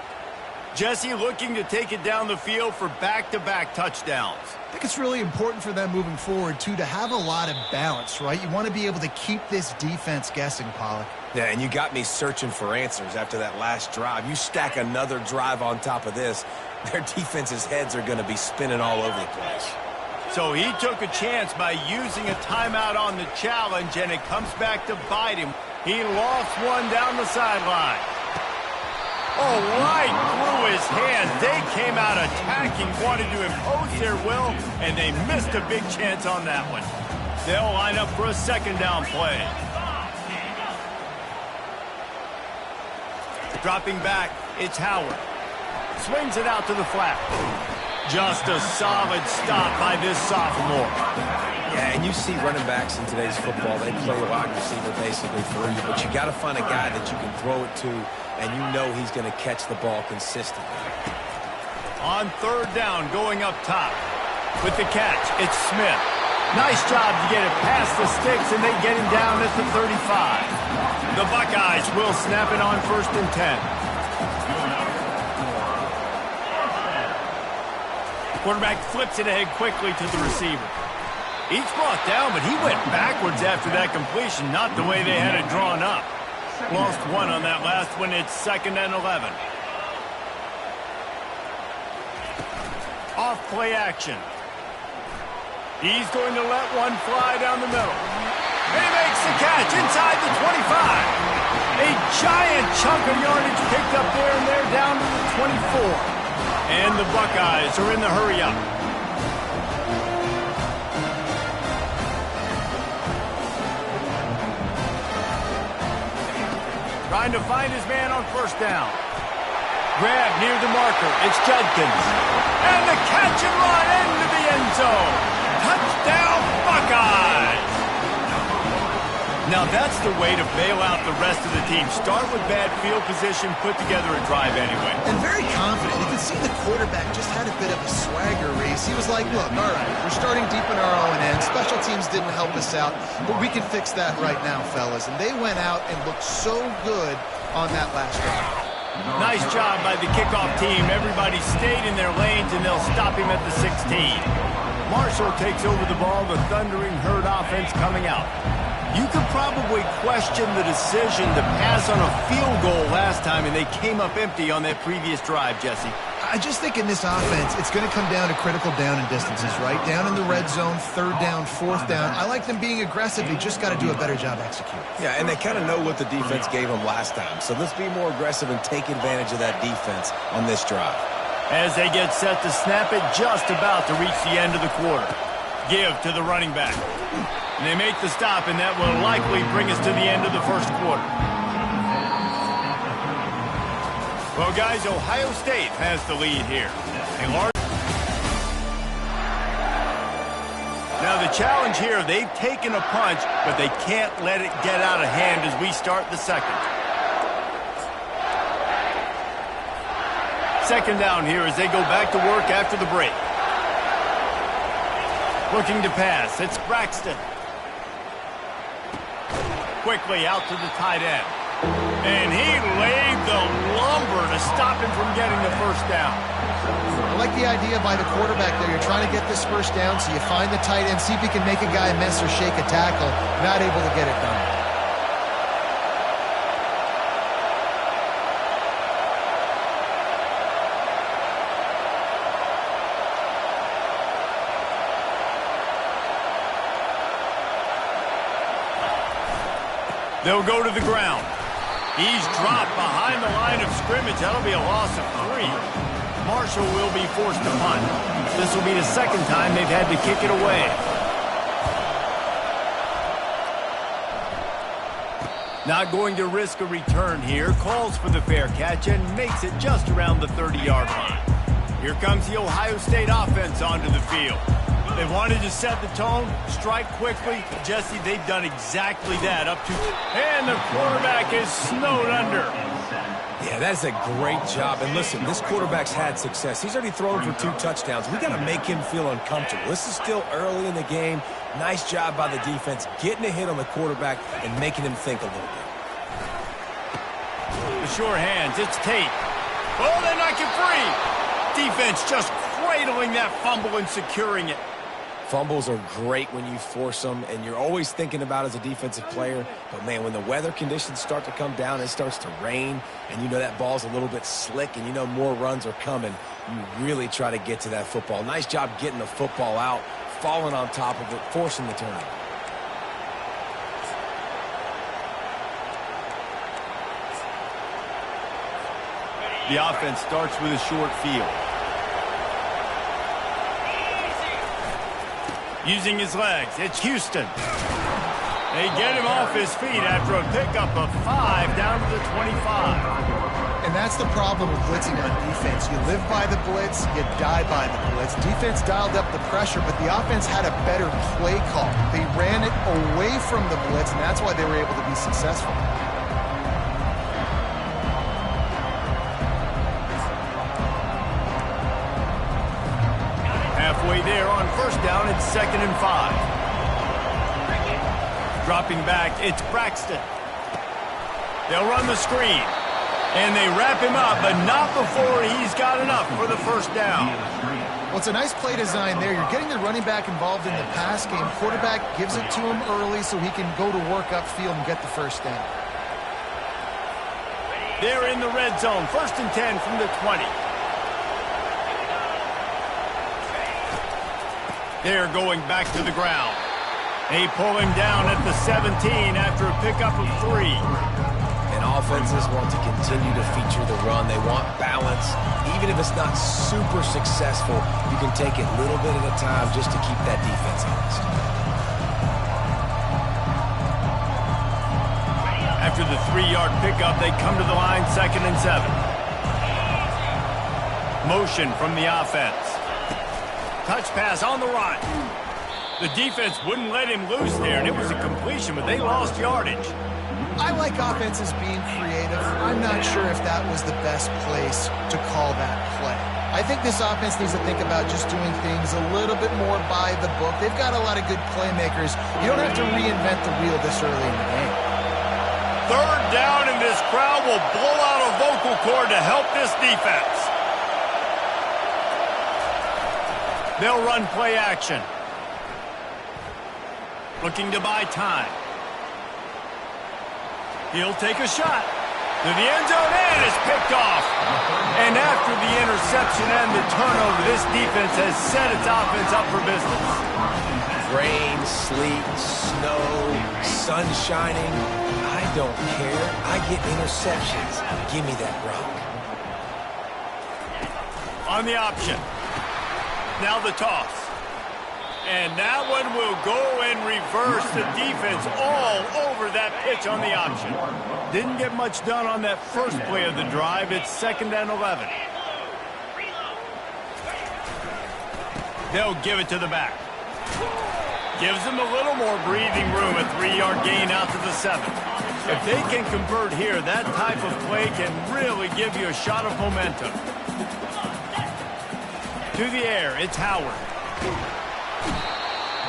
Jesse looking to take it down the field for back-to-back touchdowns. I think it's really important for them moving forward, too, to have a lot of balance, right? You want to be able to keep this defense guessing, Pollack. Yeah, and you got me searching for answers after that last drive. You stack another drive on top of this, their defense's heads are going to be spinning all over the place. So he took a chance by using a timeout on the challenge, and it comes back to bite him. He lost one down the sideline. Oh, right through his hands. They came out attacking, wanted to impose their will, and they missed a big chance on that one. They'll line up for a 2nd down play. Dropping back, it's Howard. Swings it out to the flat. Just a solid stop by this sophomore. Yeah, and you see running backs in today's football, they play wide receiver basically for you, but you got to find a guy that you can throw it to, and you know he's going to catch the ball consistently. On 3rd down, going up top. With the catch, it's Smith. Nice job to get it past the sticks, and they get him down at the 35. The Buckeyes will snap it on 1st and 10. Quarterback flips it ahead quickly to the receiver. He's brought down, but he went backwards after that completion, not the way they had it drawn up. Lost one on that last one. It's 2nd and 11. Off play action. He's going to let one fly down the middle. He makes the catch inside the 25. A giant chunk of yardage picked up there, and they're down to the 24. And the Buckeyes are in the hurry-up. Trying to find his man on 1st down. Grab near the marker. It's Judkins. And the catch and run into the end zone. Touchdown, Buckeyes! Now that's the way to bail out the rest of the team. Start with bad field position, put together a drive anyway. And very confident. You can see the quarterback just had a bit of a swagger race. He was like, look, all right, we're starting deep in our own end. Special teams didn't help us out, but we can fix that right now, fellas. And they went out and looked so good on that last drive. Nice job by the kickoff team. Everybody stayed in their lanes, and they'll stop him at the 16. Marshall takes over the ball. The Thundering Herd offense coming out. You could probably question the decision to pass on a field goal last time, and they came up empty on that previous drive, Jesse. I just think in this offense, it's going to come down to critical down and distances, right? Down in the red zone, 3rd down, 4th down. I like them being aggressive. They just got to do a better job executing. Yeah, and they kind of know what the defense gave them last time. So let's be more aggressive and take advantage of that defense on this drive. As they get set to snap it, just about to reach the end of the quarter. Give to the running back. And they make the stop, and that will likely bring us to the end of the first quarter. Well, guys, Ohio State has the lead here. Now, the challenge here, they've taken a punch, but they can't let it get out of hand as we start the second. Second down here as they go back to work after the break. Looking to pass. It's Braxton. Quickly out to the tight end. And he laid the lumber to stop him from getting the first down. I like the idea by the quarterback there. You're trying to get this first down, so you find the tight end, see if you can make a guy miss or shake a tackle. Not able to get it done. They'll go to the ground. He's dropped behind the line of scrimmage. That'll be a loss of 3. Marshall will be forced to punt. This will be the second time they've had to kick it away. Not going to risk a return here. Calls for the fair catch and makes it just around the 30-yard line. Here comes the Ohio State offense onto the field. They wanted to set the tone, strike quickly. Jesse, they've done exactly that up to... And the quarterback is snowed under. Yeah, that's a great job. And listen, this quarterback's had success. He's already thrown for 2 touchdowns. We got to make him feel uncomfortable. This is still early in the game. Nice job by the defense, getting a hit on the quarterback and making him think a little bit. The sure hands, it's Tate. Oh, they knock it free. Defense just cradling that fumble and securing it. Fumbles are great when you force them, and you're always thinking about as a defensive player. But, man, when the weather conditions start to come down, it starts to rain, and you know that ball's a little bit slick, and you know more runs are coming, you really try to get to that football. Nice job getting the football out, falling on top of it, forcing the turnover. The offense starts with a short field. Using his legs, it's Houston. They get him off his feet after a pickup of 5 down to the 25. And that's the problem with blitzing on defense. You live by the blitz, you die by the blitz. Defense dialed up the pressure, but the offense had a better play call. They ran it away from the blitz, and that's why they were able to be successful. Halfway there on first down, it's 2nd and 5. Dropping back, it's Braxton. They'll run the screen. And they wrap him up, but not before he's got enough for the first down. Well, it's a nice play design there. You're getting the running back involved in the pass game. Quarterback gives it to him early so he can go to work upfield and get the first down. They're in the red zone. 1st and 10 from the 20. They're going back to the ground. They pull him down at the 17 after a pickup of 3. And offenses want to continue to feature the run. They want balance. Even if it's not super successful, you can take it little bit at a time just to keep that defense honest. After the 3-yard pickup, they come to the line, 2nd and 7. Motion from the offense. Touch pass on the run. The defense wouldn't let him loose there, and it was a completion, but they lost yardage. I like offenses being creative. I'm not sure if that was the best place to call that play. I think this offense needs to think about just doing things a little bit more by the book. They've got a lot of good playmakers. You don't have to reinvent the wheel this early in the game. 3rd down, and this crowd will blow out a vocal cord to help this defense. They'll run play action. Looking to buy time. He'll take a shot to the end zone, and it's picked off. And after the interception and the turnover, this defense has set its offense up for business. Rain, sleet, snow, sun shining. I don't care. I get interceptions. Give me that rock. On the option. Now the toss. And And that one will go and reverse the defense all over that pitch on the option. Didn't get much done on that first play of the drive. It's 2nd and 11. They'll give it to the back. Gives them a little more breathing room, a 3-yard gain out to the 7. If they can convert here, that type of play can really give you a shot of momentum. To the air, it's Howard.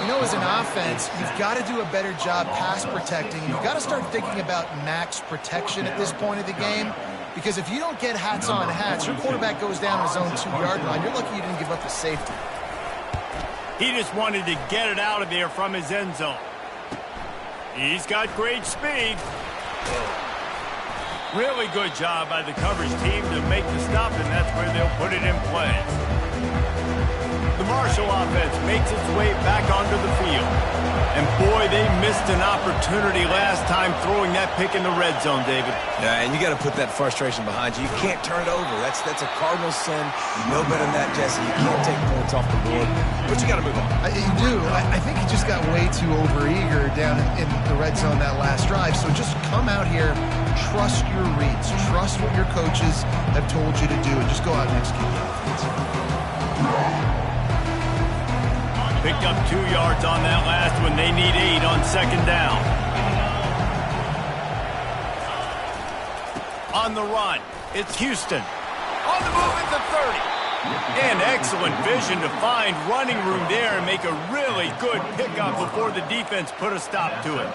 You know, as an offense, you've got to do a better job pass protecting. You've got to start thinking about max protection at this point of the game, because if you don't get hats on hats, your quarterback goes down his own 2-yard line. You're lucky you didn't give up a safety. He just wanted to get it out of there from his end zone. He's got great speed. Really good job by the coverage team to make the stop, and that's where they'll put it in play. The Marshall offense makes its way back onto the field. And boy, they missed an opportunity last time throwing that pick in the red zone, David. Yeah, and you got to put that frustration behind you. You can't turn it over. That's a cardinal sin. You know better than that, Jesse. You can't take points off the board, but you got to move on. You do. I think he just got way too overeager down in the red zone that last drive. So just come out here, trust your reads, trust what your coaches have told you to do, and just go out and execute the offense. Picked up 2 yards on that last one. They need 8 on 2nd down. On the run, it's Houston. On the move at the 30. And excellent vision to find running room there and make a really good pickup before the defense put a stop to it.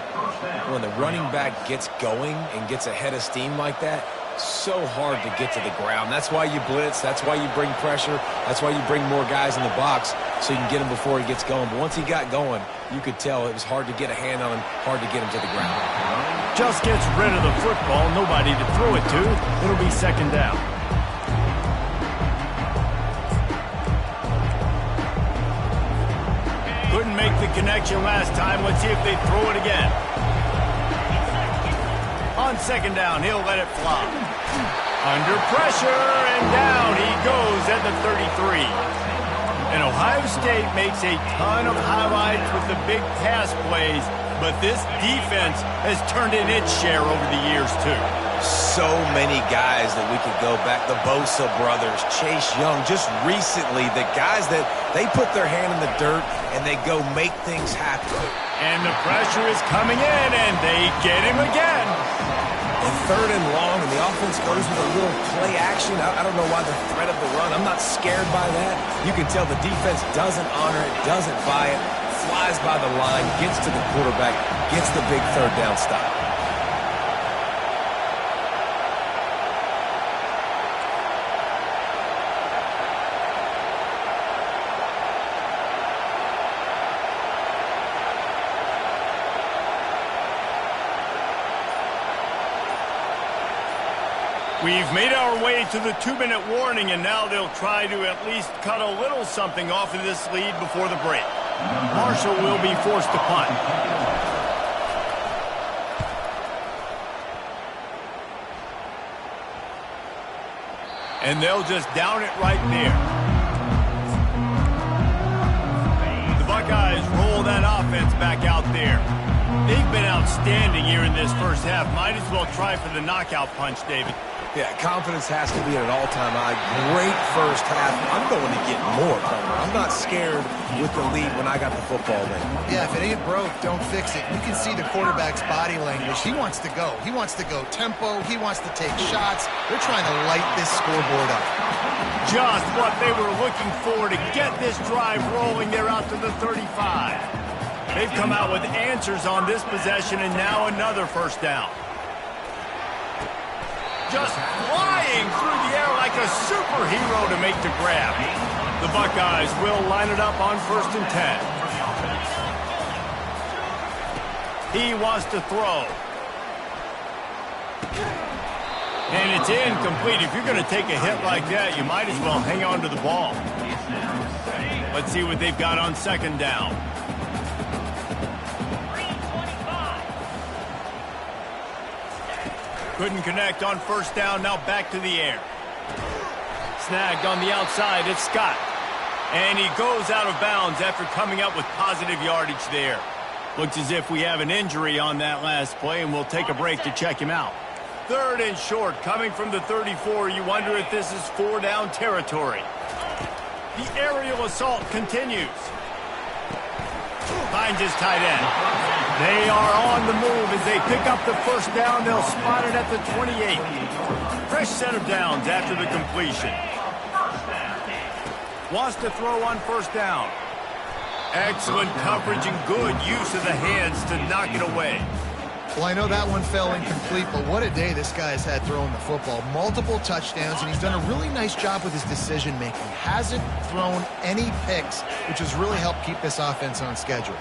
When the running back gets going and gets ahead of steam like that, so hard to get to the ground. That's why you blitz. That's why you bring pressure. That's why you bring more guys in the box so you can get him before he gets going. But once he got going, you could tell it was hard to get a hand on him, hard to get him to the ground. Just gets rid of the football. Nobody to throw it to. It'll be 2nd down. Couldn't make the connection last time. Let's see if they throw it again. On 2nd down, he'll let it fly. Under pressure, and down he goes at the 33. And Ohio State makes a ton of highlights with the big pass plays, but this defense has turned in its share over the years, too. So many guys that we could go back. The Bosa brothers, Chase Young, just recently, the guys that they put their hand in the dirt and they go make things happen. And the pressure is coming in, and they get him again. And 3rd and long, and the offense goes with a little play action. I don't know why the threat of the run. I'm not scared by that. You can tell the defense doesn't honor it, doesn't buy it, flies by the line, gets to the quarterback, gets the big 3rd down stop. We've made our way to the 2-minute warning, and now they'll try to at least cut a little something off of this lead before the break. Marshall will be forced to punt. And they'll just down it right there. The Buckeyes roll that offense back out there. They've been outstanding here in this first half. Might as well try for the knockout punch, David. Yeah, confidence has to be at an all-time high. Great first half. I'm going to get more, Comer. I'm not scared with the lead when I got the football there. Yeah, if it ain't broke, don't fix it. You can see the quarterback's body language. He wants to go. He wants to go tempo. He wants to take shots. They're trying to light this scoreboard up. Just what they were looking for to get this drive rolling. They're out to the 35. They've come out with answers on this possession, and now another first down. Just flying through the air like a superhero to make the grab. The Buckeyes will line it up on 1st and 10. He wants to throw. And it's incomplete. If you're going to take a hit like that, you might as well hang on to the ball. Let's see what they've got on 2nd down. Couldn't connect on 1st down. Now back to the air. Snagged on the outside. It's Scott. And he goes out of bounds after coming up with positive yardage there. Looks as if we have an injury on that last play, and we'll take a break to check him out. 3rd and short, coming from the 34. You wonder if this is 4-down territory. The aerial assault continues. Finds his tight end. They are on the move as they pick up the first down. They'll spot it at the 28. Fresh set of downs after the completion. Wants to throw on first down. Excellent coverage and good use of the hands to knock it away. Well, I know that one fell incomplete, but what a day this guy has had throwing the football. Multiple touchdowns, and he's done a really nice job with his decision-making. Hasn't thrown any picks, which has really helped keep this offense on schedule.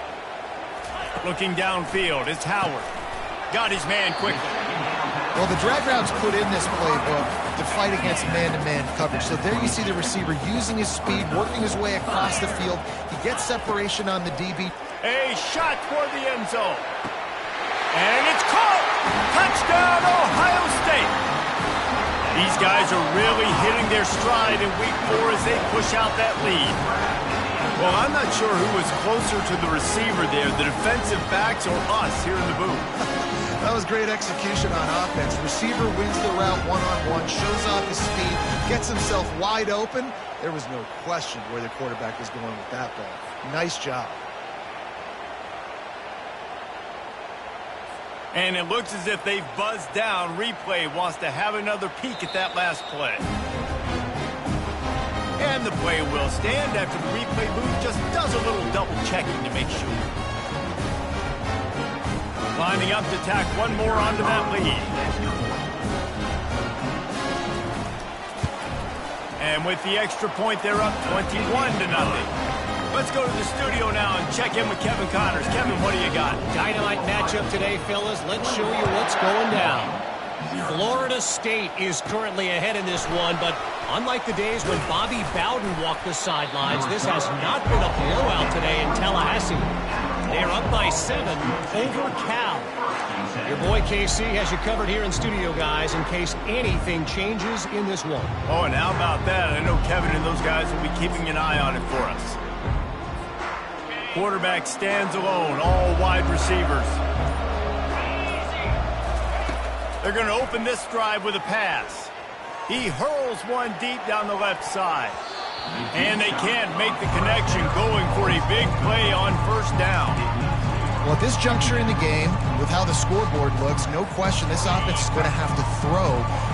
Looking downfield, it's Howard. Got his man quickly. Well, the drag routes put in this playbook to fight against man-to-man coverage. So there you see the receiver using his speed, working his way across the field. He gets separation on the DB. A shot toward the end zone. And it's caught! Touchdown, Ohio State! These guys are really hitting their stride in week 4 as they push out that lead. Well, I'm not sure who was closer to the receiver there, the defensive backs or us here in the booth. That was great execution on offense. Receiver wins the route one-on-one, shows off his speed, gets himself wide open. There was no question where the quarterback was going with that ball. Nice job. And it looks as if they've buzzed down. Replay wants to have another peek at that last play. And the play will stand after the replay booth just does a little double checking to make sure. Lining up to tack one more onto that lead. And with the extra point, they're up 21-0. Let's go to the studio now and check in with Kevin Connors. Kevin, what do you got? Dynamite matchup today, fellas. Let's show you what's going down. Florida State is currently ahead in this one, but unlike the days when Bobby Bowden walked the sidelines, this has not been a blowout today in Tallahassee. They're up by 7 over Cal. Your boy KC has you covered here in studio, guys, in case anything changes in this one. Oh, and how about that? I know Kevin and those guys will be keeping an eye on it for us. Quarterback stands alone, all wide receivers. They're going to open this drive with a pass. He hurls one deep down the left side. And they can't make the connection, going for a big play on first down. Well, at this juncture in the game, with how the scoreboard looks, no question this offense is going to have to throw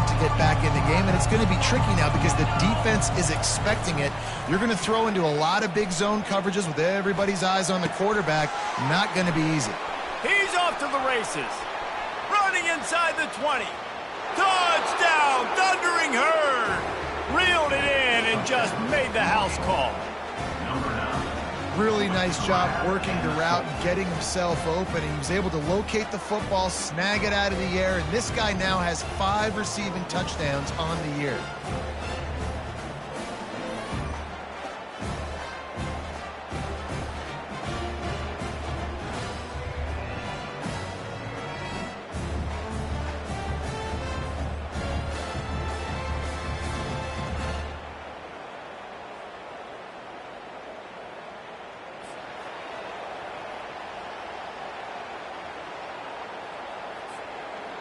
to get back in the game, and it's going to be tricky now because the defense is expecting it. You're going to throw into a lot of big zone coverages with everybody's eyes on the quarterback. Not going to be easy. He's off to the races. Running inside the 20. Touchdown, Thundering Herd. Reeled it in and just made the house call. Really nice job working the route and getting himself open. He was able to locate the football, snag it out of the air, and this guy now has 5 receiving touchdowns on the year.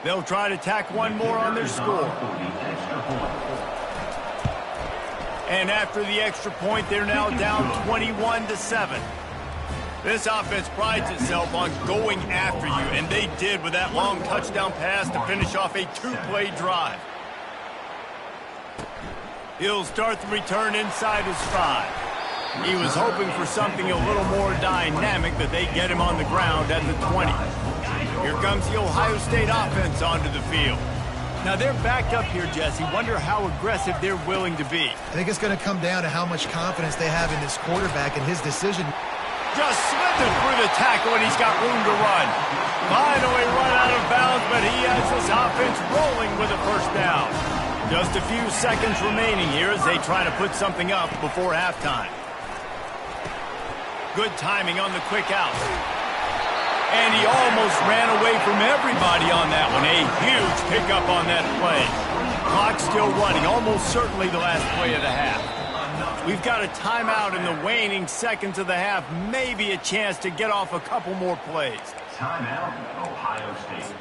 They'll try to tack one more on their score. And after the extra point, they're now down 21-7. This offense prides itself on going after you, and they did with that long touchdown pass to finish off a 2-play drive. He'll start the return inside his 5. He was hoping for something a little more dynamic, but they get him on the ground at the 20. Here comes the Ohio State offense onto the field. Now they're backed up here, Jesse. Wonder how aggressive they're willing to be. I think it's going to come down to how much confidence they have in this quarterback and his decision. Just slithers through the tackle, and he's got room to run. Finally run out of bounds, but he has this offense rolling with a first down. Just a few seconds remaining here as they try to put something up before halftime. Good timing on the quick out. And he almost ran away from everybody on that one. A huge pickup on that play. Clock still running, almost certainly the last play of the half. We've got a timeout in the waning seconds of the half. Maybe a chance to get off a couple more plays. Timeout, Ohio State.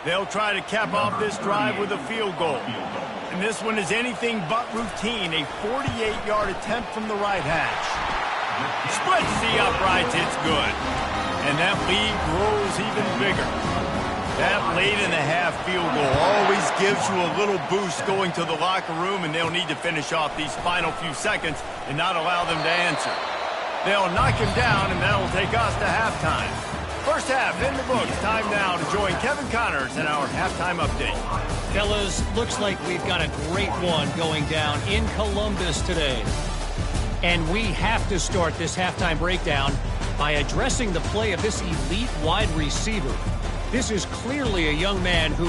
They'll try to cap off this drive with a field goal. And this one is anything but routine. A 48-yard attempt from the right hash. Splits the uprights. It's good. And that lead grows even bigger. That late in the half field goal always gives you a little boost going to the locker room, and they'll need to finish off these final few seconds and not allow them to answer. They'll knock him down, and that'll take us to halftime. First half in the books. Time now to join Kevin Connors in our halftime update. Fellas, looks like we've got a great one going down in Columbus today. And we have to start this halftime breakdown by addressing the play of this elite wide receiver. This is clearly a young man who,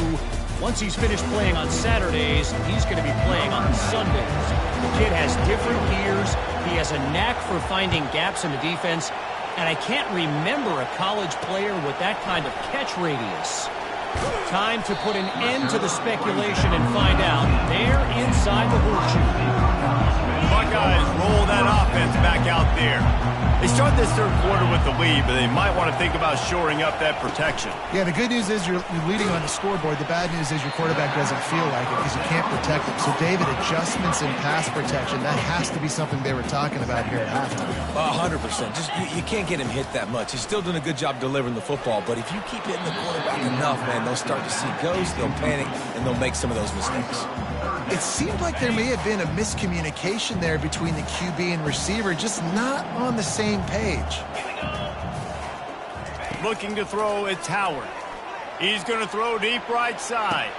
once he's finished playing on Saturdays, he's going to be playing on Sundays. The kid has different gears. He has a knack for finding gaps in the defense. And I can't remember a college player with that kind of catch radius. Time to put an end to the speculation and find out. They're inside the horseshoe. Buckeyes roll that offense back out there. They start this third quarter with the lead, but they might want to think about shoring up that protection. Yeah, the good news is you're leading on the scoreboard. The bad news is your quarterback doesn't feel like it because you can't protect him. So, David, adjustments in pass protection, that has to be something they were talking about here at halftime. 100%. Just you can't get him hit that much. He's still doing a good job delivering the football, but if you keep hitting the quarterback enough, man, they'll start to see ghosts, they'll panic, and they'll make some of those mistakes. It seemed like there may have been a miscommunication there between the QB and receiver, just not on the same page. Looking to throw, it's Howard. He's going to throw deep right side.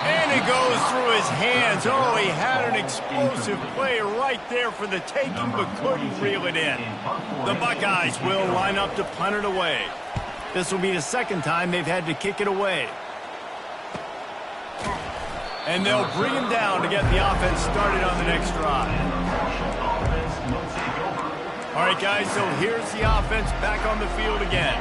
And it goes through his hands. Oh, he had an explosive play right there for the taking, but couldn't reel it in. The Buckeyes will line up to punt it away. This will be the second time they've had to kick it away. And they'll bring him down to get the offense started on the next drive. All right, guys, so here's the offense back on the field again.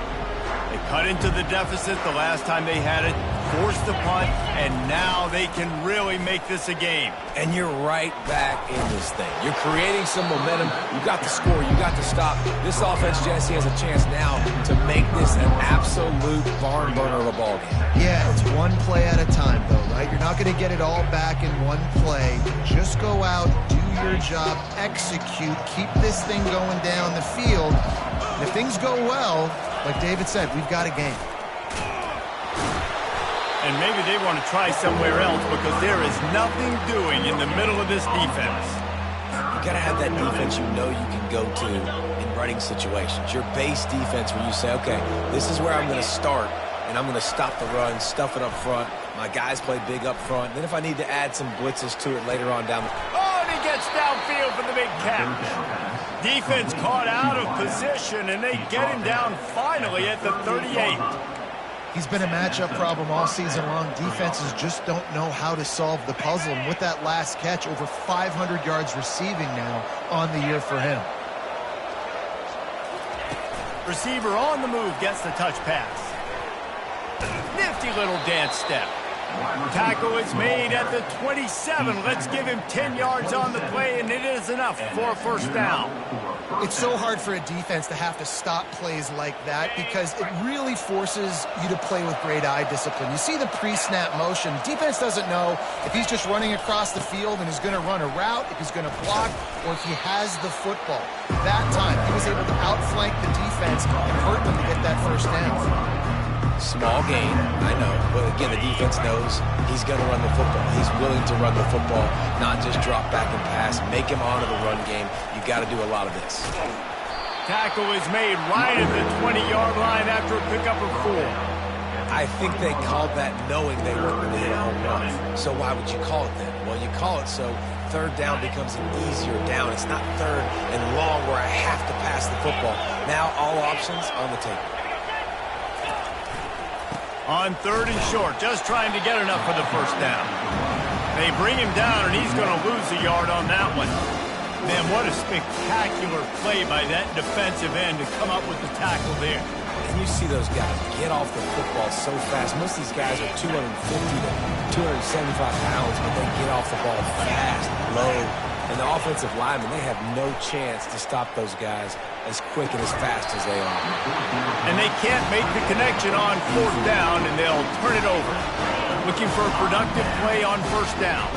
They cut into the deficit the last time they had it, forced the punt, and now they can really make this a game. And you're right back in this thing. You're creating some momentum. You got the score. You got the stop. This offense, Jesse, has a chance now to make this an absolute barn burner of a ball game. Yeah, it's one play at a time, though, right? You're not going to get it all back in one play. Just go out, do your job, execute, keep this thing going down the field. And if things go well, like David said, we've got a game. And maybe they want to try somewhere else because there is nothing doing in the middle of this defense. You got to have that defense you know you can go to in running situations. Your base defense where you say, okay, this is where I'm going to start, and I'm going to stop the run, stuff it up front. My guys play big up front. Then if I need to add some blitzes to it later on down the... Oh, and he gets downfield for the big catch. Defense caught out of position, and they get him down finally at the 38. He's been a matchup problem all season long. Defenses just don't know how to solve the puzzle. And with that last catch, over 500 yards receiving now on the year for him. Receiver on the move gets the touch pass. Nifty little dance step. Tackle is made at the 27. Let's give him 10 yards on the play, and it is enough for a first down. It's so hard for a defense to have to stop plays like that because it really forces you to play with great eye discipline. You see the pre-snap motion. Defense doesn't know if he's just running across the field and is going to run a route, if he's going to block, or if he has the football. That time, he was able to outflank the defense and hurt them to get that first down. Small gain, I know, but again, the defense knows he's going to run the football. He's willing to run the football, not just drop back and pass, make him onto the run game. You got to do a lot of this. Tackle is made right at the 20-yard line after a pickup of 4. I think they called that knowing they weren't going to hit a home run. So why would you call it then? Well, you call it so third down becomes an easier down. It's not third and long where I have to pass the football. Now all options on the table. On third and short, just trying to get enough for the first down. They bring him down, and he's going to lose a yard on that one. Man, what a spectacular play by that defensive end to come up with the tackle there. and you see those guys get off the football so fast. Most of these guys are 250 to 275 pounds, but they get off the ball fast, low. And the offensive linemen, they have no chance to stop those guys as quick and as fast as they are. And they can't make the connection on fourth down, and they'll turn it over. Looking for a productive play on first down.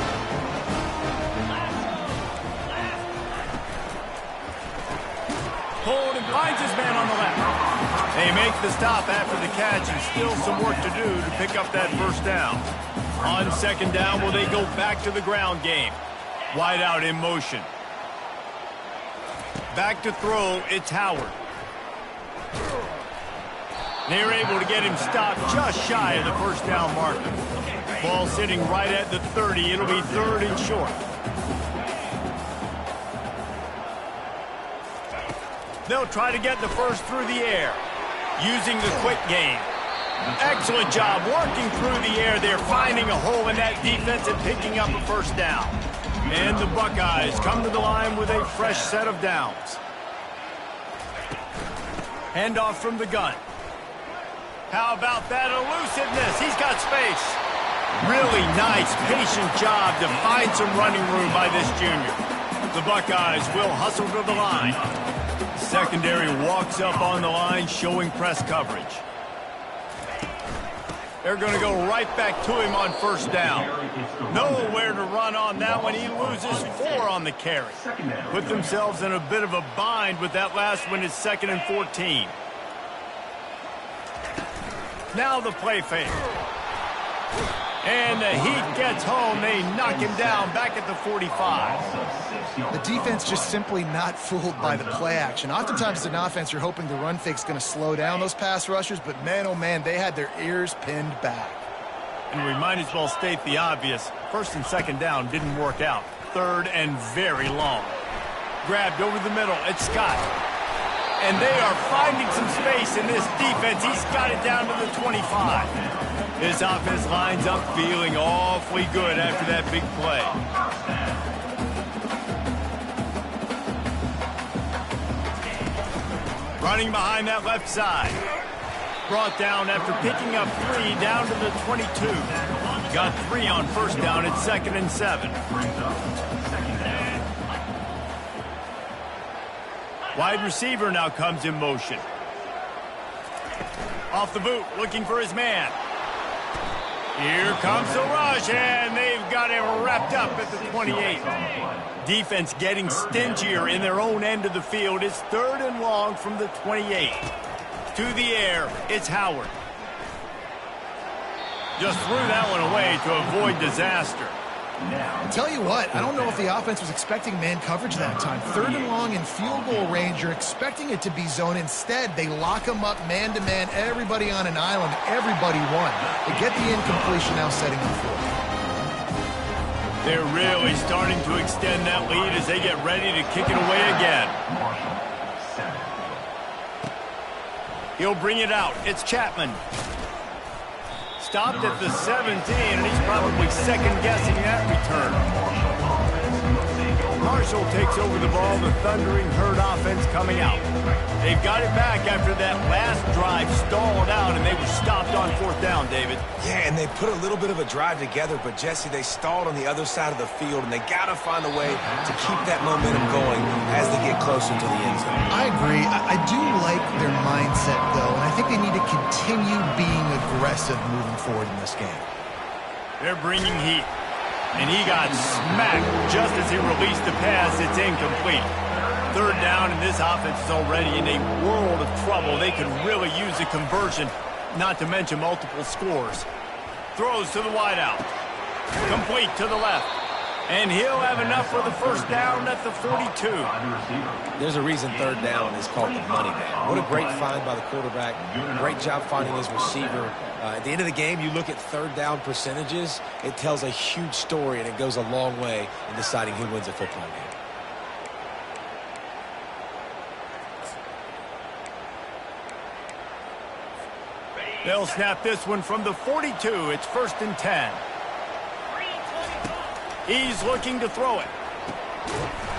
Hold and finds his man on the left. They make the stop after the catch, and still some work to do to pick up that first down. On second down, will they go back to the ground game? Wide out in motion. Back to throw, it's Howard. They're able to get him stopped just shy of the first down marker. Ball sitting right at the 30. It'll be third and short. They'll try to get the first through the air, using the quick game. Excellent job working through the air. They're finding a hole in that defense and picking up a first down. And the Buckeyes come to the line with a fresh set of downs. Handoff from the gun. How about that elusiveness? He's got space. Really nice, patient job to find some running room by this junior. The Buckeyes will hustle to the line. Secondary walks up on the line, showing press coverage. They're going to go right back to him on first down. Nowhere to run on that one. He loses 4 on the carry. Put themselves in a bit of a bind with that last one. It's 2nd and 14. Now the play fake. And the heat gets home. They knock him down back at the 45. The defense just simply not fooled by the play action. Oftentimes as an offense, you're hoping the run fake's going to slow down those pass rushers, but man, oh man, they had their ears pinned back. And we might as well state the obvious. First and second down didn't work out. Third and very long. Grabbed over the middle. It's Scott. And they are finding some space in this defense. He's got it down to the 25. This offense lines up feeling awfully good after that big play. Running behind that left side. Brought down after picking up 3 down to the 22. Got 3 on first down at 2nd and 7. Wide receiver now comes in motion. Off the boot, looking for his man. Here comes the rush, and they've got him wrapped up at the 28. Defense getting stingier in their own end of the field. It's 3rd and long from the 28. To the air, it's Howard. Just threw that one away to avoid disaster. Tell you what, I don't know if the offense was expecting man coverage that time. 3rd and long in field goal range, you're expecting it to be zone. Instead, they lock them up man-to-man, everybody on an island, everybody won. They get the incompletion now setting up for it. They're really starting to extend that lead as they get ready to kick it away again. He'll bring it out. It's Chapman. Stopped at the 17, and he's probably second-guessing that return. Marshall takes over the ball. The Thundering Herd offense coming out. They've got it back after that last drive stalled out, and they were stopped on 4th down, David. Yeah, and they put a little bit of a drive together, but, Jesse, they stalled on the other side of the field, and they got to find a way to keep that momentum going as they get closer to the end zone. I agree. I do like their mindset, though, and I think they need to continue being aggressive moving forward in this game. They're bringing heat, and he got smacked just as he released the pass. It's incomplete. 3rd down, and this offense is already in a world of trouble. They could really use a conversion, not to mention multiple scores. Throws to the wideout. Complete to the left. And he'll have enough for the first down at the 42. There's a reason 3rd down is called the money man. What a great find by the quarterback. Great job finding his receiver. At the end of the game, you look at 3rd down percentages. It tells a huge story, and it goes a long way in deciding who wins a football game. They'll snap this one from the 42. It's 1st and 10. He's looking to throw it.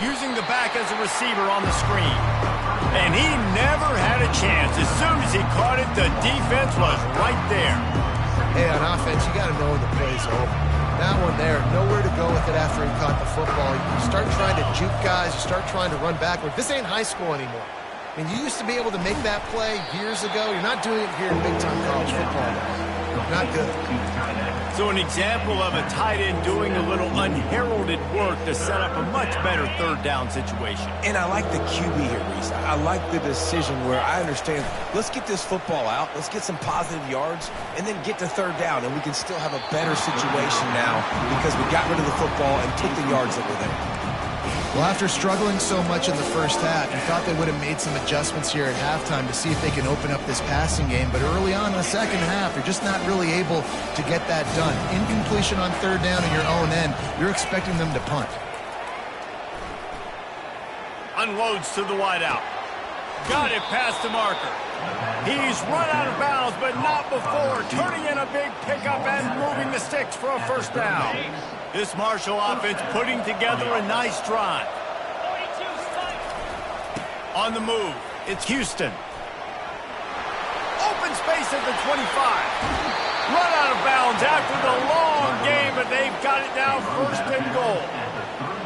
using the back as a receiver on the screen. And he never had a chance. As soon as he caught it, the defense was right there. Hey, on offense, you got to know when the play's over. That one there, nowhere to go with it after he caught the football. You start trying to juke guys. You start trying to run backward. This ain't high school anymore. I mean, you used to be able to make that play years ago. You're not doing it here in big-time college football. Not good. So an example of a tight end doing a little unheralded work to set up a much better third down situation. And I like the QB here, Reese. I like the decision where I understand, let's get this football out, let's get some positive yards, and then get to third down, and we can still have a better situation now because we got rid of the football and took the yards that were there. Well, after struggling so much in the first half, you thought they would have made some adjustments here at halftime to see if they can open up this passing game. But early on in the second half, they're just not really able to get that done. Incompletion on third down in your own end, you're expecting them to punt. Unloads to the wideout. Got it past the marker. He's run out of bounds, but not before turning in a big pickup and moving the sticks for a first down. This Marshall offense putting together a nice drive. On the move, it's Houston. Open space at the 25. Run out of bounds after the long game, but they've got it now first and goal.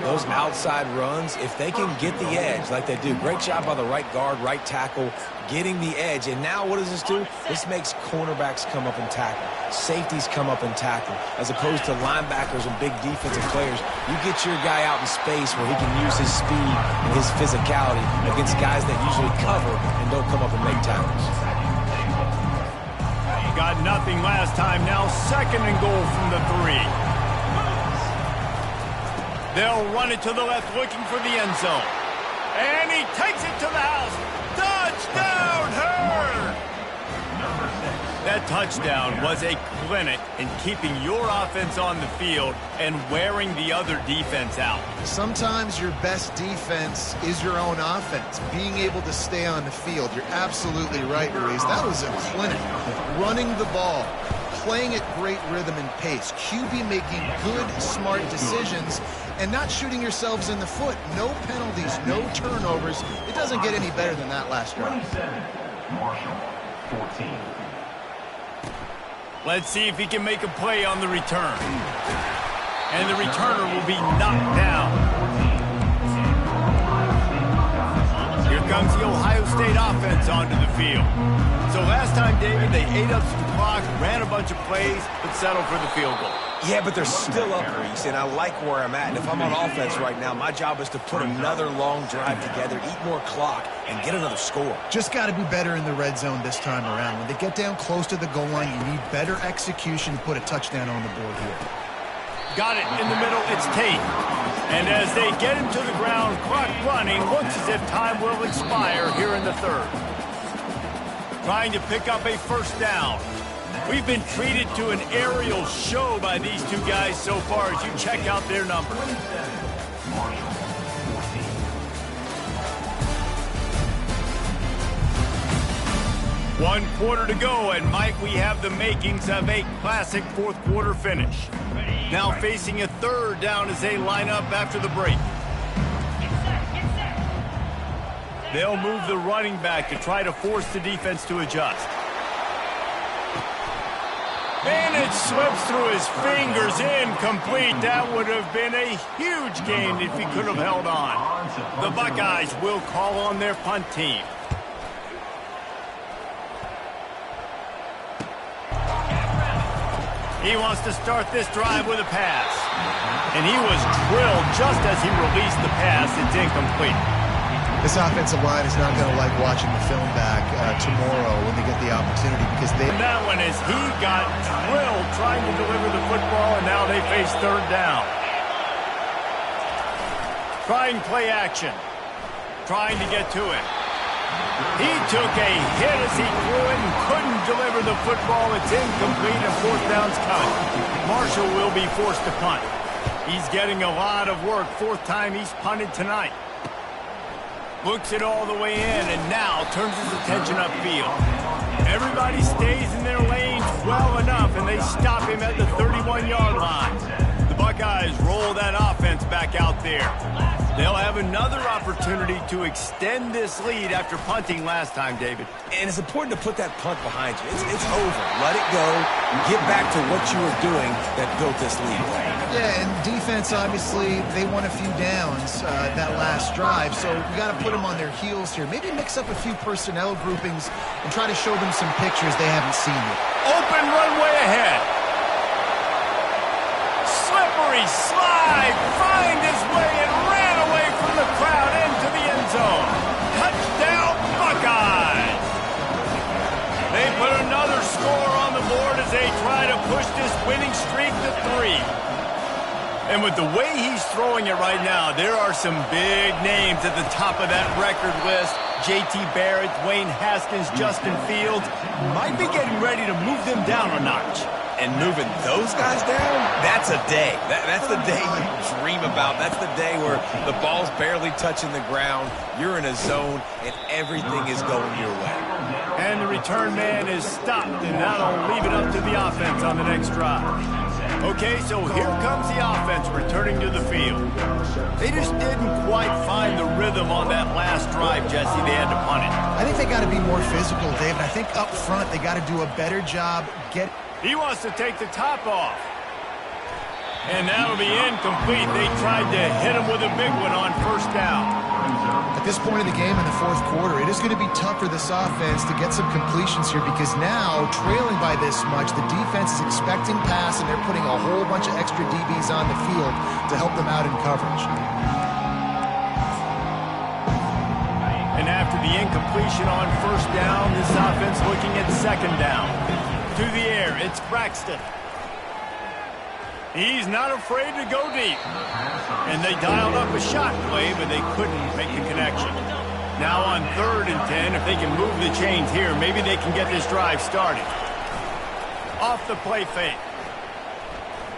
Those outside runs, if they can get the edge like they do, great job by the right guard, right tackle, getting the edge. And now what does this do? This makes cornerbacks come up and tackle. Safeties come up and tackle. As opposed to linebackers and big defensive players, you get your guy out in space where he can use his speed and his physicality against guys that usually cover and don't come up and make tackles. Got nothing last time. Now second and goal from the 3. They'll run it to the left, looking for the end zone. And he takes it to the house. Touchdown, Hurd! That touchdown was a clinic in keeping your offense on the field and wearing the other defense out. Sometimes your best defense is your own offense, being able to stay on the field. You're absolutely right, Ruiz. That was a clinic. Running the ball, playing at great rhythm and pace. QB making good, smart decisions and not shooting yourselves in the foot. No penalties, no turnovers. It doesn't get any better than that last drive. Marshall, 14. Let's see if he can make a play on the return. And the returner will be knocked down. Here comes the Ohio State offense onto the field. So last time, David, they ate up some clock, ran a bunch of plays, but settled for the field goal. Yeah, but they're still up, Reese, and I like where I'm at. And if I'm on offense right now, my job is to put another long drive together, eat more clock, and get another score. Just got to be better in the red zone this time around. When they get down close to the goal line, you need better execution to put a touchdown on the board here. Got it in the middle, it's Tate. And as they get him to the ground, clock running, looks as if time will expire here in the third. Trying to pick up a first down. We've been treated to an aerial show by these two guys so far as you check out their numbers. One quarter to go, and Mike, we have the makings of a classic fourth quarter finish. Now facing a third down as they line up after the break. They'll move the running back to try to force the defense to adjust. And it slips through his fingers, incomplete. That would have been a huge gain if he could have held on. The Buckeyes will call on their punt team. He wants to start this drive with a pass. And he was drilled just as he released the pass. It's incomplete. This offensive line is not going to like watching the film back tomorrow when they get the opportunity because they... And that one is he got drilled trying to deliver the football, and now they face third down. Trying play action. Trying to get to it. He took a hit as he threw it and couldn't deliver the football. It's incomplete and fourth down's coming. Marshall will be forced to punt. He's getting a lot of work. Fourth time he's punted tonight. Looks it all the way in and now turns his attention upfield. Everybody stays in their lanes well enough and they stop him at the 31-yard line. The Buckeyes roll that offense back out there. They'll have have another opportunity to extend this lead after punting last time, David. And it's important to put that punt behind you. It's over. Let it go. Get back to what you were doing that built this lead. Yeah, and defense, obviously, they won a few downs that last drive, so we got to put them on their heels here. Maybe mix up a few personnel groupings and try to show them some pictures they haven't seen yet. Open runway ahead. Slippery slide, find his way and ran away from the crowd into the end zone. Touchdown, Buckeyes! They put another score on the board as they try to push this winning streak to 3. And with the way he's throwing it right now, there are some big names at the top of that record list. J.T. Barrett, Dwayne Haskins, Justin Fields might be getting ready to move them down a notch. And moving those guys down, that's a day. That's the day you dream about. That's the day where the ball's barely touching the ground, you're in a zone, and everything is going your way. And the return man is stopped, and that'll leave it up to the offense on the next drive. Okay, so here comes the offense returning to the field. They just didn't quite find the rhythm on that last drive, Jesse. They had to punt it. I think they got to be more physical, David. I think up front they got to do a better job He wants to take the top off. And that'll be incomplete. They tried to hit him with a big one on first down. At this point of the game in the fourth quarter, it is going to be tough for this offense to get some completions here because now, trailing by this much, the defense is expecting pass and they're putting a whole bunch of extra DBs on the field to help them out in coverage. And after the incompletion on first down, this offense looking at second down. To the air, it's Braxton. He's not afraid to go deep. And they dialed up a shot play, but they couldn't make the connection. Now on 3rd and 10, if they can move the chains here, maybe they can get this drive started. Off the play fake.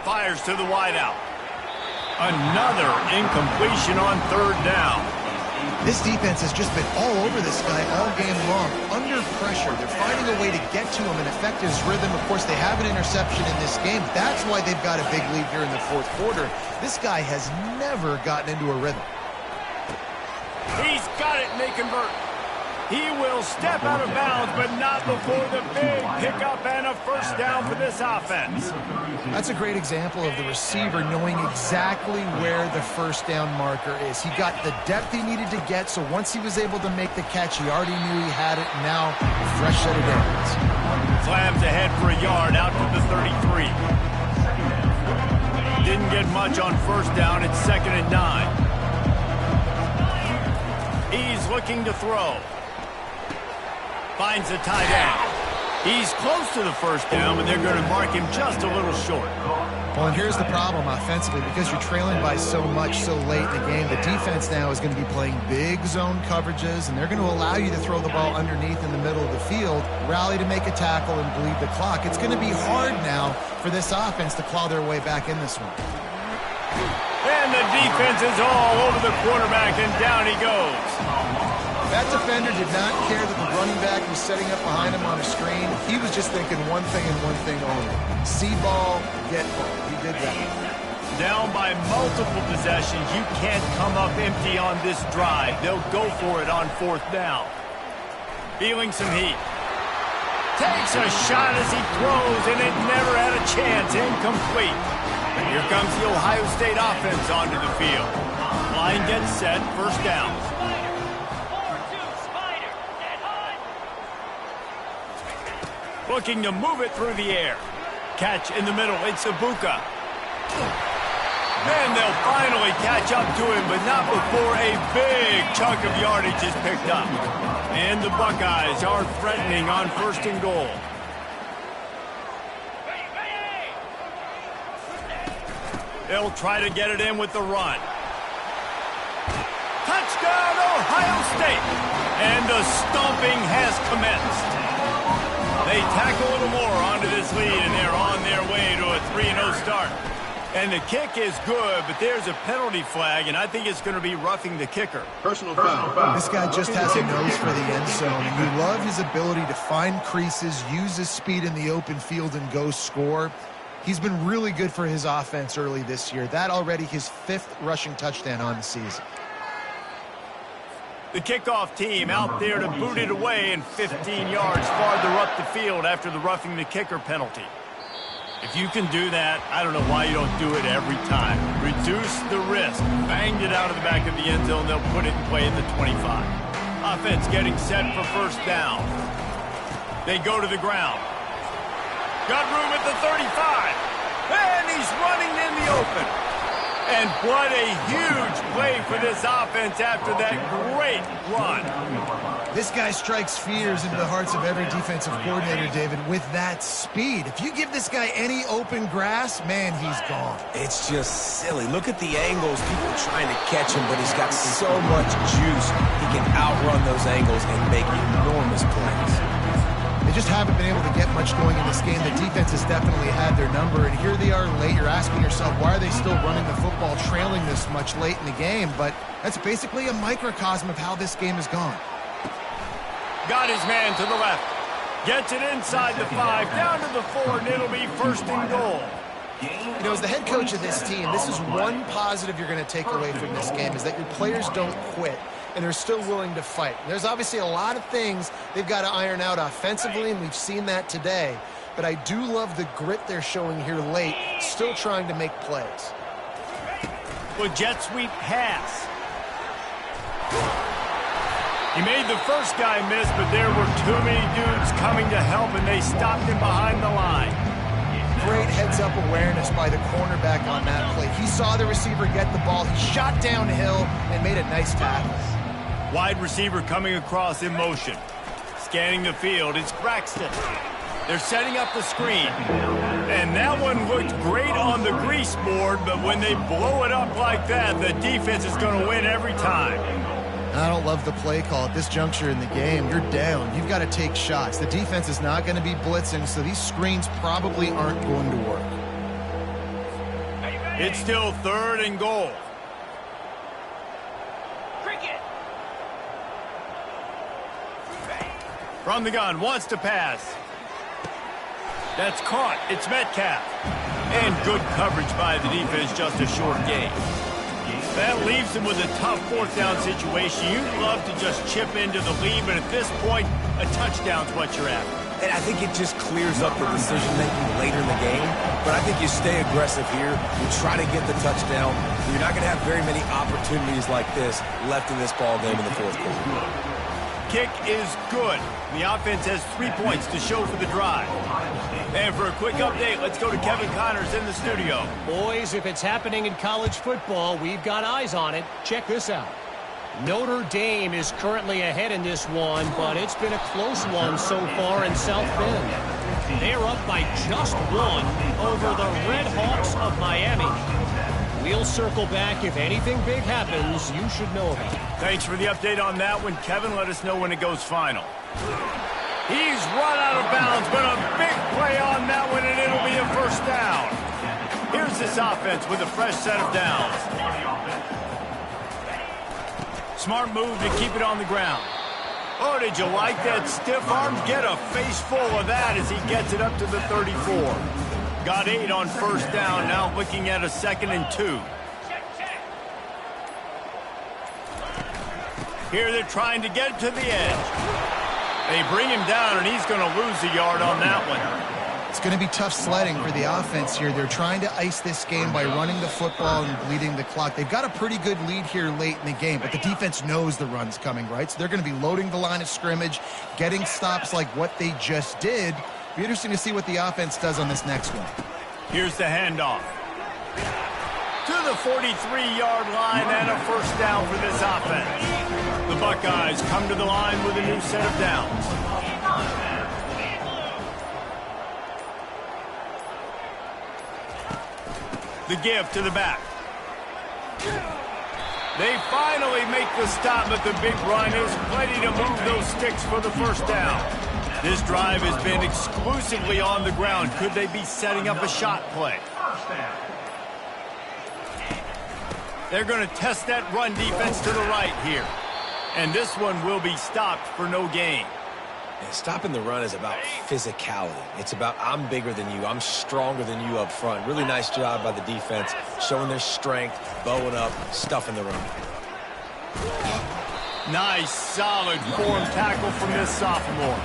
Fires to the wideout. Another incompletion on 3rd down. This defense has just been all over this guy all game long, under pressure. They're finding a way to get to him and affect his rhythm. Of course, they have an interception in this game. That's why they've got a big lead here in the fourth quarter. This guy has never gotten into a rhythm. He's got it, and they convert. He will step out of bounds, but not before the big pickup and a first down for this offense. That's a great example of the receiver knowing exactly where the first down marker is. He got the depth he needed to get, so once he was able to make the catch, he already knew he had it. Now, a fresh set of downs. Slams ahead for a yard out to the 33. Didn't get much on first down. It's 2nd and 9. He's looking to throw. Finds the tight end. He's close to the first down, but they're going to mark him just a little short. Well, and here's the problem offensively. Because you're trailing by so much so late in the game, the defense now is going to be playing big zone coverages, and they're going to allow you to throw the ball underneath in the middle of the field, rally to make a tackle, and bleed the clock. It's going to be hard now for this offense to claw their way back in this one. And the defense is all over the quarterback, and down he goes. That defender did not care that the running back was setting up behind him on a screen. He was just thinking one thing and one thing only. See ball, get ball. He did that. Down by multiple possessions. You can't come up empty on this drive. They'll go for it on 4th down. Feeling some heat. Takes a shot as he throws, and it never had a chance. Incomplete. Here comes the Ohio State offense onto the field. Line gets set. First down. Looking to move it through the air. Catch in the middle. It's Ibuka. Then they'll finally catch up to him, but not before a big chunk of yardage is picked up. And the Buckeyes are threatening on 1st and goal. They'll try to get it in with the run. Touchdown, Ohio State! And the stomping has commenced. They tack a little more onto this lead, and they're on their way to a 3-0 start. And the kick is good, but there's a penalty flag, and I think it's going to be roughing the kicker. Personal foul. This guy just has a nose for the end zone, and you love his ability to find creases, use his speed in the open field, and go score. He's been really good for his offense early this year. That already his 5th rushing touchdown on the season. The kickoff team out there to boot it away and 15 yards farther up the field after the roughing the kicker penalty. If you can do that, I don't know why you don't do it every time. Reduce the risk. Banged it out of the back of the end zone. They'll put it in play at the 25. Offense getting set for first down. They go to the ground. Got room at the 35. And he's running in the open. And what a huge play for this offense after that great run. This guy strikes fears into the hearts of every defensive coordinator, David, with that speed. If you give this guy any open grass, man, he's gone. It's just silly. Look at the angles. People are trying to catch him, but he's got so much juice. He can outrun those angles and make enormous plays. They just haven't been able to get much going in this game. The defense has definitely had their number, and here they are late. You're asking yourself, why are they still running the football, trailing this much late in the game? But that's basically a microcosm of how this game has gone. Got his man to the left. Gets it inside the 5, down to the 4, and it'll be first and goal. You know, as the head coach of this team, this is one positive you're going to take away from this game, is that your players don't quit, and they're still willing to fight. There's obviously a lot of things they've got to iron out offensively, and we've seen that today. But I do love the grit they're showing here late, still trying to make plays. Well, jet sweep pass. He made the first guy miss, but there were too many dudes coming to help, and they stopped him behind the line. Great heads-up awareness by the cornerback on that play. He saw the receiver get the ball. He shot downhill and made a nice tackle. Wide receiver coming across in motion. Scanning the field, it's Braxton. They're setting up the screen. And that one looked great on the grease board, but when they blow it up like that, the defense is going to win every time. I don't love the play call at this juncture in the game. You're down. You've got to take shots. The defense is not going to be blitzing, so these screens probably aren't going to work. It's still third and goal. Cricket. From the gun, wants to pass. That's caught. It's Metcalf. And good coverage by the defense, just a short gain. That leaves them with a tough fourth down situation. You'd love to just chip into the lead, but at this point, a touchdown's what you're after. And I think it just clears up the decision-making later in the game. But I think you stay aggressive here. You try to get the touchdown. You're not going to have very many opportunities like this left in this ball game in the fourth quarter. Kick is good. The offense has 3 points to show for the drive. And for a quick update, let's go to Kevin Connors in the studio. Boys, if it's happening in college football, we've got eyes on it. Check this out. Notre Dame is currently ahead in this one, but it's been a close one so far in South Bend. They're up by just 1 over the Red Hawks of Miami. We'll circle back. If anything big happens, you should know about it. Thanks for the update on that one, Kevin. Let us know when it goes final. He's run out of bounds, but a big play on that one, and it'll be a first down. Here's this offense with a fresh set of downs. Smart move to keep it on the ground. Oh, did you like that stiff arm? Get a face full of that as he gets it up to the 34. Got 8 on first down, now looking at a 2nd and 2. Here they're trying to get to the edge. They bring him down, and he's going to lose a yard on that one. It's going to be tough sledding for the offense here. They're trying to ice this game by running the football and bleeding the clock. They've got a pretty good lead here late in the game, but the defense knows the run's coming, right? So they're going to be loading the line of scrimmage, getting stops like what they just did. Be interesting to see what the offense does on this next one. Here's the handoff. To the 43-yard line and a first down for this offense. The Buckeyes come to the line with a new set of downs. The give to the back. They finally make the stop, but the big run is plenty to move those sticks for the first down. This drive has been exclusively on the ground. Could they be setting up a shot play? They're going to test that run defense to the right here. And this one will be stopped for no gain. And stopping the run is about physicality. It's about I'm bigger than you. I'm stronger than you up front. Really nice job by the defense, showing their strength, bowing up, stuffing the run. Nice, solid form tackle from this sophomore.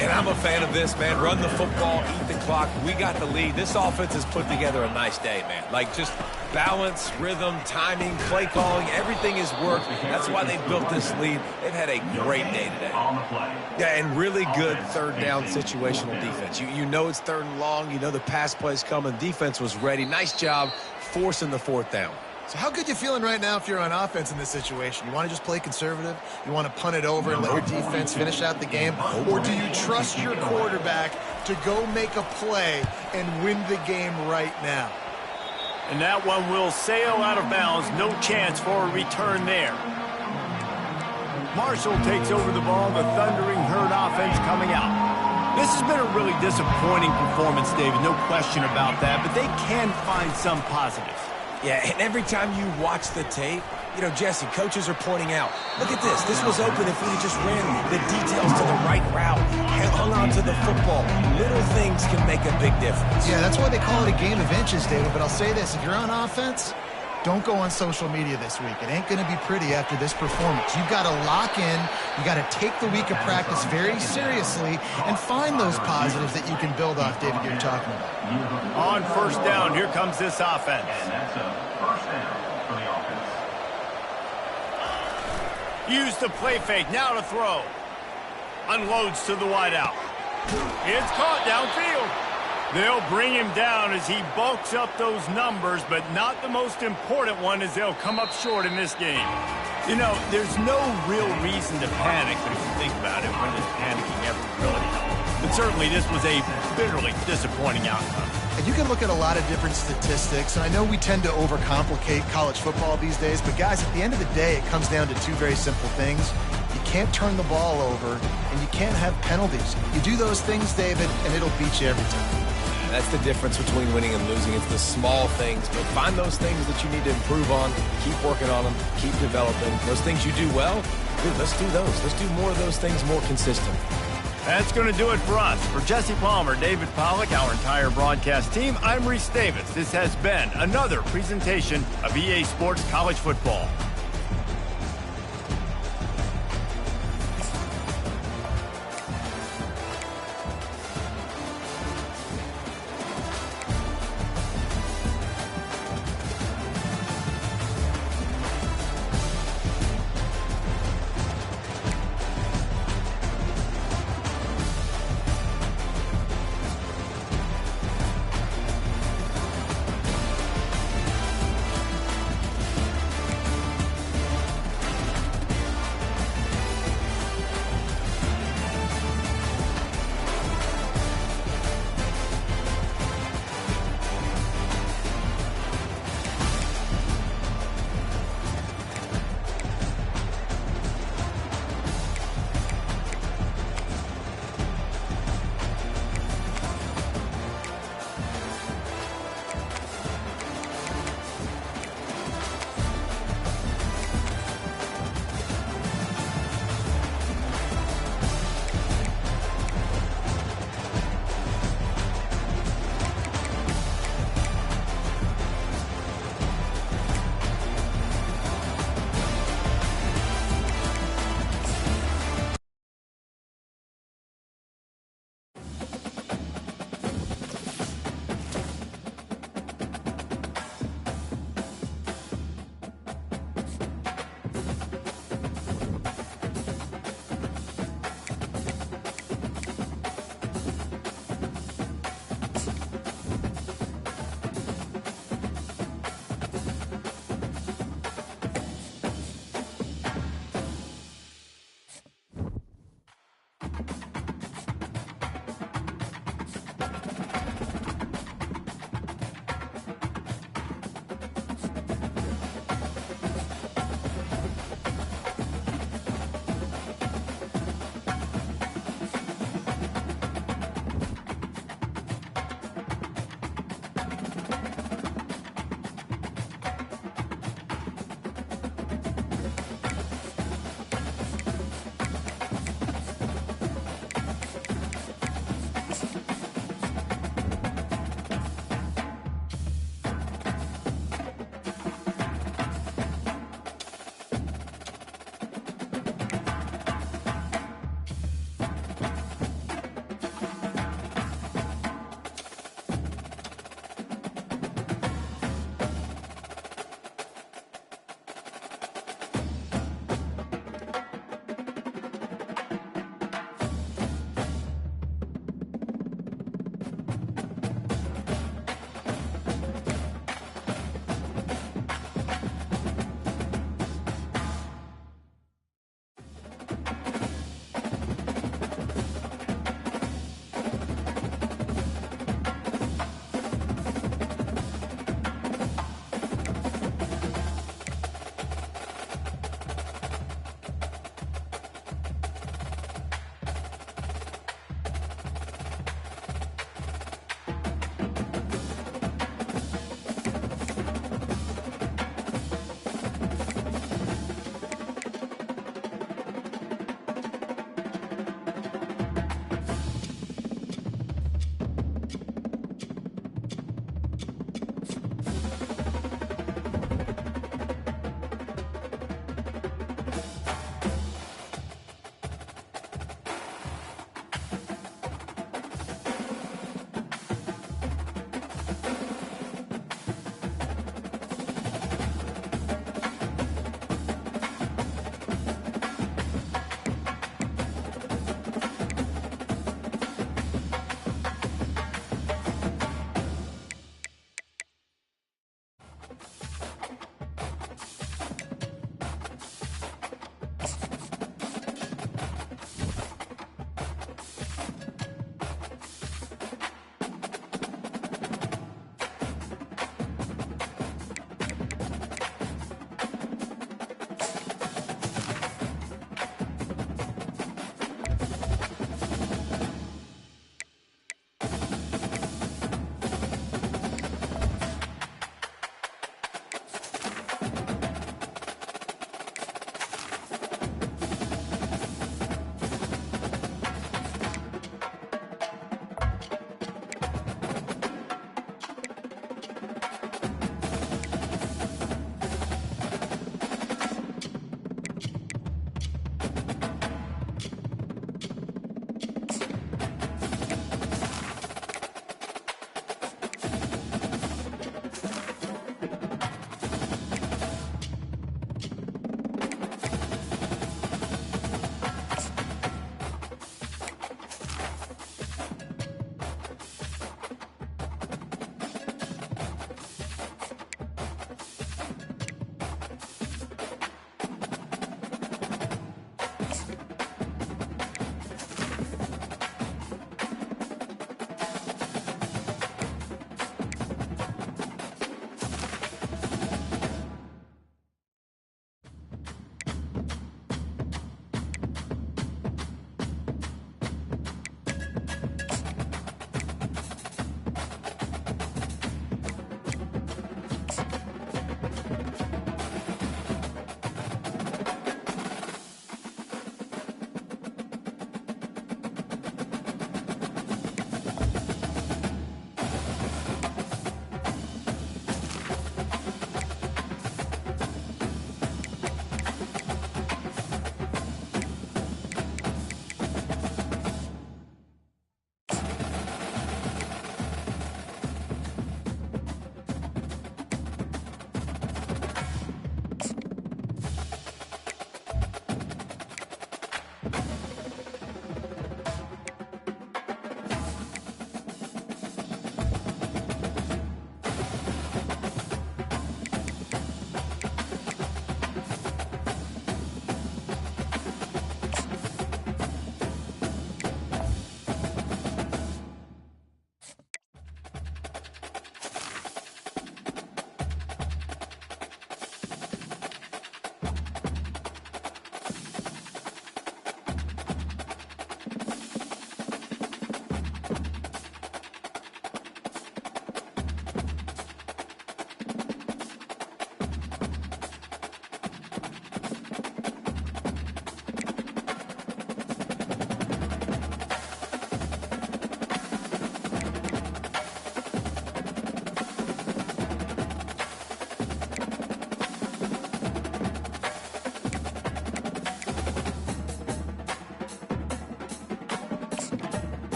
And I'm a fan of this, man. Run the football, eat the clock. We got the lead. This offense has put together a nice day, man. Like, just balance, rhythm, timing, play calling, everything has worked. That's why they built this lead. They've had a great day today. Yeah, and really good third down situational defense. You know it's third and long. You know the pass play's coming. Defense was ready. Nice job forcing the fourth down. So how good you feeling right now if you're on offense in this situation? You want to just play conservative? You want to punt it over and let your defense finish out the game? Or do you trust your quarterback to go make a play and win the game right now? And that one will sail out of bounds. No chance for a return there. Marshall takes over the ball. The Thundering Herd offense coming out. This has been a really disappointing performance, David. No question about that. But they can find some positives. Yeah, and every time you watch the tape, you know, Jesse, coaches are pointing out, look at this. This was open if we just ran the details to the right route, hung on to the football. Little things can make a big difference. Yeah, that's why they call it a game of inches, David. But I'll say this, if you're on offense, don't go on social media this week. It ain't going to be pretty after this performance. You've got to lock in. You got to take the week of practice very seriously and find those positives that you can build off, David, you're talking about. On first down, here comes this offense. And that's a first down for the offense. Use the play fake, now to throw. Unloads to the wideout. It's caught downfield. They'll bring him down as he bulks up those numbers, but not the most important one as they'll come up short in this game. You know, there's no real reason to panic, but if you think about it, when does panicking ever really help? But certainly this was a bitterly disappointing outcome. And you can look at a lot of different statistics, and I know we tend to overcomplicate college football these days, but guys, at the end of the day, it comes down to two very simple things. You can't turn the ball over, and you can't have penalties. You do those things, David, and it'll beat you every time. That's the difference between winning and losing. It's the small things, but find those things that you need to improve on, keep working on them, keep developing. Those things you do well, dude, let's do those. Let's do more of those things more consistent. That's going to do it for us. For Jesse Palmer, David Pollack, our entire broadcast team, I'm Reese Davis. This has been another presentation of EA Sports College Football.